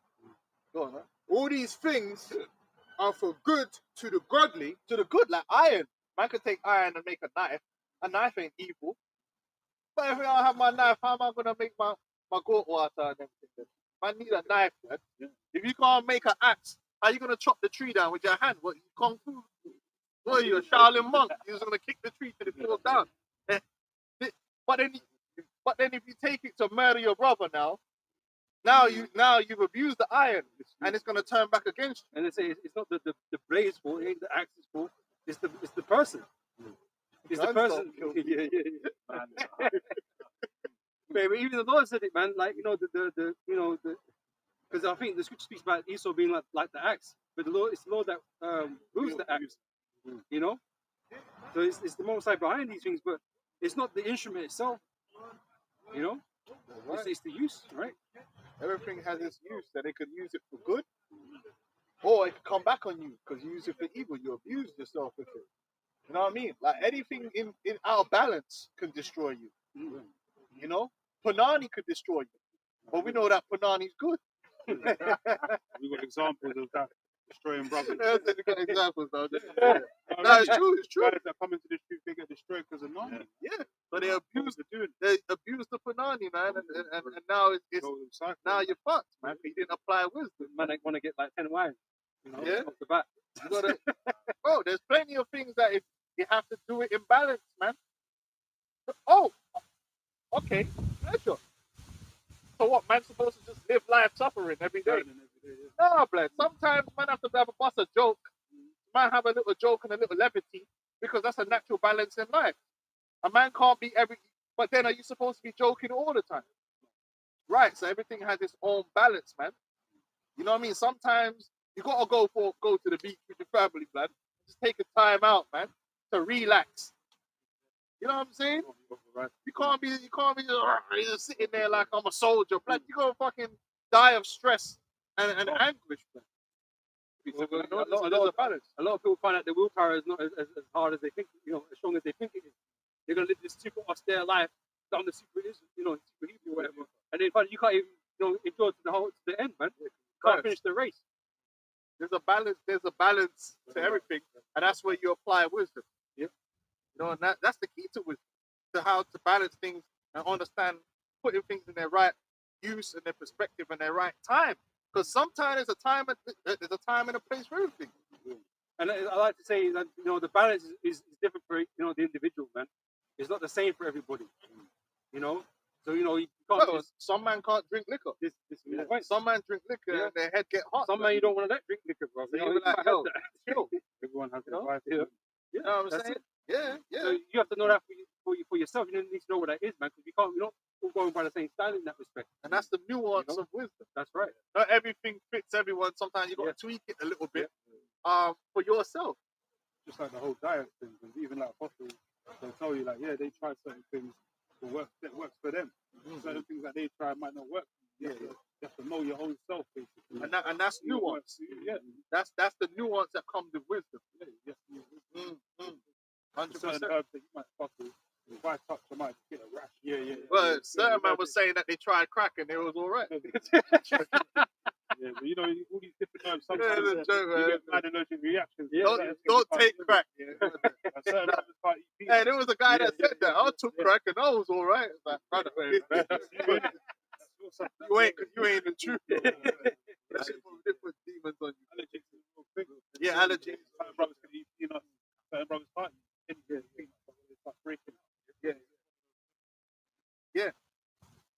Go on, man. All these things are for good to the godly, to the good, like iron. Man could take iron and make a knife. A knife ain't evil. But if I don't have my knife, how am I gonna make my goat water and everything? Man need a knife, man. If you can't make an axe, how you gonna chop the tree down with your hand? What, you kung fu? What, you a Shaolin monk? You're just gonna kick the tree till it falls down. But then if you take it to murder your brother now you've abused the iron and it's gonna turn back against you. And they say it's not the blade's fault, it ain't the axe's fault. It's the person. It's the person. But even the Lord said it, man. Like because I think the scripture speaks about Esau being like the axe, but it's the Lord that rules the axe. So it's the Most High behind these things, but it's not the instrument itself. It's the use, right? Everything has its use, that they could use it for good, or it could come back on you because you use it for evil. You abuse yourself with it. You know what I mean? Like anything in out of balance can destroy you. Panani could destroy you, but we know that Panani's good. We've got examples of that destroying brothers. We got examples, though. No, it's true. It's true. Guys that come into this truth, they get destroyed because of nothing. Yeah, but they abuse the Panani, man, and now it's now you're fucked, man. You didn't apply wisdom. Man, I want to get like 10 wives, off the bat. You gotta, bro. There's plenty of things that if you have to do it in balance, man. Oh, okay, pleasure. So what? Man's supposed to just live life suffering every day? No, blood. Sometimes man have to have a bust a joke. Man have a little joke and a little levity because that's a natural balance in life. A man can't be but then are you supposed to be joking all the time? Right, so everything has its own balance, man. You know what I mean? Sometimes you gotta go to the beach with your family, blood. Just take a time out, man, to relax. You know what I'm saying? You can't be just sitting there like I'm a soldier, blood. You're gonna fucking die of stress and anguish, blood. A lot of people find out their willpower is not as hard as they think, as strong as they think it is. they're gonna live this super austere life down the super, super Hebrew or whatever, and then finally you can't even, endure to the end, man. You can't finish the race. There's a balance. There's a balance to everything, and that's where you apply wisdom. Yep. And that's the key to wisdom, to how to balance things and understand putting things in their right use and their perspective and their right time. Because sometimes there's a time and a place for everything. And I like to say that the balance is different for the individual, man. It's not the same for everybody. So you can't. Well, some man can't drink liquor. This point. Some man drink liquor and their head get hot. Some man you don't want to let drink liquor, bro. So you be like, yo, chill. Everyone has You know? their vice. Yeah. You know what I'm That's saying? it. Yeah, yeah. So you have to know that for yourself. You need to know what that is, man. Because we're not all going by the same standard in that respect. And that's the nuance of wisdom. That's right. Not everything fits everyone. Sometimes you got to tweak it a little bit for yourself. Just like the whole diet thing, and even like apostles, they'll tell you like, they try certain things that works for them. Certain things that they try might not work. You have to know your own self, basically. And that's nuance. Yeah. That's the nuance that comes with wisdom. 100%. Certain herbs that you might fuck with. If I touch, I might get a rash. Well, certain man was saying that they tried crack and it was all right. Yeah, but all these different herbs, Yeah, sometimes the joke, you get mad allergic reactions. Don't take crack. Certain herbs can't eat meat. Hey, there was a guy that said that. I took crack and I was all right. It's like, brother, you ain't the truth. That's different demons on you. Yeah, allergies. Certain brothers can eat peanuts. Certain brothers can't eat peanuts. They start breaking.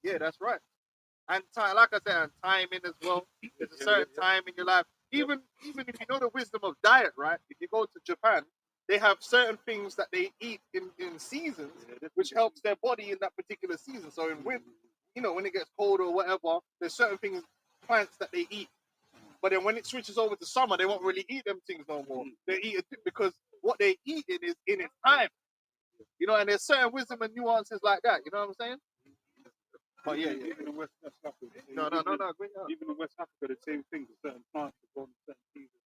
Yeah, that's right. And time, like I said, and timing as well. There's a certain time in your life. Even if you know the wisdom of diet, right? If you go to Japan, they have certain things that they eat in seasons, which helps their body in that particular season. So in winter, when it gets cold or whatever, there's certain things, plants that they eat. But then when it switches over to summer, they won't really eat them things no more. They eat it because what they eat is in its time. And there's certain wisdom and nuances like that. You know what I'm saying? But Even in West Africa. No. Even in West Africa, the same thing. Certain plants are grown in certain seasons,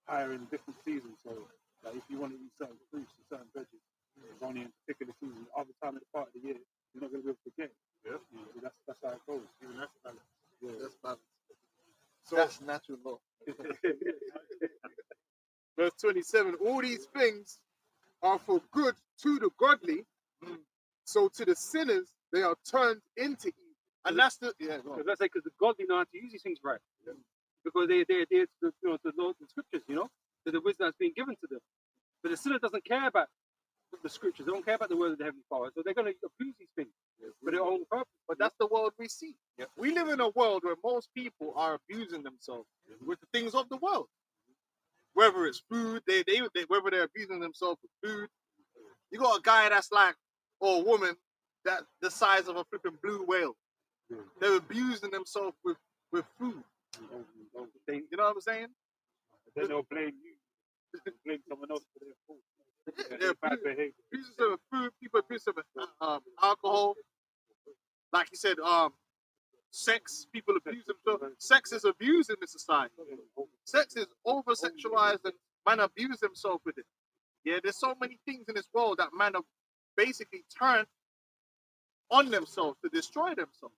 higher in different seasons. So, like if you want to eat certain fruits and certain veggies, it's only in a particular season. Other time of the part of the year, you're not going to be able to get it. That's how it goes. Even that's balance. That's balance. So that's natural law. Verse 27, all these things are for good to the godly, so to the sinners they are turned into evil. And that's the Let's say because the godly know how to use these things right, because they adhere to the law, the scriptures, to the wisdom that's being given to them. But the sinner doesn't care about the scriptures. They don't care about the word of the Heavenly Father, so they're going to abuse these things for their own purpose. But that's the world we see. We live in a world where most people are abusing themselves with the things of the world. Whether it's food, whether they're abusing themselves with food. You got a guy that's like, or a woman that the size of a flipping blue whale. They're abusing themselves with food. You know what I'm saying? Then they'll blame you. Blame someone else for their fault. They're bad behavior. abusing themselves with food. People abuse themselves with alcohol. Like you said, sex. People abuse themselves. Sex is abused in this society. Sex is over-sexualized and man abuse themselves with it. Yeah, there's so many things in this world that man have basically turned on themselves to destroy themselves.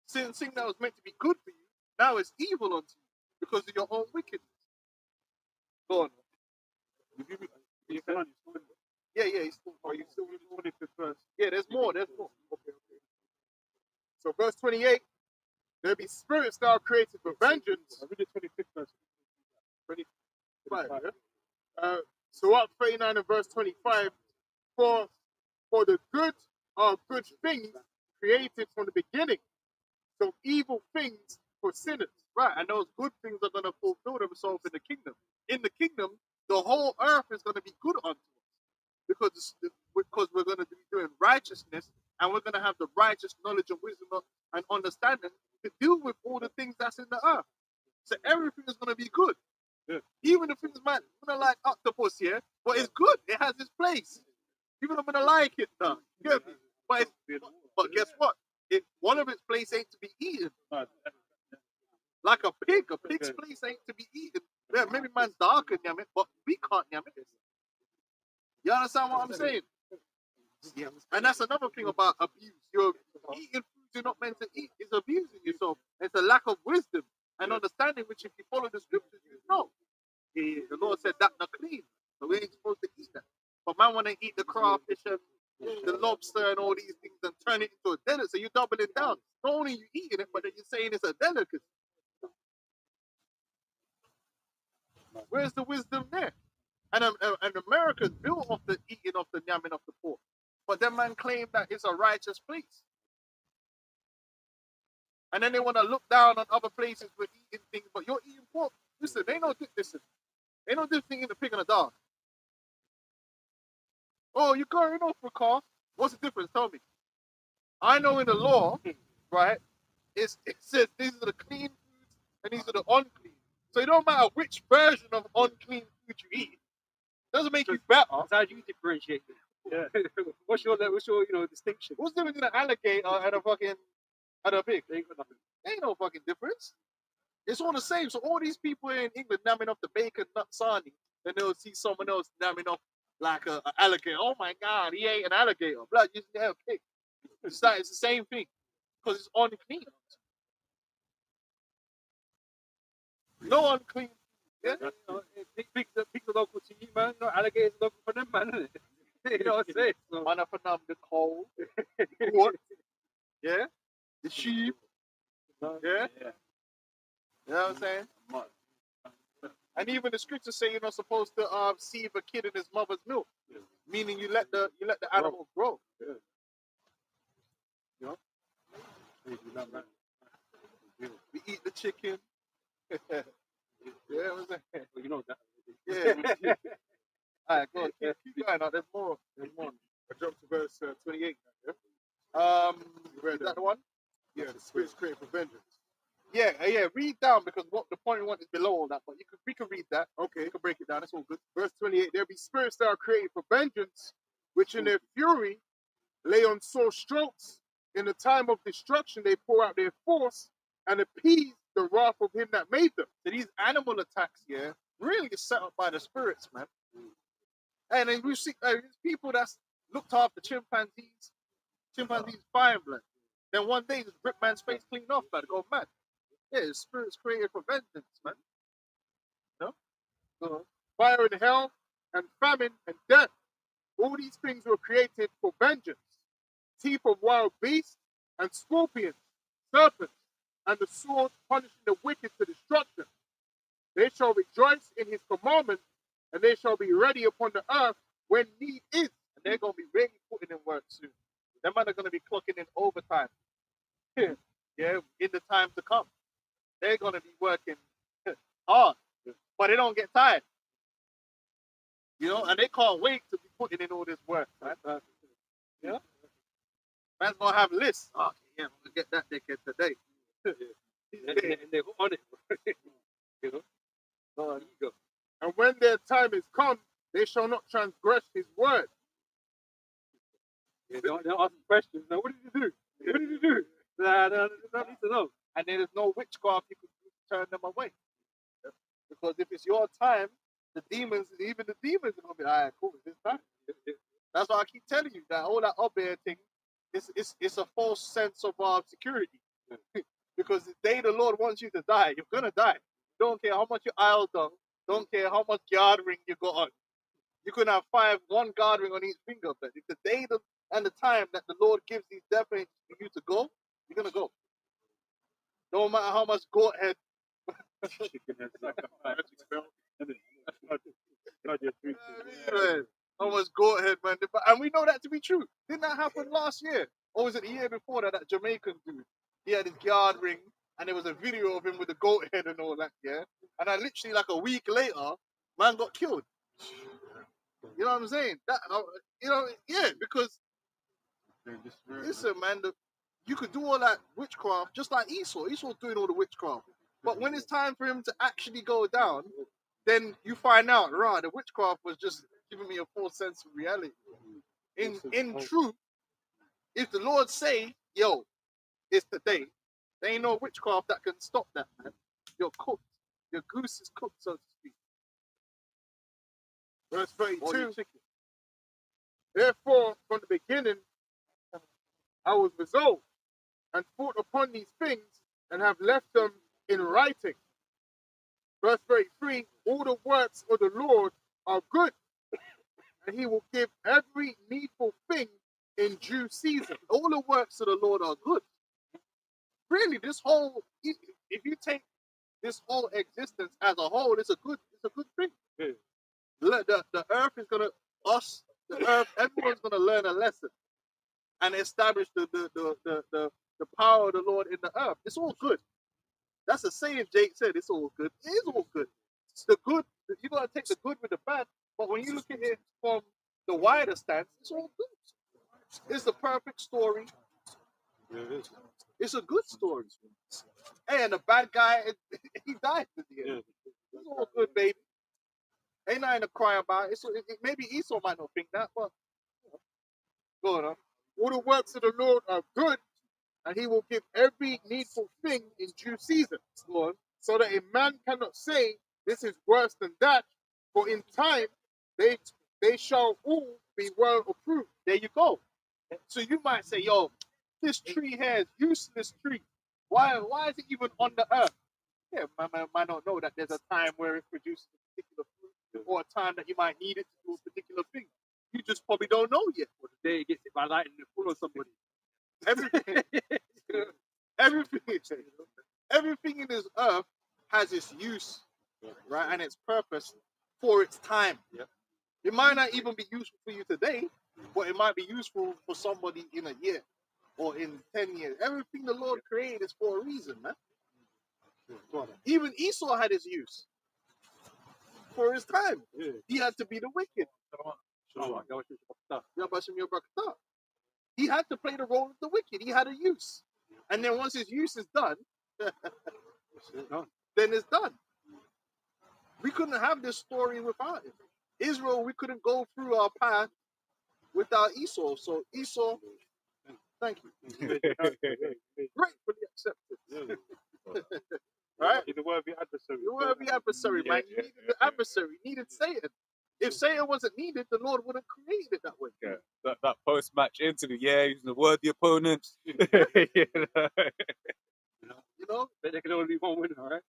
Something that was meant to be good for you, now it's evil unto you because of your own wickedness. Go on. Yeah, he's still. Are you still in the 25th verse? Yeah, there's more. Okay. So verse 28, there be spirits that are created for vengeance. I read the 25th verse. 25, yeah? So up 39 and verse 25, for the good are good things created from the beginning. So evil things for sinners. Right, and those good things are going to fulfill themselves in the kingdom. In the kingdom, the whole earth is going to be good unto us. Because we're going to be doing righteousness and we're going to have the righteous knowledge and wisdom and understanding to deal with all the things that's in the earth. So everything is going to be good. Yeah. Even the things might not like octopus here, but it's good. It has its place. People are going to like it now. But guess what? One of its place ain't to be eaten. Like a pig. A pig's place ain't to be eaten. Yeah, maybe man's dog can yam it, but we can't yam it. You understand what I'm saying? And that's another thing about abuse. You're eating foods you're not meant to eat is abusing yourself. It's a lack of wisdom and understanding, which if you follow the scriptures, you know. The Lord said that not clean. So we ain't supposed to eat that. But man want to eat the crawfish and the lobster and all these things and turn it into a delicacy. So you're doubling down. Not only you eating it, but then you're saying it's a delicacy. Where's the wisdom there? And America's built off the eating of the yamming of the pork. But them man claim that it's a righteous place. And then they want to look down on other places for eating things, but you're eating pork. Listen, they know this. They know this thing in the pig and the dog. Oh, you're going off for a car. What's the difference? Tell me. I know in the law, right, it says these are the clean foods and these are the unclean. So it don't matter which version of unclean food you eat. It doesn't make you better. So how do you differentiate them? Yeah. what's your distinction? What's the difference between an alligator and a fucking and a pig? They ain't got nothing. Ain't no fucking difference. It's all the same. So all these people in England namming off the bacon nut sarnie, then they'll see someone else namming off like an alligator. Oh my God, he ate an alligator. Blood, you have a pig. It's the same thing because it's unclean. No unclean. Yeah. Pigs are local to you, man. You know, alligators are local for them, man. Isn't it? You know what I'm saying? So, Man up and down the coal, the goat, yeah, the sheep, yeah. You know what I'm saying? And even the scriptures say you're not supposed to sieve a kid in his mother's milk, meaning you let the animal grow. You know, we eat the chicken. Yeah, what I'm saying? well, you know that. Yeah. All right, go on. Keep going. Now, there's more. I jumped to verse 28. Yeah? Is that the one? Yeah, the spirit's created for vengeance. Yeah. Read down because what the point we want is below all that. But we can read that. Okay, you can break it down. It's all good. Verse 28, there be spirits that are created for vengeance, which in their fury lay on sore strokes. In the time of destruction, they pour out their force and appease the wrath of him that made them. So these animal attacks, yeah, really is set up by the spirits, man. And then we see these people that's looked after chimpanzees fine blood. Then one day just rip man's face clean off, blood, go mad. Yeah, the spirits created for vengeance, man. No? Fire and hell and famine and death. All these things were created for vengeance. Teeth of wild beasts and scorpions, serpents, and the sword punishing the wicked to destruction. They shall rejoice in his commandments, and they shall be ready upon the earth when need is. And they're going to be really putting in work soon. Them men are going to be clocking in overtime. Yeah, in the time to come. They're going to be working hard, but they don't get tired. You know, and they can't wait to be putting in all this work, man. Yeah. Man's going to have lists. Oh, yeah, I'm going to get that dickhead today. and they're on it. You know? Oh, you go. And when their time is come, they shall not transgress his word. Yeah, they'll ask questions. Now, what did you do? What did you do? Nah, no, they don't need to know. And there is no witchcraft you can do to turn them away. Because if it's your time, even the demons are going to be, all right, cool, it's this time. That's why I keep telling you that all that up there thing, it's a false sense of security. Because the day the Lord wants you to die, you're going to die. Don't care how much you isled on. Don't care how much guard ring you got on. You can have one guard ring on each finger. But if the day and the time that the Lord gives these death angels for you to go, you're going to go. No matter how much goat head. How much goat head, man. And we know that to be true. Didn't that happen last year? Or was it the year before that Jamaican dude? He had his guard ring and there was a video of him with the goat head and all that, yeah? And I literally, like a week later, man got killed. You know what I'm saying? Because listen, man, you could do all that witchcraft just like Esau. Esau's doing all the witchcraft. But when it's time for him to actually go down, then you find out, right, the witchcraft was just giving me a false sense of reality. In truth, if the Lord say, yo, it's today, there ain't no witchcraft that can stop that, man. You're cooked. Your goose is cooked, so to speak. Verse 32. Therefore, from the beginning, I was resolved and thought upon these things and have left them in writing. Verse 33, all the works of the Lord are good, and he will give every needful thing in due season. All the works of the Lord are good. Really, this whole, if you take this whole existence as a whole, it's a good thing. Yeah. The earth is gonna, the earth, everyone's gonna learn a lesson and establish the power of the Lord in the earth. It's all good. That's a saying Jake said, it's all good. It is all good. It's the good, you gotta take the good with the bad, but when you look at it from the wider stance, it's all good. It's the perfect story. Yeah, it is. It's a good story. Hey, and the bad guy, he died at the end. Yeah. It's all good, baby. Ain't nothing to cry about. Maybe Esau might not think that, but go on. All the works of the Lord are good, and he will give every needful thing in due season. Go on. So that a man cannot say, this is worse than that, for in time they shall all be well approved. There you go. So you might say, yo, this tree here is useless tree. Why is it even on the earth? Yeah, man might not know that there's a time where it produces a particular fruit, or a time that you might need it to do a particular thing. You just probably don't know yet. Or the day it gets hit by lightning and pull on somebody. Everything, everything in this earth has its use, right, and its purpose for its time. Yeah. It might not even be useful for you today, but it might be useful for somebody in a year or in 10 years. Everything the Lord created is for a reason, man. Even Esau had his use for his time. Yeah. He had to be the wicked. Sure. He had to play the role of the wicked. He had a use. And then once his use is done, then it's done. We couldn't have this story without it. Israel, we couldn't go through our path without Esau. So Esau, thank you. Gratefully accepted. Right? He's a worthy adversary. You were the adversary, man. You needed the adversary. You needed Satan. If Satan wasn't needed, the Lord wouldn't create it that way. Yeah. That post-match interview, he's a worthy opponent. You know? You know? But there can only be one winner, all right?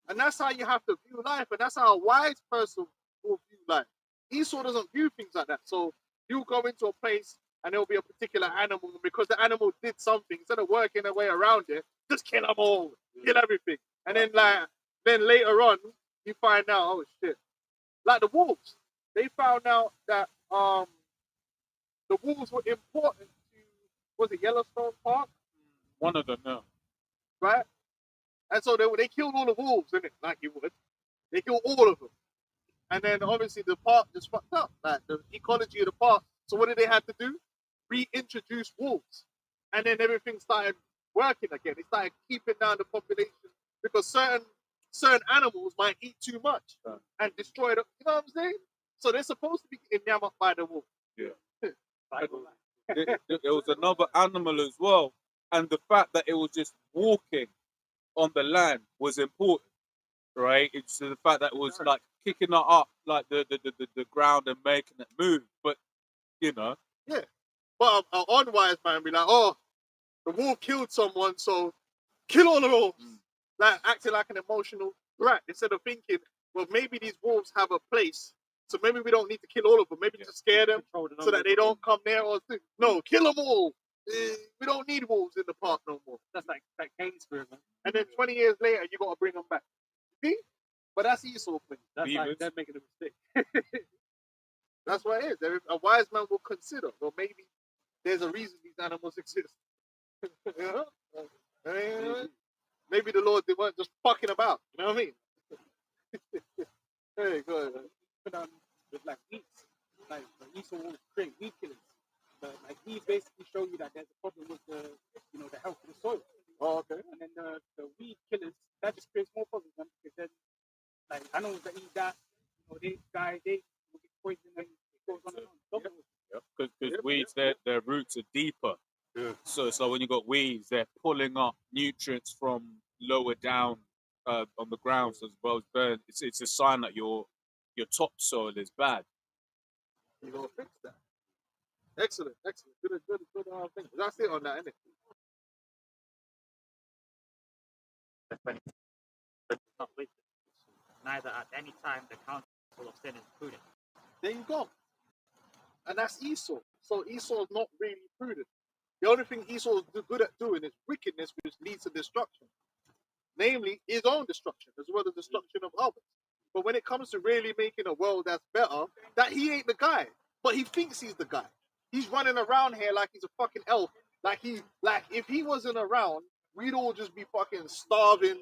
And that's how you have to view life. And that's how a wise person will view life. Esau doesn't view things like that. So you go into a place and there'll be a particular animal. And because the animal did something, instead of working their way around it, just kill them all. Kill everything. And then later on, you find out, oh shit. Like the wolves. They found out that the wolves were important to, was it Yellowstone Park? One of them, no. Right? And so they killed all the wolves, didn't it? Like you would. They killed all of them. And then obviously the park just fucked up. Like the ecology of the park. So what did they have to do? Reintroduce wolves. And then everything started working again. They started keeping down the population because certain animals might eat too much and destroy them. You know what I'm saying? So they're supposed to be getting yammed by the wolf. Yeah. There was another animal as well. And the fact that it was just walking on the land was important, right? It's the fact that it was like kicking it up, like the ground and making it move. But, you know. Yeah. But an unwise man be like, oh, the wolf killed someone, so kill all the wolves. Like acting like an emotional threat instead of thinking, well, maybe these wolves have a place, so maybe we don't need to kill all of them. Maybe just scare them so that they don't come near us. No, kill them all. We don't need wolves in the park no more. That's like Cain's spirit, man. And then 20 years later, you got to bring them back. See? But that's Esau thing. That's Demons. like them making a mistake. That's what it is. A wise man will consider, well, maybe there's a reason these animals exist. You know? Maybe the Lord, they weren't just fucking about. You know what I mean? Hey, go ahead. But, with like weeds, like Esau will create weed killers. But like weeds basically show you that there's a problem with the health of the soil. Oh, okay. And then the weed killers, that just creates more problems, man, because then like animals that eat that, they die, they will get poisoned and it goes on and on. Because weeds, their roots are deeper. Yeah. So when you got weeds, they're pulling up nutrients from lower down on the ground. So as well as burn, it's a sign that your topsoil is bad. You gotta fix that. Excellent. Good thing. That's it on that, isn't it? Not wisdom. Neither at any time the counsel of sin is prudent. There you go. And that's Esau. So Esau's not really prudent. The only thing Esau's good at doing is wickedness, which leads to destruction. Namely, his own destruction, as well as destruction of others. But when it comes to really making a world that's better, that he ain't the guy. But he thinks he's the guy. He's running around here like he's a fucking elf. Like if he wasn't around, we'd all just be fucking starving.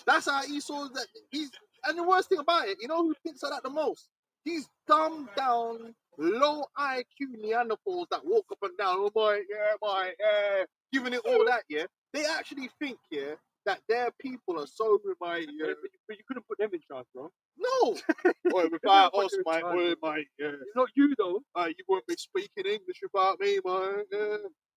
That's how Esau. And the worst thing about it, you know who thinks of that the most? These dumbed down, low IQ Neanderthals that walk up and down, oh my, yeah, giving it all that, yeah. They actually think, yeah, that their people are so my, yeah. But you couldn't put them in charge, bro. No. Well, if I Put ask them in my, charge, bro. yeah. It's not you though. You won't be speaking English about me, man.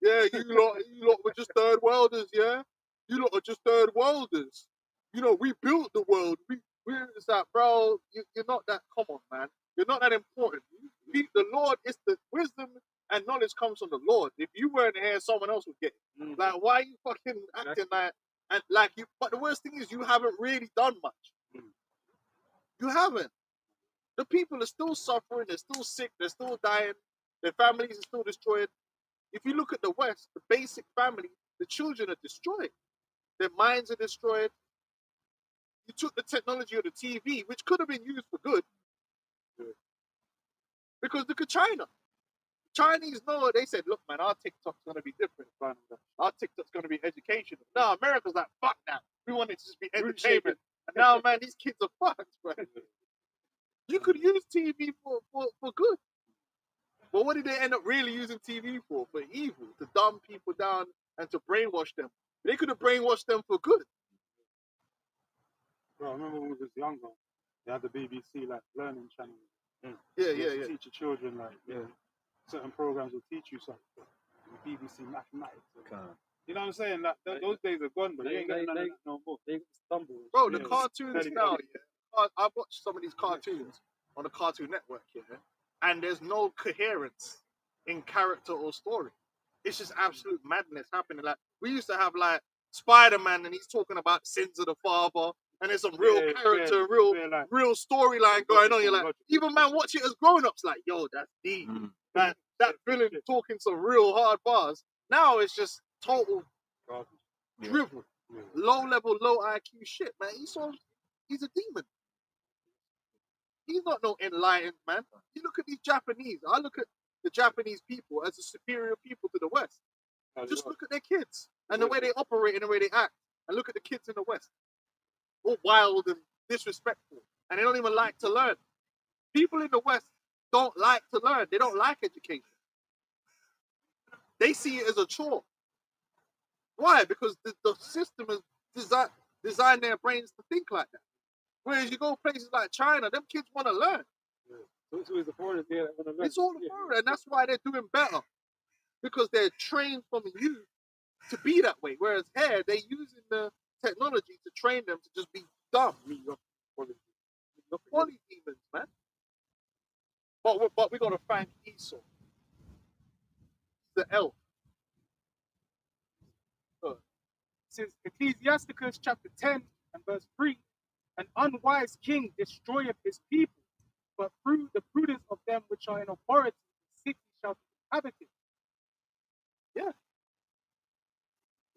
Yeah, you lot were just third worlders, yeah? You lot are just third worlders. You know, we built the world. We're it's like, bro, you're not that, come on, man. You're not that important. The Lord is the wisdom and knowledge comes from the Lord. If you weren't here, someone else would get it. Mm. Like, why are you fucking acting like you? But the worst thing is, you haven't really done much. You haven't. The people are still suffering, they're still sick, they're still dying, their families are still destroyed. If you look at the West, the basic family, the children are destroyed. Their minds are destroyed. You took the technology of the TV, which could have been used for good. Because look at China. Chinese know, they said, look, man, our TikTok's going to be different. Our TikTok's going to be educational. No, America's like, fuck that. We want it to just be entertainment. And now, man, these kids are fucked, bro. You could use TV for good. But what did they end up really using TV for? For evil, to dumb people down and to brainwash them. They could have brainwashed them for good. Bro, I remember when we was younger, they had the BBC like learning channel. Yeah. Teach your children certain programs will teach you something. BBC mathematics. You know what I'm saying? Like those days are gone, but you ain't getting none of that no more. They stumble. Bro, the cartoons now, I've watched some of these cartoons on the Cartoon Network, and there's no coherence in character or story. It's just absolute madness happening. Like, we used to have like Spider-Man, and he's talking about sins of the father, and there's some real character, real storyline going on. You're like, even man, watch it as grown-ups, like, yo, that's deep. That villain talking some real hard bars. Now it's just total drivel, low level, low IQ shit, man. He's a demon. He's not no enlightened man. You look at these Japanese. I look at the Japanese people as the superior people to the West. Just look at their kids and the way they operate and the way they act. And look at the kids in the West. All wild and disrespectful. And they don't even like to learn. People in the West don't like to learn. They don't like education. They see it as a chore. Why? Because the system has designed their brains to think like that. Whereas you go places like China, them kids want to learn. So it's always the foreigners here that want to learn. It's all the foreign, and that's why they're doing better. Because they're trained from youth to be that way. Whereas here, they're using the technology to train them to just be dumb. Quality demons, man. But we got to thank Esau. The elf. Since Ecclesiasticus chapter 10 and verse 3, an unwise king destroyeth his people, but through the prudence of them which are in authority, the city shall be inhabited. Yeah.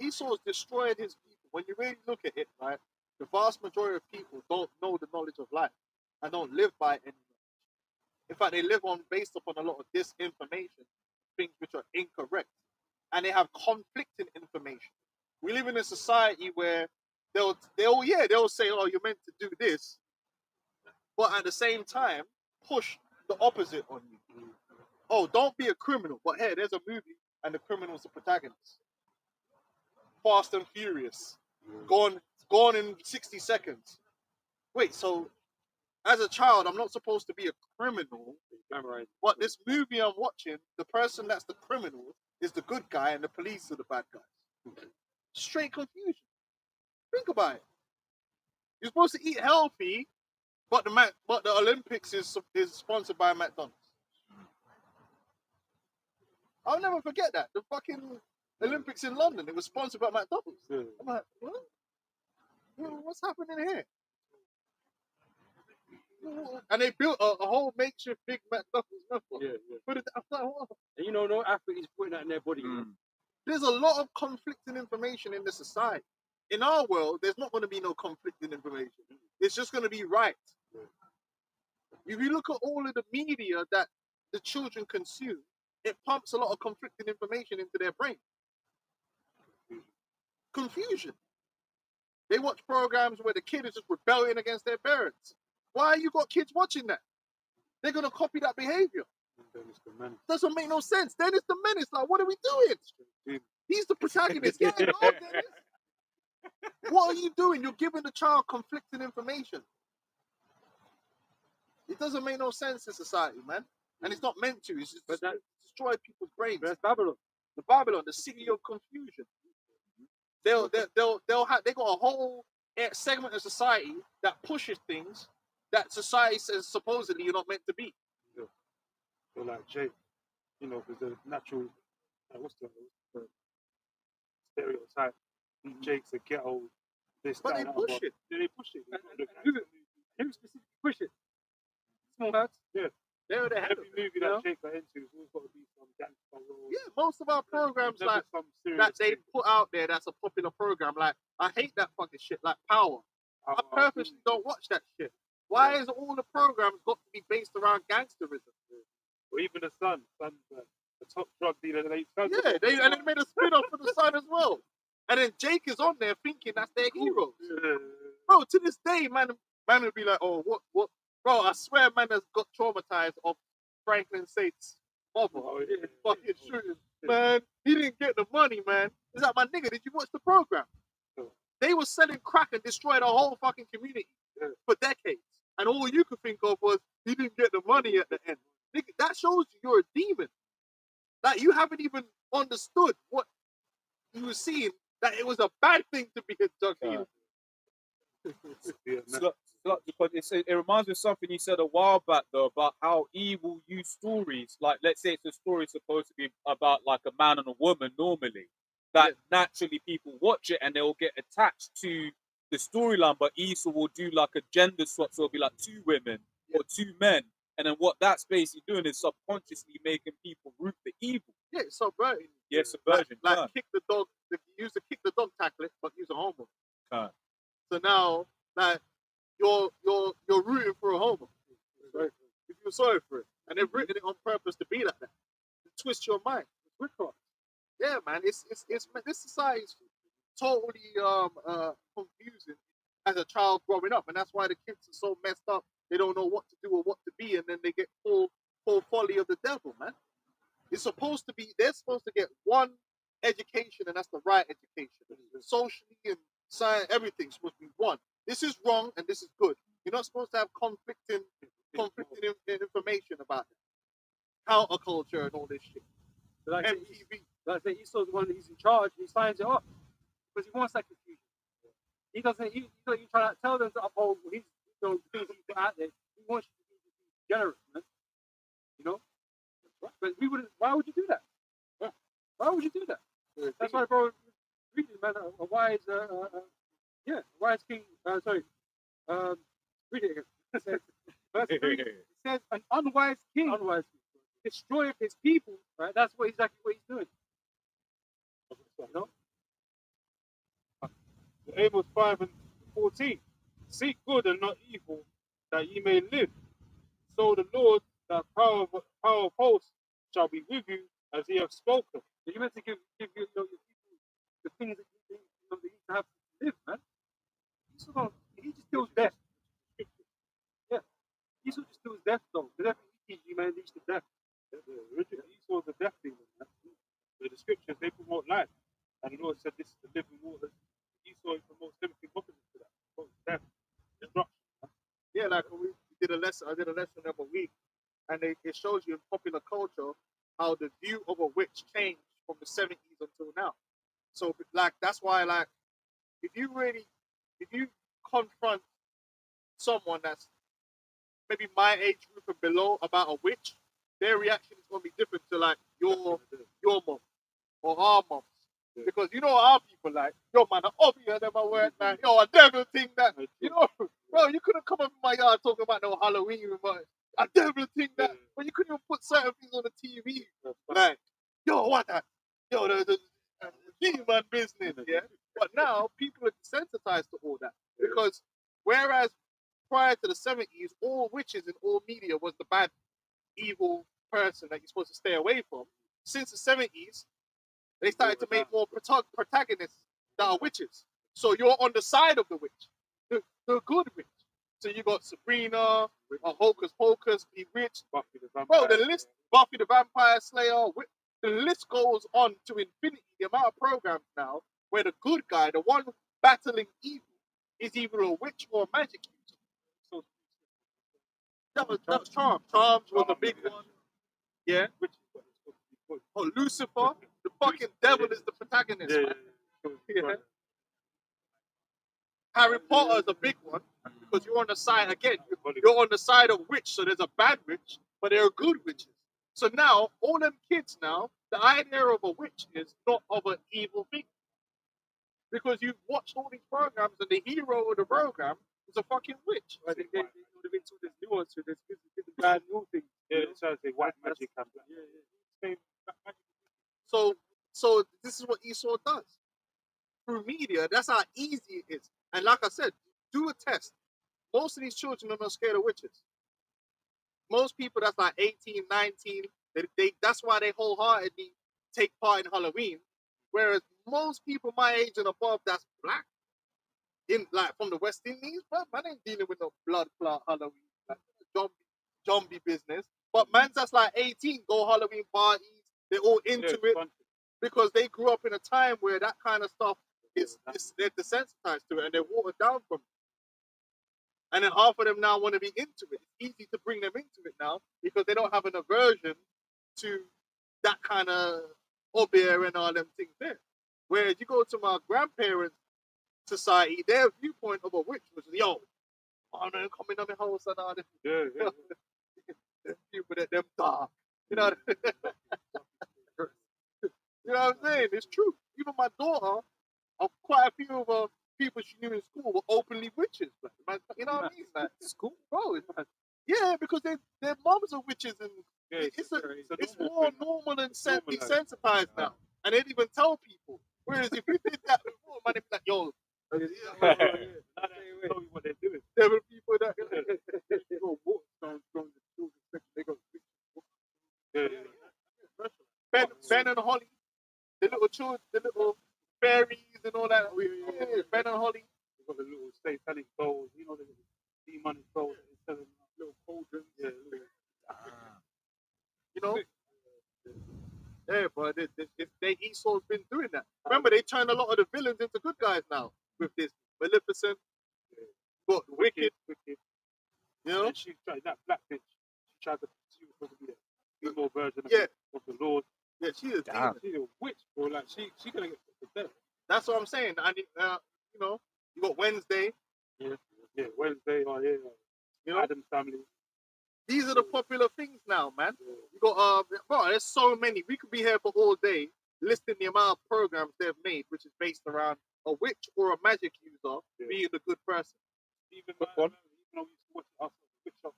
Esau's destroyed his people. When you really look at it, right, the vast majority of people don't know the knowledge of life and don't live by any knowledge. In fact, they live on based upon a lot of disinformation, things which are incorrect, and they have conflicting information. We live in a society where they'll say, oh, you're meant to do this, but at the same time, push the opposite on you. Oh, don't be a criminal, but hey, there's a movie and the criminal's the protagonist. Fast and Furious, gone in 60 seconds. Wait, so as a child, I'm not supposed to be a criminal, but this movie I'm watching, the person that's the criminal is the good guy and the police are the bad guys. Straight confusion. Think about it. You're supposed to eat healthy, but the Olympics is sponsored by McDonald's. I'll never forget that. The fucking Olympics in London, it was sponsored by McDonald's. Yeah. I'm like, what? What's happening here? And they built a whole makeshift big McDonald's. Yeah. Put it, I'm like, what? And no athlete is putting that in their body. There's a lot of conflicting information in the society. In our world, there's not going to be no conflicting information. It's just going to be right. If you look at all of the media that the children consume, it pumps a lot of conflicting information into their brain. Confusion. They watch programs where the kid is just rebelling against their parents. Why you got kids watching that? They're going to copy that behavior. Doesn't make no sense. Then it's the menace. Like, what are we doing? He's the protagonist. Get involved, Dennis. What are you doing? You're giving the child conflicting information. It doesn't make no sense in society, man. And it's not meant to. It's just destroy people's brains. That's Babylon. The Babylon, the city of confusion. They got a whole segment of society that pushes things that society says supposedly you're not meant to be. So like Jake, because the natural, what's the stereotype? Jake's a ghetto. This, But that, they and push other. it. Yeah, they push it. Who specifically push it? Small lads. Yeah. They're the head of Every it. movie that Jake got into, it's always got to be some gangster role. Yeah, most of our programs Never like some serious that they thing. put out there that's a popular program. Like, I hate that fucking shit, like Power. I purposely don't watch that shit. Why is all the programs got to be based around gangsterism? Or even the son's the top drug dealer. And Yeah, and they made a spin-off for the son as well. And then Jake is on there thinking that's their heroes. Bro, to this day, man will be like, oh, what? Bro, I swear man has got traumatized of Franklin Saint's mother. Fucking shooting. Man, he didn't get the money, man. Is that my nigga? Did you watch the program? They were selling crack and destroyed a whole fucking community for decades. And all you could think of was, he didn't get the money at the end. Nigga, that shows you're a demon. Like, you haven't even understood what you were seeing, that it was a bad thing to be a drug dealer. It reminds me of something you said a while back, though, about how evil use stories. Like, let's say it's a story supposed to be about like a man and a woman normally. That naturally people watch it and they'll get attached to the storyline, but Esau will do like a gender swap, so it'll be like 2 women or 2 men. And then what that's basically doing is subconsciously making people root for evil. Yeah, it's subverting. Yeah, subversion. Like kick the dog, use the kick the dog tackle it, but use a homo. So now, like, you're rooting for a homo. Right? You feel sorry for it. And they've written it on purpose to be like that. To twist your mind. Yeah, man, it's this society is totally confusing as a child growing up, and that's why the kids are so messed up. They don't know what to do or what to be, and then they get full folly of the devil, man. It's supposed to be, they're supposed to get one education, and that's the right education. Socially and science, everything's supposed to be one. This is wrong and this is good. You're not supposed to have conflicting information about it. Counterculture and all this shit. Like MTV. Like I say, Esau's the one that he's in charge. He signs it up because he wants that confusion. He doesn't. He's trying to tell them to uphold his things he's put out there. He wants you to be generous, man. But we wouldn't. Why would you do that? Why would you do that? That's why, bro. Reading, man, a wise, wise king. Read it again. Verse 3, it says, an unwise king destroyeth his people. Right? That's exactly what he's doing. Amos 5:14. Seek good and not evil, that ye may live. So the Lord, the power of hosts, shall be with you as he hath spoken. So you're meant to give your people the things that you need to have to live, man. He just kills death. Yeah. Esau just kills death, though. Because everything he teaches you, man, leads to death. Esau's the death demon, man. The scriptures, they promote life. And the Lord said, this is the living water. Esau promotes everything opposite to that. Promotes death, destruction. Yeah, like we did a lesson. I did a lesson the other week, and it shows you in popular culture how the view of a witch changed from the 70s until now. So, like, that's why, like, if you confront someone that's maybe my age group and below about a witch, their reaction is gonna be different to like your mom or our moms. Because you know our people like, yo man, I offer you them at work, man. Yo, I never think that, you know, bro, you couldn't come up in my yard talking about no Halloween, but I never think that. But you couldn't even put certain things on the TV. Like, yo, what that? Yo, the demon business, yeah. But now people are desensitized to all that. Because whereas prior to the 70s, all witches in all media was the bad, evil person that you're supposed to stay away from. Since the 70s, they started to make more protagonists that are witches. So you're on the side of the witch, the good witch. So you got Sabrina, Hocus Pocus, Bewitched. Bro, the list, Buffy the Vampire Slayer, the list goes on to infinity. The amount of programs now where the good guy, the one battling evil, is either a witch or a magic user. So that was Charms. Charms was a big one. Yeah. Oh, Lucifer, the fucking devil is the protagonist, man. Yeah. Harry Potter is a big one because you're on the side again. You're on the side of witch, so there's a bad witch, but there are good witches. So now all them kids now, the idea of a witch is not of an evil thing because you've watched all these programs and the hero of the program is a fucking witch. They would have been to this nuance to this bad new thing. Yeah, it's trying to say white magic. So this is what Esau does through media. That's how easy it is. And like I said, do a test. Most of these children are not scared of witches. Most people that's like 18, 19, that's why they wholeheartedly take part in Halloween. Whereas most people my age and above that's black, in like from the West Indies, but man ain't dealing with no blood clot Halloween, like zombie business. But man that's like 18 go Halloween parties, they're all into it because they grew up in a time where that kind of stuff they're desensitized to it and they're watered down from it. And then half of them now want to be into it. It's easy to bring them into it now because they don't have an aversion to that kind of obeah and all them things there. Whereas you go to my grandparents' society, their viewpoint of a witch was, yo, I'm not coming on the house and all this. Yeah. Them people that them dark. You know, you know what I'm saying? It's true. Even my daughter, quite a few of her people she knew in school were openly witches. Like, you know what I mean? Like, school, bro. Yeah, because their moms are witches, and it's more normal and desensitized now. And they even tell people. Whereas if you did that before, man, they'd be like, yo, Tell you what they're doing. there were people that Ben and Holly, the little children, the little fairies and all that. Yeah, Ben and Holly. We've got the little satanic dolls, you know, the demonic dolls instead of little cauldrons. Yeah, You know? Yeah, but Esau's been doing that. Remember, they turned a lot of the villains into good guys now with this. Maleficent, got Wicked. You know? And she tried that black bitch. She tried to she was supposed to be the female version of the Lord. Yeah, she is. She's a witch, bro. Like she gonna get put to death. That's what I'm saying. And you know, you got Wednesday. Yeah, Wednesday. Oh yeah. You know, Adam's Family. These are the popular things now, man. You got bro, there's so many. We could be here for all day listing the amount of programs they've made, which is based around a witch or a magic user being the good person. Even though we used to watch us witch up.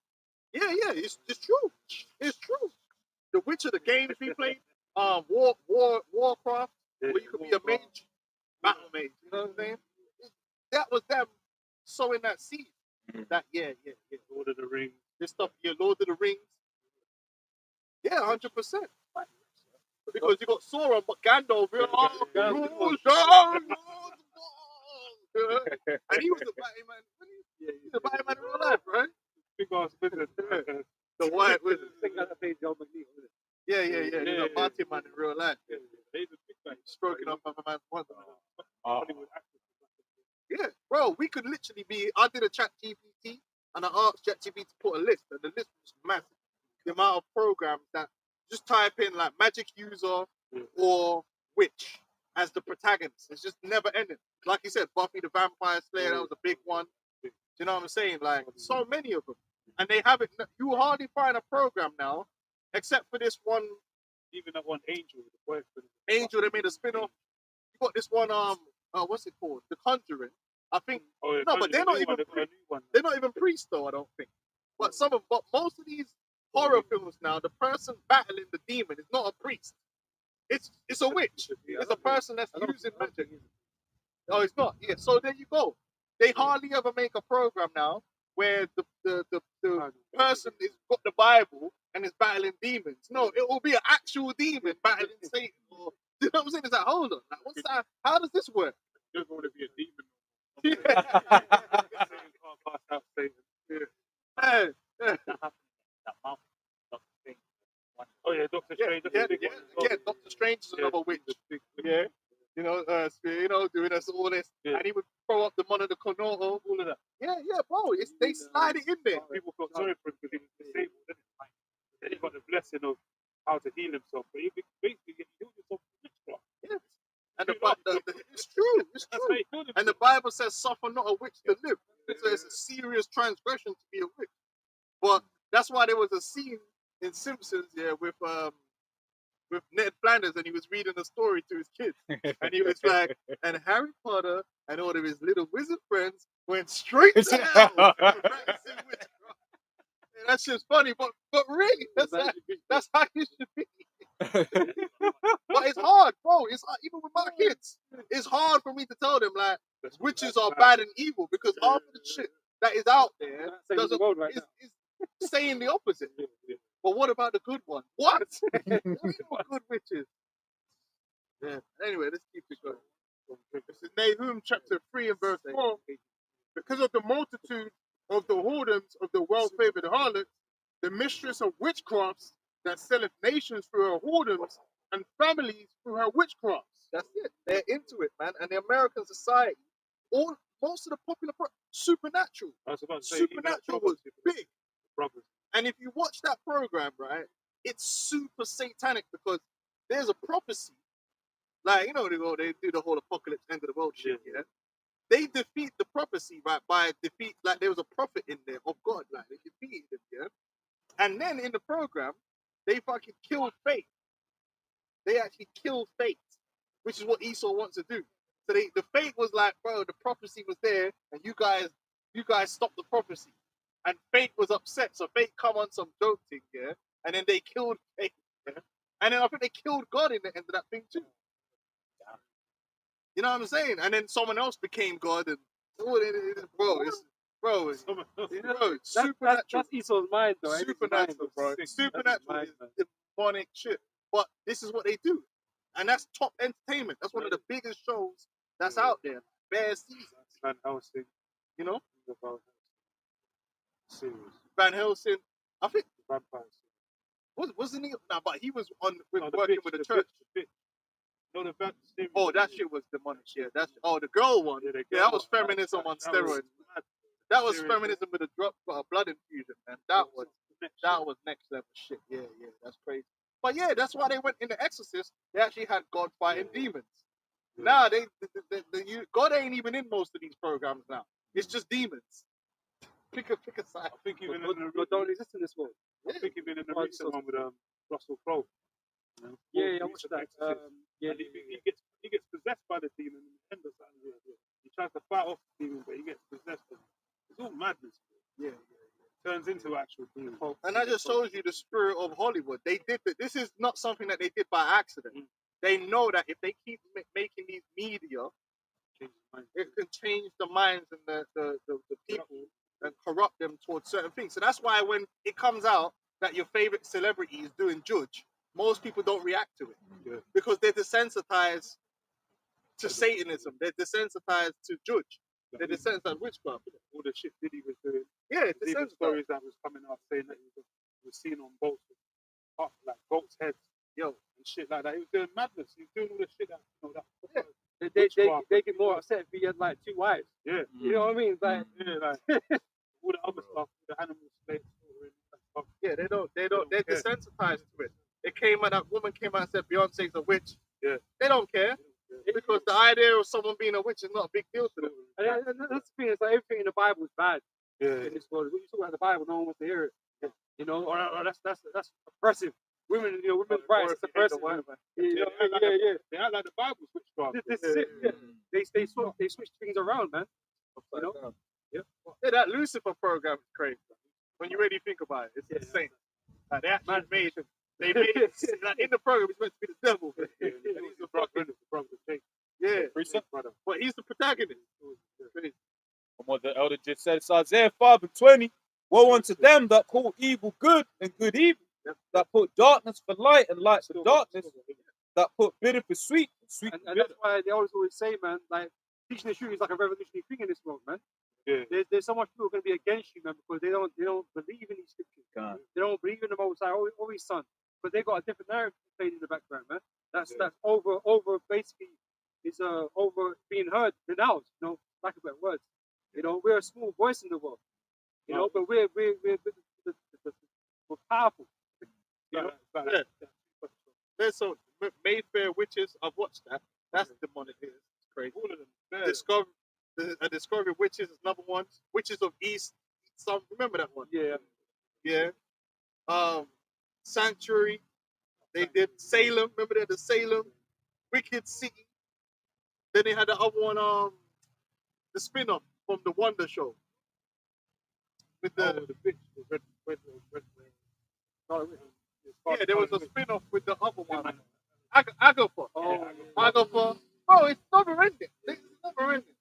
Yeah, it's true. It's true. The Witcher, the games we played, Warcraft, where you could be a mage, battle mage. You know what I'm saying? That was them sowing that seed. That yeah. Lord of the Rings. This stuff, Lord of the Rings. Yeah, 100%. Because you got Sauron, but Gandalf, and he was a Batman. He's a Batman in real life, right? Big ass business. The white wizard. Yeah. Yeah. He's a party man in real life. Yeah. He's a big guy. Stroking up a man's one. Yeah, bro, we could literally be. I did a chat GPT and I asked ChatGPT to put a list, and the list was massive. The amount of programs that just type in like magic user or witch as the protagonist. It's just never ending. Like you said, Buffy the Vampire Slayer, that was a big one. Do you know what I'm saying? Like so many of them, and they have it. You hardly find a program now except for this one Even that one angel, the boyfriend. angel they made a spin-off. You got this one what's it called? The Conjuring. I think Oh, yeah, no, but they're not new even one, they've got a new one. they're not even priests though, I don't think. But most of these horror films now, the person battling the demon is not a priest. It's a witch. It's a person that's using magic. Oh, it's not. Yeah. So there you go. They hardly ever make a program now where the person is got the Bible and is battling demons. No, it will be an actual demon battling Satan. Or, you know what I'm saying? It's like, hold on, like, what's that? How does this work? Just want to be a demon. Yeah. Satan can't pass out Satan. Yeah. Man, yeah. That happened. That mouth. Doctor Strange. Oh yeah, Doctor Strange. That's Yeah, a big yeah, one as well. yeah. Doctor Strange is another witch. Yeah, doing us all this, Yeah. and he would throw up the Mona de Konoho, all of that. Yeah, bro. They slide it in there. People felt sorry for him because he was disabled, didn't he? Then he got the blessing of how to heal himself. But he basically healed himself from witchcraft. Yeah. And it's true. It's That's true. how he healed himself. And the Bible says, "Suffer not a witch to live." So it's a serious transgression to be a witch. But that's why there was a scene in Simpsons, with Ned Flanders, and he was reading a story to his kids, and he was like, and Harry Potter and all of his little wizard friends went straight to hell for practicing witchcraft. And that's just funny, but really, that's how you should be. But it's hard, bro. It's hard, even with my kids. It's hard for me to tell them like witches are bad and evil because half of the shit that is out there is saying the opposite. But what about the good one? What? There ain't no good witches. Yeah. Anyway, let's keep it going. This is Nahum chapter 3 and verse 4. Because of the multitude of the whoredoms of the well-favored harlot, the mistress of witchcrafts that selleth nations through her whoredoms and families through her witchcrafts. That's it. They're into it, man. And the American society, most of the popular Supernatural. I was about to say, Supernatural was big. Brothers. And if you watch that program, right, it's super satanic because there's a prophecy. Like, they do the whole apocalypse, end of the world shit, yeah? They defeat the prophecy, right, like there was a prophet in there of God, like they defeated him, yeah? And then in the program, they fucking killed faith. They actually killed faith, which is what Esau wants to do. So the faith was like, bro, the prophecy was there, and you guys stopped the prophecy. And Faith was upset, so Faith come on some joke thing, yeah? And then they killed Faith, yeah? And then I think they killed God in the end of that thing too. You know what I'm saying? And then someone else became God, and it's supernatural. That's Esau's mind, though. Supernatural, bro. Supernatural is demonic shit. But this is what they do. And that's top entertainment. That's one of the biggest shows that's out there. Bare seasons. Van Helsing. You know? About series. Van Helsing. I think Vampires. wasn't he? No, but he was working with the bitch, church. the bitch. No, the Van series. Oh, that shit was demonic. Yeah, the girl one. Yeah, That was feminism on steroids. That was feminism with a blood infusion, man. That was next level shit. Yeah, that's crazy. But yeah, that's why they went in The Exorcist. They actually had God fighting demons. Now God ain't even in most of these programs now. It's just demons. Pick a side. I think even God don't exist in this world. I think even in the recent one with Russell Crowe. Yeah, I watched that. And he gets possessed by the demon in the end of something. He tries to fight off the demon, but he gets possessed. It's all madness. Yeah. Turns into actual demon. And that just shows you the spirit of Hollywood. They did that. This is not something that they did by accident. They know that if they keep making these media, it can change the minds and the people and corrupt them towards certain things. So that's why when it comes out that your favorite celebrity is doing judge, most people don't react to it because they're desensitized to Satanism. They're desensitized to judge. They're desensitized to witchcraft. All the shit Diddy was doing. Yeah, Even stories that was coming out saying that he was seen on boats with like goats' heads, and shit like that. He was doing madness. He was doing all the shit that They get more upset if he had like 2 wives. Yeah. You know what I mean? Like, all the other stuff, the animal slaves. Yeah, they're desensitized to it. That woman came out and said Beyonce's a witch. Yeah. They don't care. Because the idea of someone being a witch is not a big deal to them. And that's the thing, it's like everything in the Bible is bad. Yeah. In this world. When you talk about the Bible, no one wants to hear it. You know, or that's that's oppressive. Women's rights is oppressive. Yeah. They act like the Bible's witchcraft. This is it. Yeah. They switch things around, man. You know? Yeah, that Lucifer program is crazy. When you really think about it, it's insane. Like they actually made like in the program, it's meant to be the devil. And he's the brother. Yeah, but he's the protagonist. And what the elder just said, it's Isaiah 5:20. Woe unto them that call evil good and good evil, that put darkness for light and light for darkness, that put bitter for sweet and sweet for And bitter. that's why they always say, man, like teaching the truth is like a revolutionary thing in this world, man. Yeah. There's so much people going to be against you, man, because they don't believe in these scriptures. God. They don't believe in the Most High or His Son, because they got a different narrative played in the background, man. That's over basically is over being heard than ours. You know, lack of better words. You know, we're a small voice in the world. You know, but we're powerful. You know? There's some Mayfair witches. I've watched that. That's demonic. It's crazy. All of them. Discovery Witches is number one. Witches of East. Some remember that one? Yeah. Sanctuary. They did Salem. Remember that the Salem, Wicked City. Then they had the other one. The spin-off from the Wonder Show. With the bitch. Yeah, there was a spin-off with the other one. Agatha. Agatha. Oh, it's never ending. It's never ending.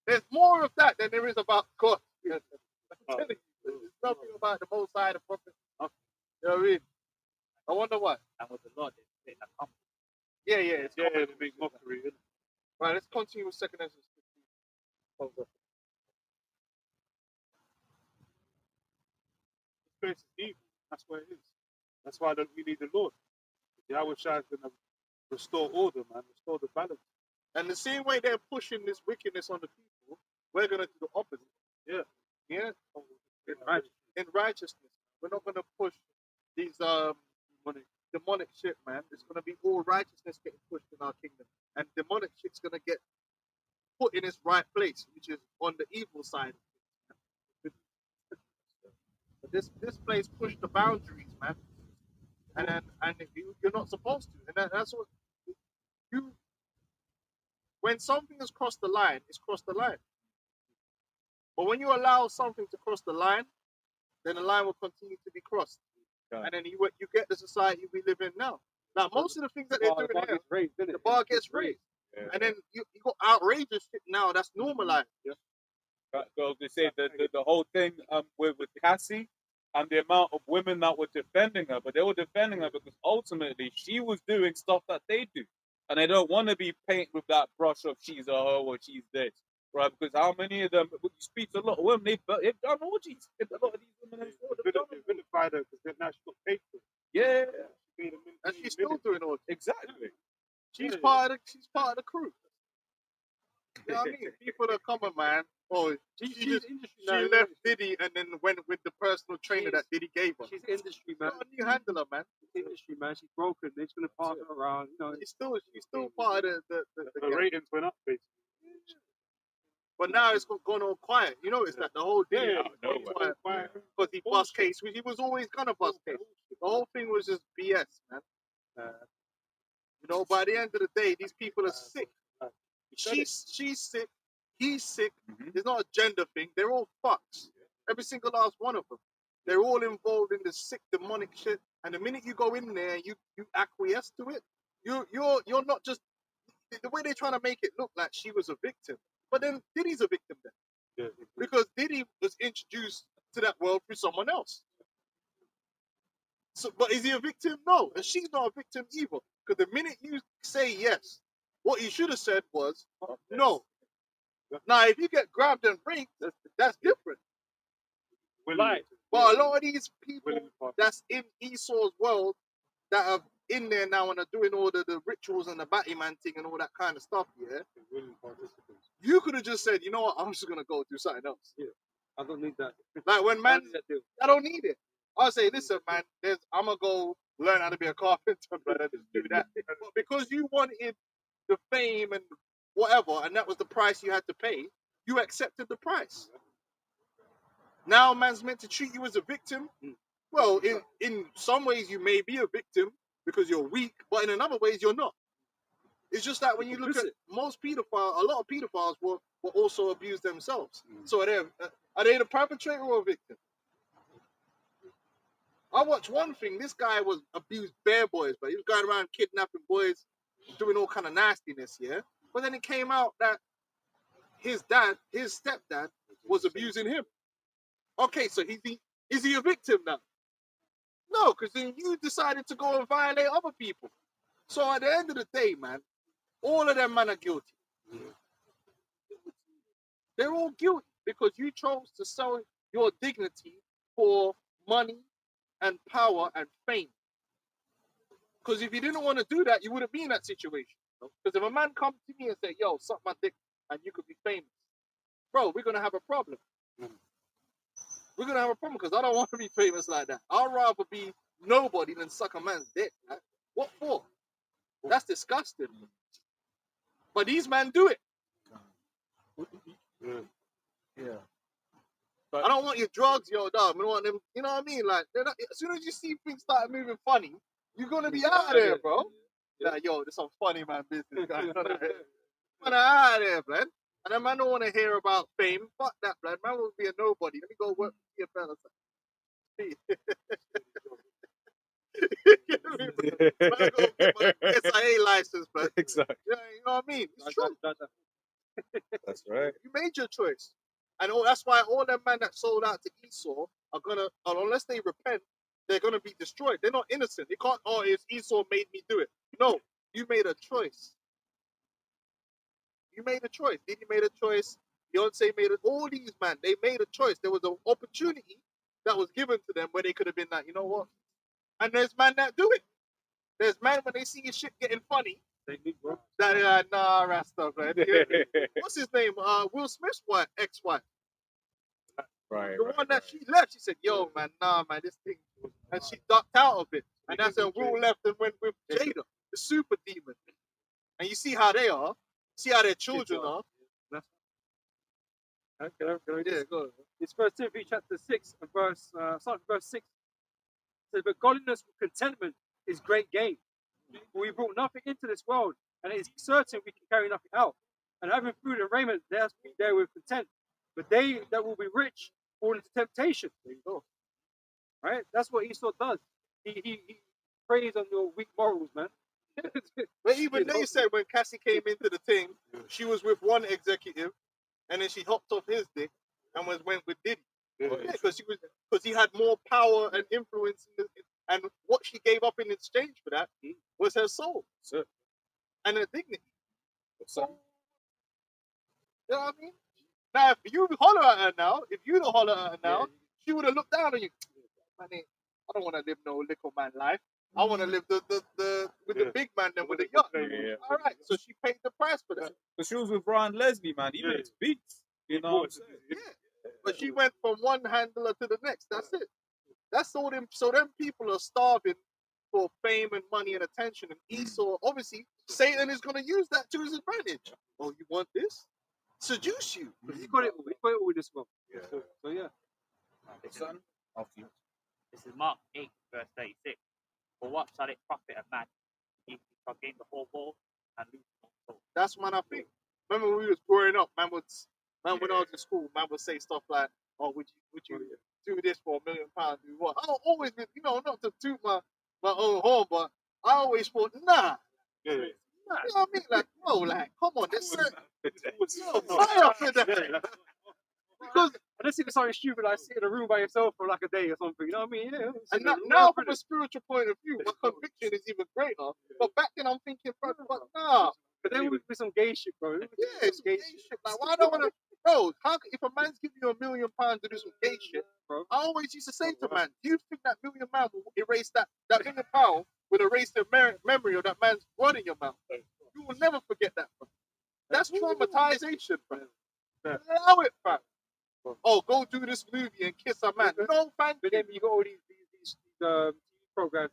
There's more of that than there is about God. I'm telling you, there's nothing about the Most High, the Prophet. You know what I mean? I wonder what. And with the Lord, they have come. Yeah, it's the big mockery. right. Let's continue with 2 Ezra 15. This place is evil. That's where it is. That's why we need the Lord. Yahweh Shai is going to restore order, man. Restore the balance. And the same way they're pushing this wickedness on the people, we're going to do the opposite. Yeah. In righteousness. We're not going to push these demonic shit, man. It's going to be all righteousness getting pushed in our kingdom. And demonic shit's going to get put in its right place, which is on the evil side. But this place pushed the boundaries, man. And you're not supposed to. And that's what you. When something has crossed the line, it's crossed the line. But when you allow something to cross the line, then the line will continue to be crossed. And then you get the society we live in now. Now, most of the things that they're doing now, the bar gets raised. Yeah. And then you got outrageous shit now that's normalized. Yeah. Well, they say the whole thing with Cassie and the amount of women that were defending her, but they were defending her because ultimately she was doing stuff that they do. And they don't want to be painted with that brush of she's a hoe or she's this. Right? Because how many of them, when you speak to a lot of women, they've done orgies. A lot of these women have vilified her because now she got paid for it. Yeah. And she's still doing orgies. Exactly. She's part of the crew. You know what I mean? People are coming, man. Oh, she left Diddy and then went with the personal trainer that Diddy gave her. She's industry, man. She's not a new handler, man. She's industry, man. She's broken. They're just gonna pass her around. You know, she's still part of the ratings went up, basically. But now it's gone all quiet. You notice that the whole day quiet because he bust case. He was always gonna bust case. The whole thing was just BS, man. You know, by the end of the day, these people are sick. She's sick. He's sick. It's not a gender thing. They're all fucks. Every single last one of them. They're all involved in this sick demonic shit. And the minute you go in there and you acquiesce to it, you're not just the way they're trying to make it look like she was a victim. But then Diddy's a victim then. Yeah. Because Diddy was introduced to that world through someone else. So, but is he a victim? No. And she's not a victim either. Because the minute you say yes, what you should have said was no. Now, if you get grabbed and raped, that's different. Right. But a lot of these people that's in Esau's world that are in there now and are doing all the rituals and the Batman thing and all that kind of stuff, yeah. You could have just said, you know what, I'm just gonna go do something else. Yeah, I don't need that. Like when man, I don't need it. I'll say, listen, man, I'm gonna go learn how to be a carpenter, brother, just do that. But because you wanted the fame and whatever, and that was the price you had to pay, you accepted the price. Now man's meant to treat you as a victim. Well, in some ways you may be a victim because you're weak, but in another ways you're not. It's just that when you look at most pedophiles, a lot of pedophiles will also abuse themselves. So are they the perpetrator or a victim? I watched one thing. This guy was abused bare boys, but he was going around kidnapping boys, doing all kind of nastiness, yeah. But then it came out that his stepdad, was abusing him. Okay, so is he a victim now? No, because then you decided to go and violate other people. So at the end of the day, man, all of them men are guilty. They're all guilty because you chose to sell your dignity for money and power and fame. Because if you didn't want to do that, you wouldn't be in that situation. Because if a man comes to me and say, yo, suck my dick and you could be famous, bro, we're going to have a problem. We're going to have a problem because I don't want to be famous like that. I'd rather be nobody than suck a man's dick. Right? What for? That's disgusting. But these men do it. Yeah. I don't want your drugs, yo, dog. I don't want them, you know what I mean? Like, as soon as you see things start moving funny, you're going to be out of there, bro. Like, yo, this some funny man business, guys. Man, out of there, man. And then man don't want to hear about fame. Fuck that, man. Man will be a nobody. Let me go work for your fellas. Man, go get my SIA license, man. Exactly. Yeah, you know what I mean? It's true. That's right. You made your choice. And that's why all them men that sold out to Esau are gonna, unless they repent, they're gonna be destroyed. They're not innocent. They can't, oh, it's Esau made me do it. No, you made a choice. You made a choice. Diddy made a choice. Beyonce made it. All these men, they made a choice. There was an opportunity that was given to them where they could have been like, you know what? And there's men that do it. There's men when they see your shit getting funny, that are like, nah, Rasta, man. What's his name? Will Smith's wife, ex-wife. Right. The one that she left, she said, yo, man, nah, man, this thing. And she ducked out of it. And that's when Will left and went with Jada, the super demon. And you see how they are. See how their children are. Yeah, go. It's 1 Timothy chapter 6 and verse, start with verse 6. It says, but godliness with contentment is great gain. For we brought nothing into this world, and it is certain we can carry nothing out. And having food and raiment, there has to be there with content. But they that will be rich fall into temptation. There you go. Right? That's what Esau does. He preys on your weak morals, man. But even they said when Cassie came into the thing, she was with one executive, and then she hopped off his dick and went with Diddy. Yeah, because he had more power and influence, and what she gave up in exchange for that was her soul and her dignity. So, you know what I mean? Now, if you holler at her now, she would have looked down on you. Man, I don't want to live no little man life. I want to live the big man than with the yacht. All right, so she paid the price for that. But she was with Brian Leslie, man. He makes beats. You know what I'm saying? Yeah. But she went from one handler to the next. That's it. That's all them. So them people are starving for fame and money and attention. And Esau, obviously, Satan is going to use that to his advantage. Oh, you want this? Seduce you. He got it all this well. Yeah. So yeah. Son, after you. This is Mark 8, verse 36. For what shall it profit a man if he shall gain the whole world and lose his own soul? That's man, I think. Remember when we was growing up, when I was in school, man would say stuff like, "Oh, would you do this for £1 million? Do what?" I always, not to toot my own horn, but I always thought, nah. Yeah. Nah, you know what I mean? Like, bro, like, come on, this fire for that. Because unless it's something stupid like sit in a room by yourself for like a day or something, you know what I mean? Yeah. And now from a spiritual point of view, my conviction is even greater. But back then I'm thinking, bro, but nah. But then with some gay shit, bro. Yeah, it's gay shit. Like, why don't I want to, bro? If a man's giving you £1 million to do some gay shit, bro, I always used to say to man, do you think that £1 million will erase that £1 million will erase the memory of that man's blood in your mouth? You will never forget that, bro. That's traumatization, bro. Allow it, fam. Oh, go do this movie and kiss a man. No, thank you. But then you got all these programs,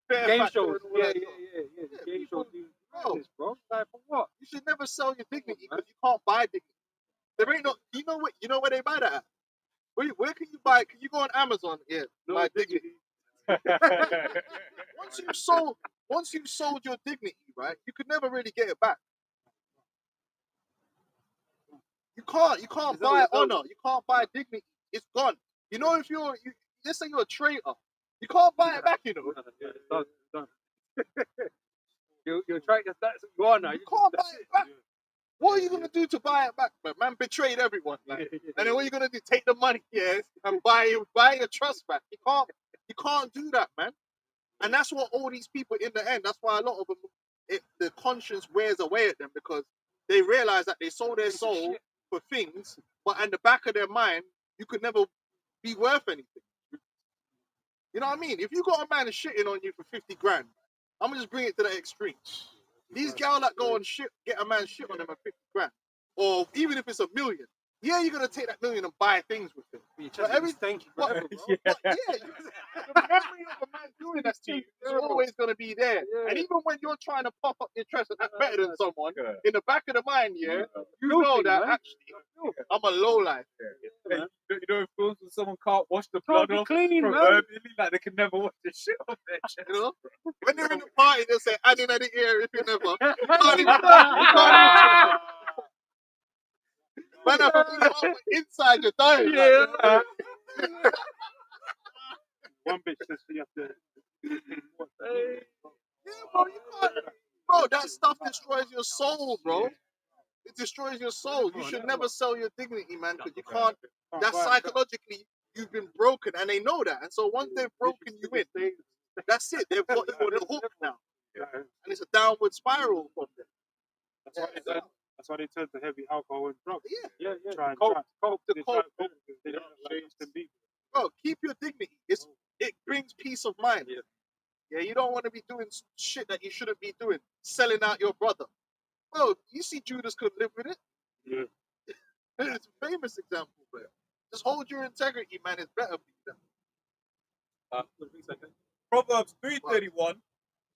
game shows. Yeah. Game shows. Bro. Like, for what? You should never sell your dignity because you can't buy dignity. There ain't no. You know where they buy that at? Where can you buy? Can you go on Amazon? Yeah, No buy dignity. once you've sold your dignity, right? You could never really get it back. You can't buy honor. You can't buy dignity. It's gone. You know, if let's say you're a traitor, you can't buy it back. You know, Yeah, it's done. It's done. You're trying to that's what you are now. you can't buy it back. What are you gonna do to buy it back? But man betrayed everyone, like. And then what are you gonna do? Take the money, yes, and buy your trust back. You can't do that, man. And that's what all these people in the end. That's why a lot of them, the conscience wears away at them because they realize that they sold their soul for things, but in the back of their mind, you could never be worth anything. You know what I mean? If you got a man shitting on you for 50 grand, I'm gonna just bring it to the extreme. These gals that go and get a man shit on them at 50 grand, or even if it's $1 million, yeah, you're gonna take that $1 million and buy things with it. But thank you forever, bro. But yeah, the memory of a man doing that to you is always gonna be there. Yeah. And even when you're trying to pop up your chest and act better than someone, in the back of the mind, you know that actually I'm a low life. Hey, you know, if films when someone can't wash the Can't blood be off clean, from man. urban, like they can never wash the shit off their chest. You know, when they're in the party, they'll say, "I didn't the ear if you never." You can't even. Man, I can feel it up inside your dying. Yeah. Like, One bitch says you have to. yeah, bro, you can't. Bro, that stuff destroys your soul, bro. It destroys your soul. You should never sell your dignity, man, because you can't. That's psychologically, you've been broken, and they know that. And so once they've broken you in, that's it. They've got you on the hook now, and it's a downward spiral from them. That's why they turn to heavy alcohol and drugs. Yeah, Try and cope, They cope. don't like Justin Bieber. Bro, keep your dignity. It brings peace of mind. Yeah, you don't want to be doing shit that you shouldn't be doing. Selling out your brother. Bro, you see Judas couldn't live with it. Yeah. It's a famous example, bro. Just hold your integrity, man. It's better for you. Proverbs 3:31.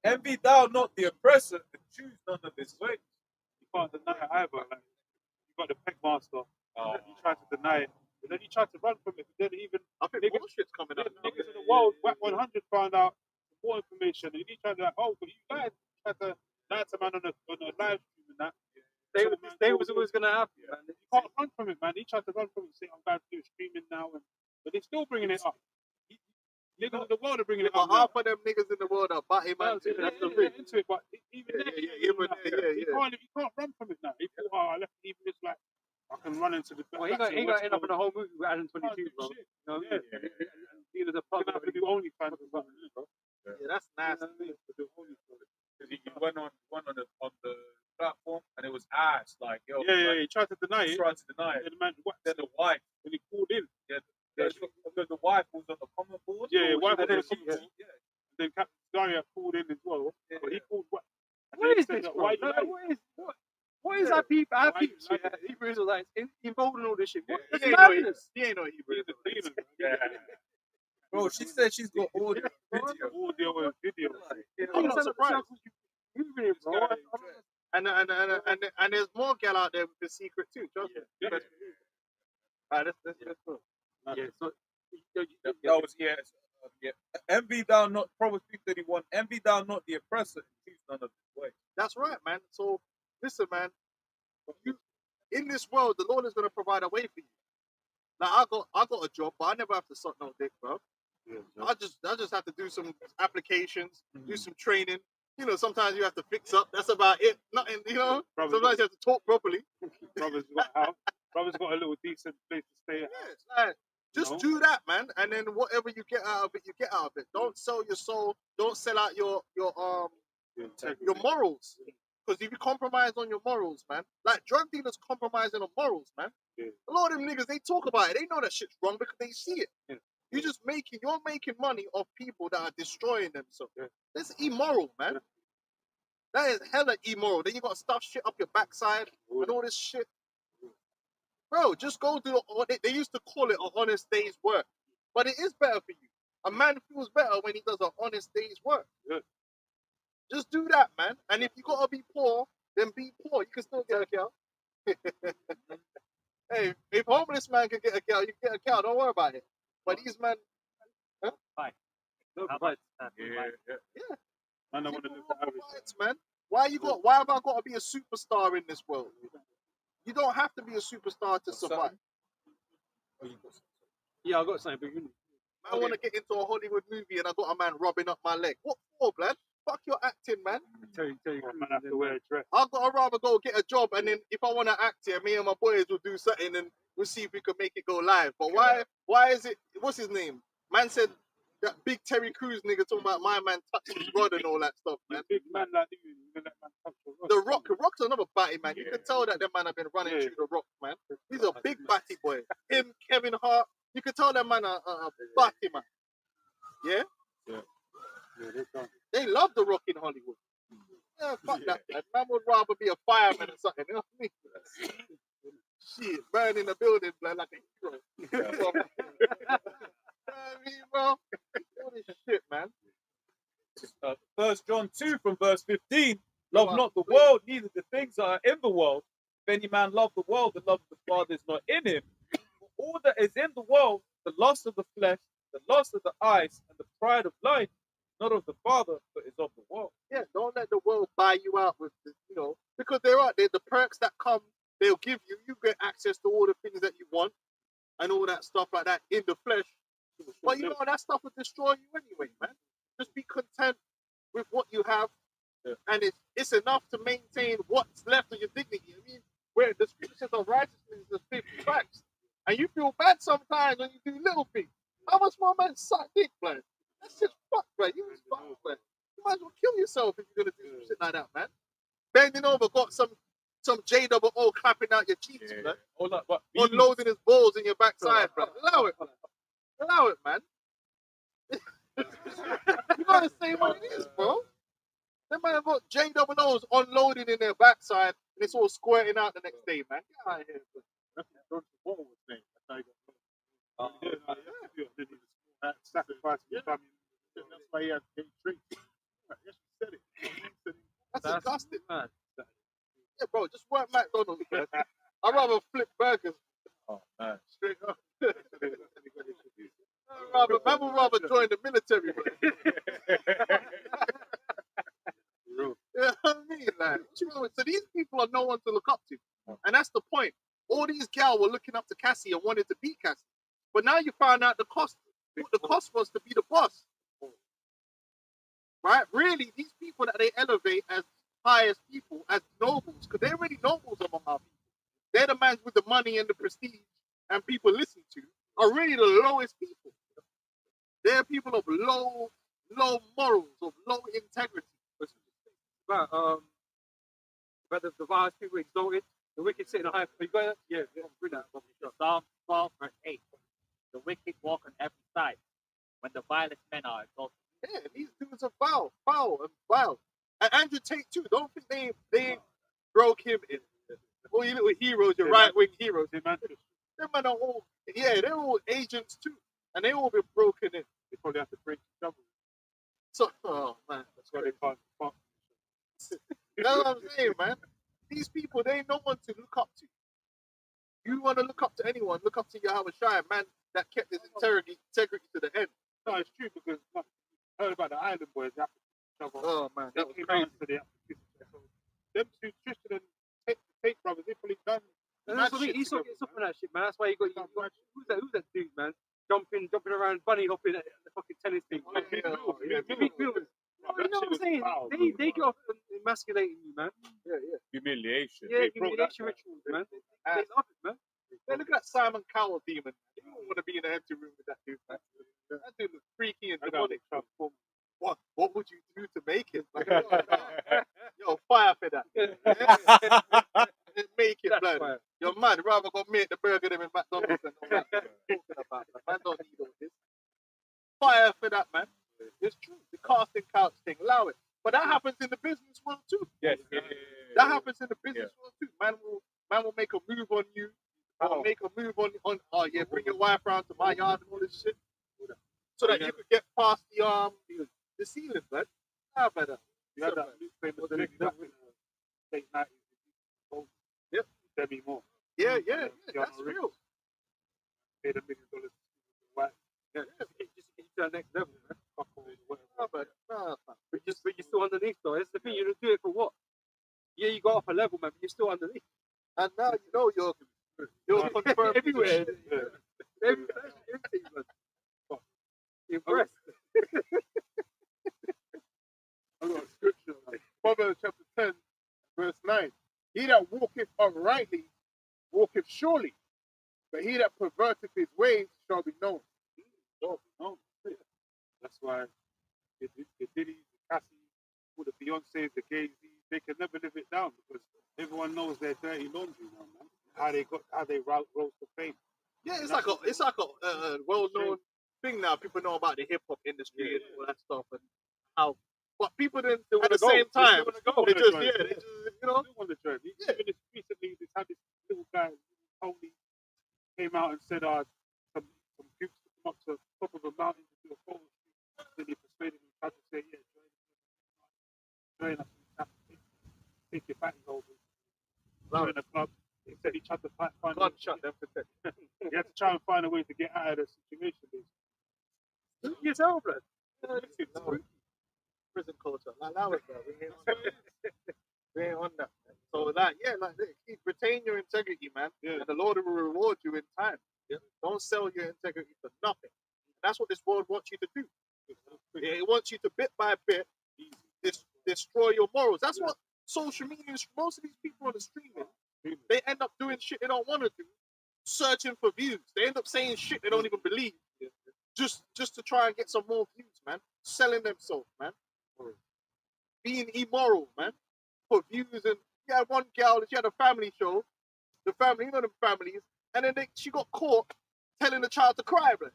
Envy thou not the oppressor, and choose none of his ways. You can't deny it either. Like, you got the pegmaster. You try to deny it, but then you try to run from it. But then even I think more shit's coming up. niggas in the world, WAC 100 found out more information, and you try to like, oh, but you guys try to lie to man on a live stream and that. They was always gonna happen, man. You can't run from it, man. He tried to run from it, say I'm going to do streaming now, but they're still bringing it up. Niggas in the world are bringing it up. Half of them niggas in the world are batty man. That's the thing. Into it, but even you can't run from it now. People are left even it's like I can run into the. Well, he got end up in a whole movie with Adam 22, bro. You know what I mean? He was a I'm pub. gonna have to do OnlyFans or something, bro. Yeah, that's nasty. Because he went on the platform and it was ass like yo. Yeah, he tried to deny it. Tried to deny it. And the man, Then the wife, when he called in, because the wife was on the comment board. yeah, wife and was on then the comment board. Then Captain Daria called in as well. Yeah. But he called what? What is Said this, that, bro? why you lying? What is our people? Our Why you people, lying? Hebrew Israelites involved in all this shit. What? He That's ain't know madness. he ain't know Hebrew. He's a demon. Yeah. Bro, she said she's got audio, video. Audio and video. I'm not surprised. Moving it, bro. And there's more gal out there with the secret too. Trust me. Yeah. Alright, let's go. Yeah, so That was yeah. Envy thou not, Proverbs 3:31. Envy thou not the oppressor, and choose none of his ways. That's right, man. So listen, man. You in this world, the Lord is gonna provide a way for you. Like I got a job, but I never have to suck no dick, bro. I just have to do some applications, do some training. You know, sometimes you have to fix up. That's about it. Nothing, you know. Sometimes you have to talk properly. Brother's got a house. Brother's got a little decent place to stay at. Yeah, it's like, just do that, man, and then whatever you get out of it, you get out of it. Don't sell your soul. Don't sell out your morals. Because if you compromise on your morals, man, like drug dealers compromising on morals, man. Yeah. A lot of them niggas, they talk about it. They know that shit's wrong because they see it. Yeah. You're making money off people that are destroying themselves. Yeah. That's immoral, man. Yeah. That is hella immoral. Then you got stuff shit up your backside and all this shit. Bro, just go do they used to call it an honest day's work. But it is better for you. A man feels better when he does an honest day's work. Yeah. Just do that, man. And if you gotta be poor, then be poor. You can still get a girl. Hey, if if homeless man can get a girl, you can get a girl. Don't worry about it. But these men, No, How right. about Yeah, yeah, Man, I want to people live the want average. rights, man. Why have I got to be a superstar in this world? You don't have to be a superstar to survive. Yeah, I got something, but you. I want to get into a Hollywood movie and I got a man rubbing up my leg. What for, blood? Fuck your acting, man. Tell you. Man, I have to wear a dress. I'd rather go get a job and then if I want to act here, me and my boys will do something and we'll see if we can make it go live. But why is it, what's his name? Man said that big Terry Crews nigga talking about my man touching his rod and all that stuff, man. Big man like you gonna let man touch your The Rock's another batty, man. You can tell that them man have been running Yeah. through the Rock, man. He's a big batty boy. Him, Kevin Hart, you can tell that man a batty, man. Yeah? Yeah, they can't. They love the Rock in Hollywood. Yeah, fuck that, man. Man would rather be a fireman or something, you know what I mean? Shit, burning the building, blood, like a hero. You know what I mean, bro? All this shit, man. 1 John 2 from verse 15. Love not the world, neither the things that are in the world. If any man love the world, the love of the Father is not in him. For all that is in the world, the lust of the flesh, the lust of the eyes, and the pride of life, not of the Father, but is of the world. Yeah, don't let the world buy you out with, you know, because there are the perks that come, they'll give you. You get access to all the things that you want and all that stuff like that in the flesh. But you know, that stuff will destroy you anyway, man. Just be content with what you have, and it's enough to maintain what's left of your dignity. I mean, where the scriptures of righteousness is 50 facts, and you feel bad sometimes when you do little things. How much more man suck dick, blood? That's just fuck, blood. You just fuck, blood. You might as well kill yourself if you're gonna do some shit like that, man. Bending over, got some J-double-O clapping out your cheeks, blood. Or like, what? Unloading his balls in your backside, blood. Allow it, man. Allow it, man. You gotta say what it is, bro. Them man got J-double-O's unloading in their backside and it's all squirting out the next day, man. Get out of here, bro. That's what John Travolta was saying. That's how he got sacrifice your family. That's why he had to get tricked. Yes, you said it. That's disgusting. Mad. Yeah, bro, just work McDonald's, man. I'd rather flip burgers Oh, man. straight up. Man would rather join the military, bro. You know what I mean? Like, so these people are no one to look up to. And that's the point. All these gals were looking up to Cassie and wanted to be Cassie. But now you found out the cost. What the cost was to be the boss. Right? Really, these people that they elevate as high as people, as nobles, because they're really nobles among our people. They're the man with the money and the prestige and people listen to, are really the lowest people. They're people of low morals, of low integrity. About the vile people exalted, the wicked sit in a high. You got it? Yeah, bring that. Psalm 12, verse 8. The wicked walk on every side when the vilest men are exalted. Yeah, these dudes are foul. And Andrew Tate too. Don't think they broke him in. All you little heroes, your right-wing heroes. Them men are all, they're all agents too. And they all been broken in. They probably have to break each other. So, oh man. That's why they can't. That's what I'm saying, man. These people, they ain't no one to look up to. You want to look up to anyone, look up to Yahweh Shai, man that kept his integrity to the end. No, it's true because I heard about the Island Boys. They have to kiss each other. Oh man, They that was came crazy. out, so they have to kiss each other. Them two, Tristan and Tate brothers, they probably done. And that's what I mean. He's not getting stuff on that shit, man. That's why you got who's that dude, man? Jumping around, bunny hopping at the fucking tennis thing. You know what I'm saying? They get off emasculating you, man. Humiliation. Yeah, humiliation rituals, man. They love it, man. Hey, look at that Simon Cowell demon. You don't want to be in an empty room with that dude, man. That dude looks freaky and demonic. What would you do to make it? Like, yo, fire for that. Make it, blood. Fire. You're mad. Rather go make the burger them in McDonald's and all that. Talking about that. Man don't need all this. Fire for that, man. It's true. The casting couch thing, allow it. But that happens in the business world too. Yes. That happens in the business world too. Man will make a move on you. Or make a move on bring your wife around to my yard and all this shit. So that you could get past the ceiling, man. How about that? You had that famous movie back in the late 90s. Yep. Demi Moore. Yeah, that's real. paid $1 million. Why? Yeah, just get you to that next level, man. Fuck all, whatever. No, but no, fam. But you're still underneath, though. That's the thing. You don't do it for what? Yeah, you got off a level, man, but you're still underneath. And now you know you're confirmed Everywhere. Yeah. Everything, man. Impressed. I got a scripture. Proverbs chapter 10, verse 9. He that walketh uprightly walketh surely, but he that perverteth his ways shall be known. No. That's why the Diddy, the Cassie, all the Beyonces, the Gays, they can never live it down because everyone knows their dirty laundry now, man. How they rose to fame. Yeah, it's like a well-known thing now. People know about the hip hop industry and all that stuff, and how. But people didn't at the same time. They just you know. Still on the journey. Even this recently, they had this little guy, Tony, came out and said, some groups to come up to the top of a mountain to do a photo shoot. Then he persuaded him, tried to say, yeah, join us, take your fatties over, join the club. He said he tried to find a way. He had to try and find a way to get out of the situation. Yourself, blood. Prison culture. Allow it, bro. We ain't on that. Man. So retain your integrity, man. Yeah. And the Lord will reward you in time. Yeah. Don't sell your integrity for nothing. That's what this world wants you to do. It wants you to bit by bit destroy your morals. That's what social media is. Most of these people on the streaming, they end up doing shit they don't want to do, searching for views. They end up saying shit they don't even believe, just to try and get some more views, man. Selling themselves, man. Being immoral, man. For views. And you had one girl, she had a family show, the family, you know the families, and then she got caught telling the child to cry, man.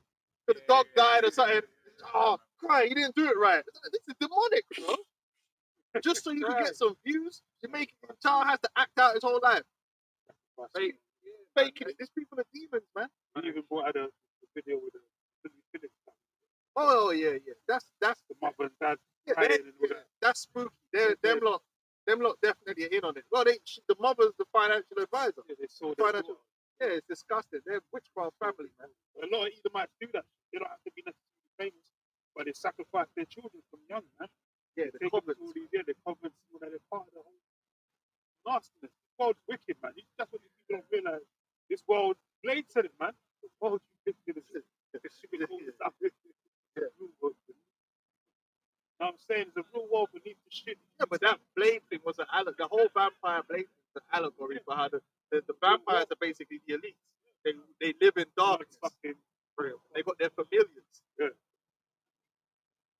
Because the dog died or something. Oh, cry, you didn't do it right. This is demonic, bro. Just so you can get some views, the child has to act out his whole life. Faking it. These people are demons, man. He even brought out a video with a Phillips. Oh yeah. That's The mother and dad. That's spooky. Them lot definitely are in on it. Well, the mother's the financial advisor. Yeah, they saw yeah, it's disgusting. They're witchcraft family, man. A lot of Edomites do that. They don't have to be necessarily famous, but they sacrifice their children from young, man. Yeah, the covenants. The covenants, they're part of the whole nastiness. This world's wicked, man. That's what these people don't realize. This world, Blade said it, man. The world you live in is all this stuff. You know what I'm saying? There's a real world beneath the shit. Yeah, but that Blade thing was an allegory. The whole vampire Blade thing was an allegory for how the vampires are basically the elites. They live in darkness. They got their familiars. Yeah.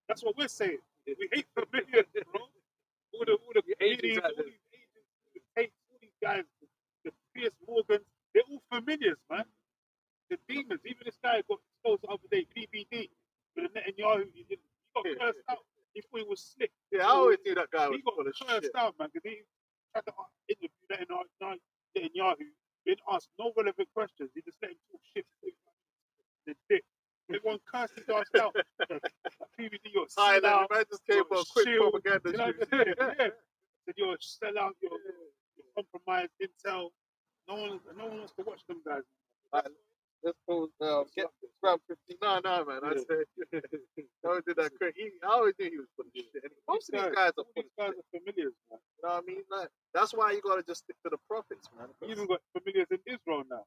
That's what we're saying. We hate familiars, bro. All the agents, all these agents, the Tates, all these guys, the Pierce Morgans, they're all familiars, man. The demons. Even this guy got exposed the other day, BBD, with a Netanyahu. He got cursed out. He thought he was slick. Yeah, I always knew that guy was He got cursed out, man, because he tried to interview Netanyahu. He didn't ask no relevant questions. He just let him talk shit. The dick. Everyone cursed his ass out. PVD, you're Silent. Man just came for a quick propaganda shoot. Said you're a sellout, you're compromised intel. No one wants to watch them guys. Let's pose get grab 59 now, man. I said don't do that quick. I always knew he was full of shit. Most of these guys are familiars, man. You know what I mean? Like, that's why you gotta just stick to the prophets, man. You even got familiars in Israel now.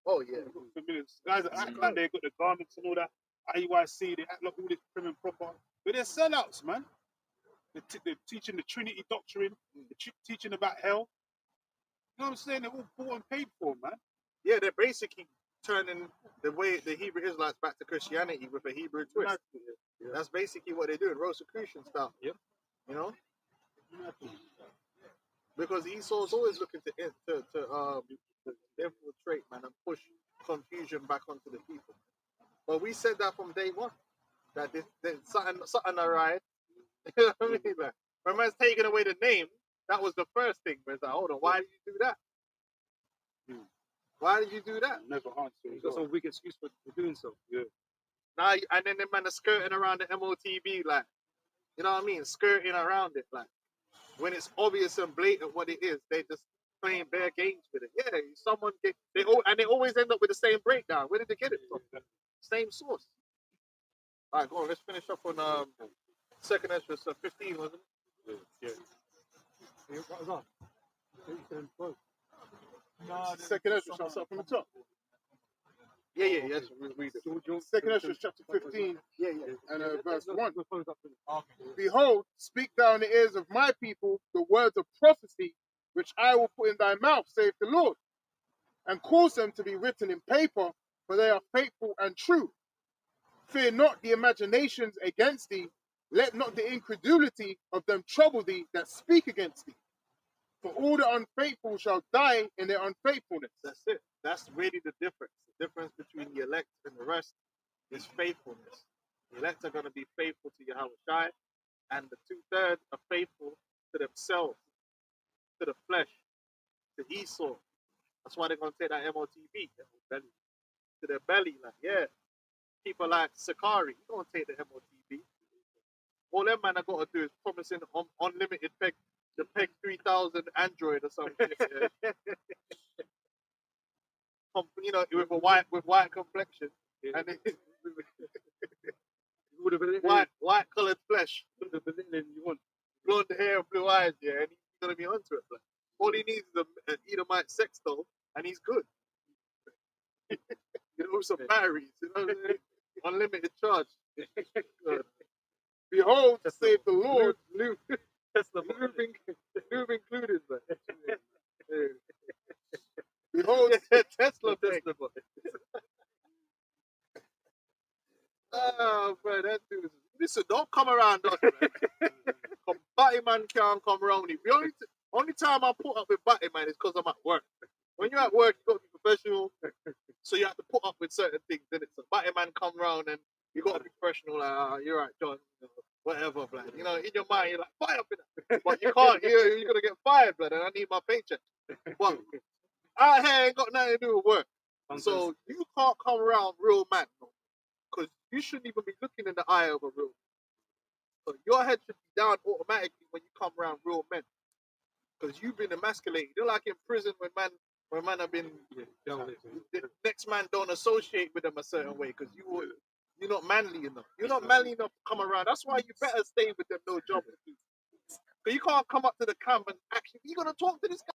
Oh yeah. Familiars. Guys that act like they got the garments and all that. IUIC, they act like all this prim and proper. But they're sellouts, man. They're teaching the Trinity doctrine, they're teaching about hell. You know what I'm saying? They're all bought and paid for, man. Yeah, they're basically turning the Hebrew Israelites back to Christianity with a Hebrew twist. Yeah. That's basically what they're doing, Rosicrucian style. Yep. You know? Because Esau's always looking to infiltrate, man, and push confusion back onto the people. But we said that from day one, that there's something arrived. You know what I mean? Like, when man's taking away the name, that was the first thing. But it's like, hold on, why did you do that? Why did you do that? Never answer. He's got some weak excuse for doing so. Yeah. Now, and then the man are skirting around the MOTB, like, you know what I mean? Skirting around it, like, when it's obvious and blatant what it is, they just playing bare games with it. Yeah, someone they always end up with the same breakdown. Where did they get it from? Same source. All right, go on. Let's finish up on second entrance 15, wasn't it? Yeah. What was that? Second entrance, I'll start from the top. Yeah. Yes, we'll read it. Second entrance, chapter 15, Yeah. and verse 1. Okay. Behold, speak thou in the ears of my people the words of prophecy, which I will put in thy mouth, saith the Lord, and cause them to be written in paper, for they are faithful and true. Fear not the imaginations against thee, let not the incredulity of them trouble thee that speak against thee. For all the unfaithful shall die in their unfaithfulness. That's it. That's really the difference. The difference between the elect and the rest is faithfulness. The elect are going to be faithful to Yahweh, and the 2/3 are faithful to themselves, to the flesh, to Esau. That's why they're going to take that MOTB, to their belly. Like, yeah, people like Sakari, you don't take the MOTB. All them man I got to do is promising unlimited peg, the peg 3000 Android or something. Yeah. You know, with white complexion, and white colored flesh, You want? blonde hair, blue eyes, yeah, and he's gonna be onto it. Like, all he needs is an Edomite sex doll, and he's good. You know, some batteries, you know, unlimited charge. Behold, saith the Lord, Lube included, man. behold, Tesla. Oh, bro, that dude. Listen, don't come around us, man. Batty man can't come around me. The only time I put up with Batty man is because I'm at work. When you're at work, you got to be professional, so you have to put up with certain things. Then it's a Batty man come around and you got to be professional. Like, you're right, John. Whatever, blood. You know, in your mind, you're like, fire up in it. But you can't. You're going to get fired, blood, and I need my paycheck. But out here ain't got nothing to do with work. So you can't come around real man, because you shouldn't even be looking in the eye of a real man. So your head should be down automatically when you come around real men, because you've been emasculated. You're like in prison when man have been. The next man don't associate with them a certain way because you're not manly enough. You're not manly enough to come around. That's why you better stay with them no job. Because you can't come up to the camp and actually you're gonna talk to this guy.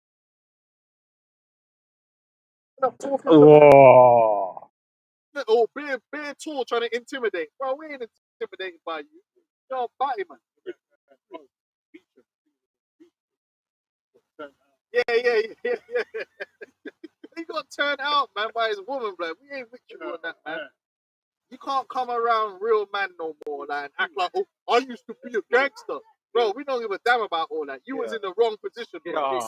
Or being tall trying to intimidate. Bro, we ain't intimidated by you. You're a body man. Yeah. He got turned out, man, by his woman, blood. We ain't with you on that, man. You can't come around real man no more, like, and act like, oh, I used to be a gangster. Bro, we don't give a damn about all that. You was in the wrong position, bro.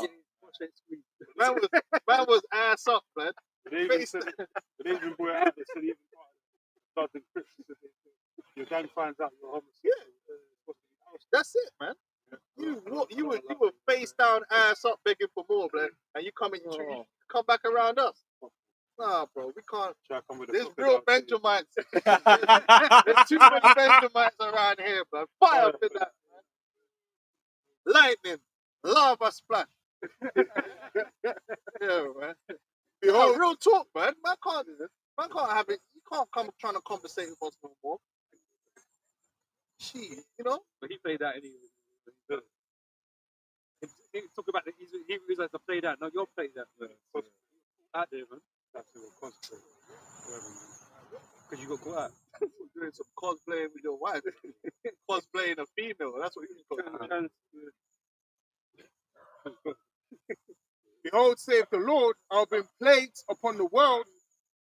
Man was ass up, man. They even brought it out. They said even started Christians. Your gang finds out you're homeless. Yeah. That's it, man. You were face down, ass up, begging for more, blood, and you come back around us. Nah, bro, we can't. There's real Benjamites. There's too many Benjamites around here, bro. Fire up in that, man. Lightning, lava splash. Yeah, man. Behold, real talk, man. Man can't have it. You can't come trying to conversate with us no more. Gee, you know. But he played that anyway. Talk about the Hebrews like to play that. No, you're playing that. Out there, man. That's a concentrate. Because you got caught out. Doing some cosplaying with your wife. Cosplaying a female. That's what you call it. behold, saith the Lord, I will bring plagues upon the world,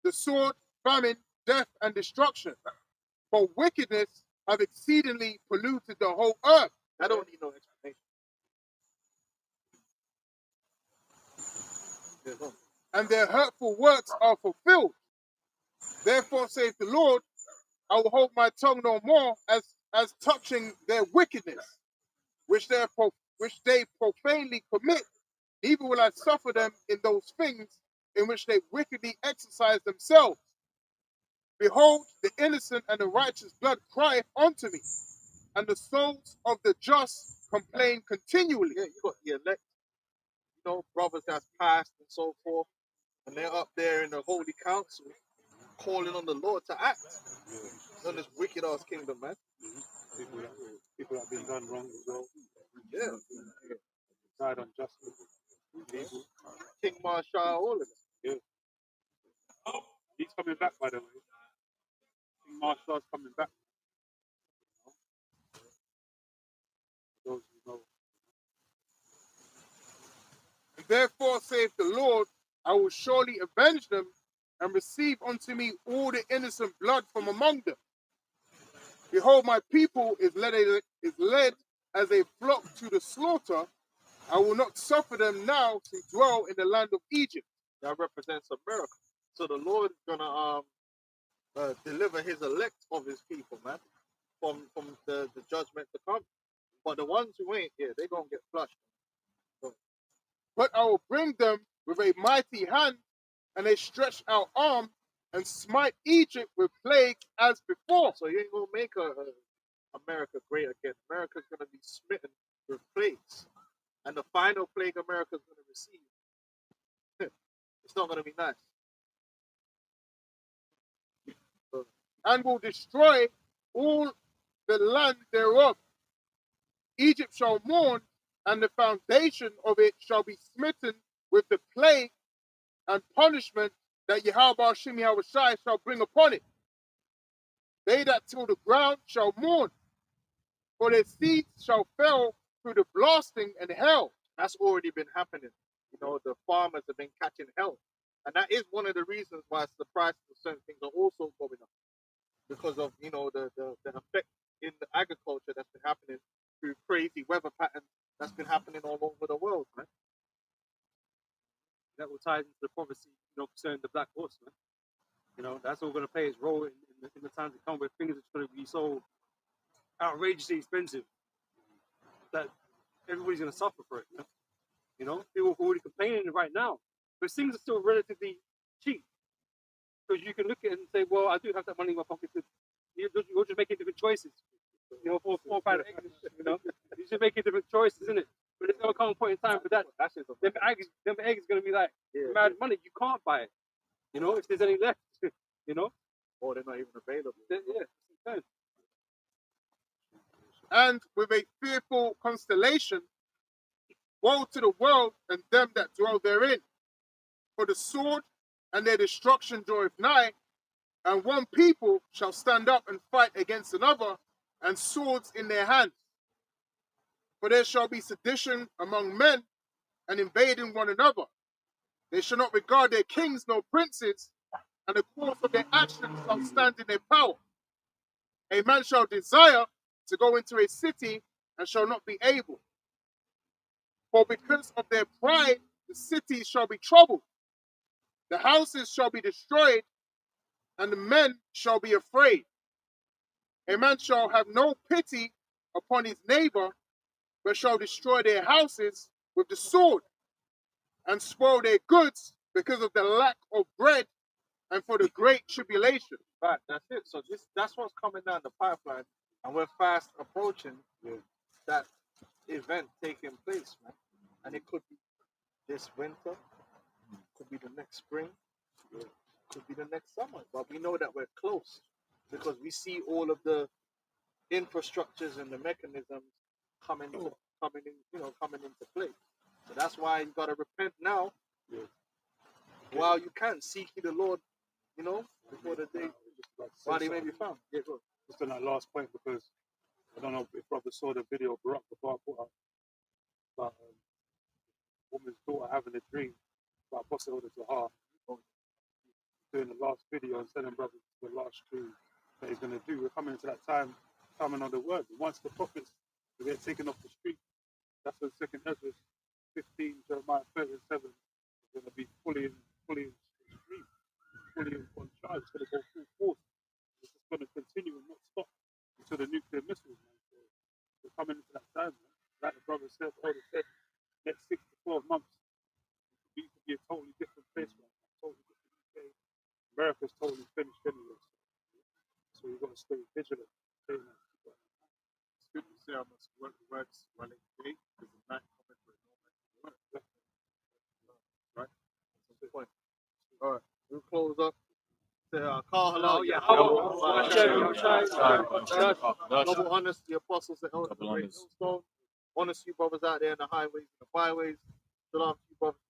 the sword, famine, death, and destruction. For wickedness have exceedingly polluted the whole earth. I don't need no explanation. And their hurtful works are fulfilled. Therefore, saith the Lord, I will hold my tongue no more as touching their wickedness, which they profanely commit. Neither will I suffer them in those things in which they wickedly exercise themselves. Behold, the innocent and the righteous blood crieth unto me, and the souls of the just complain continually. Yeah, you got the elect. brothers that's passed and so forth, and they're up there in the holy council calling on the Lord to act on this wicked ass kingdom, man. People that have been done wrong as well. Yeah. Died unjustly. Evil. King Marshal, all of them. Yeah. He's coming back, by the way. King Marshal's coming back. For those who know. And therefore saith the Lord, I will surely avenge them and receive unto me all the innocent blood from among them. Behold, my people is led as a flock to the slaughter. I will not suffer them now to dwell in the land of Egypt. That represents a miracle. So the Lord is gonna deliver his elect of his people, man, from the judgment to come. But the ones who ain't here, they're gonna get flushed. But I will bring them with a mighty hand and a stretched out arm and smite Egypt with plague as before. So you ain't gonna make America great again. America's gonna be smitten with plagues. And the final plague America's gonna receive, it's not gonna be nice. And will destroy all the land thereof. Egypt shall mourn, and the foundation of it shall be smitten with the plague and punishment that Yahweh Shem Yahushai shall bring upon it. They that till the ground shall mourn, for their seeds shall fail through the blasting and hell. That's already been happening. The farmers have been catching hell. And that is one of the reasons why the prices of certain things are also going up. Because of, the effect in the agriculture that's been happening through crazy weather patterns that's been happening all over the world, man. That will tie into the prophecy, concerning the black horse, man. That's all going to play its role in the times to come, where things are going to be so outrageously expensive that everybody's going to suffer for it. People are already complaining right now, but things are still relatively cheap. Because you can look at it and say, well, I do have that money in my pocket. You're just making different choices. For 4 or 5 eggs, you're just making different choices, isn't it? But there's going to come a point in time for that. Them eggs going to be like mad money. You can't buy it. If there's any left, Or they're not even available. Yeah. And with a fearful constellation, woe to the world and them that dwell therein. For the sword and their destruction draweth nigh, and one people shall stand up and fight against another, and swords in their hands. For there shall be sedition among men, and invading one another. They shall not regard their kings nor princes, and the course of their actions shall stand in their power. A man shall desire to go into a city, and shall not be able. For because of their pride, the cities shall be troubled. The houses shall be destroyed, and the men shall be afraid. A man shall have no pity upon his neighbor, but shall destroy their houses with the sword, and spoil their goods because of the lack of bread and for the great tribulation. Right, that's it. So that's what's coming down the pipeline, and we're fast approaching that event taking place, man. And it could be this winter, could be the next spring, could be the next summer. But we know that we're close because we see all of the infrastructures and the mechanisms coming into play. So that's why you gotta repent now, while you can. Seek ye the Lord, before the day while he may be found. Yeah, go. Just on that last point, because I don't know if brothers saw the video Barack Obama put up about a woman's daughter having a dream about Apostle to her, doing the last video and telling brothers the last dream that he's going to do. We're coming into that time, coming on the word. Once the prophets get taken off the street, that's when 2nd Ezra 15, Jeremiah 37 is going to be fully in stream, fully on charge. It's going to go full force. It's just going to continue and not stop until the nuclear missiles. Man. So we're coming into that time. Man. Like the brother said, next 6 to 12 months, it could be a totally different place right now. Totally different UK. America's totally finished anyway. So you've got to stay vigilant. Scripture say I must work the works while it's day, because the night cometh when no man can work. All right, we'll close up. Call Oh, halal, yeah. Double honors to the apostles and elders of the Double great honors. millstone. Honors to you brothers out there in the highways and the byways. Shalom to you brothers.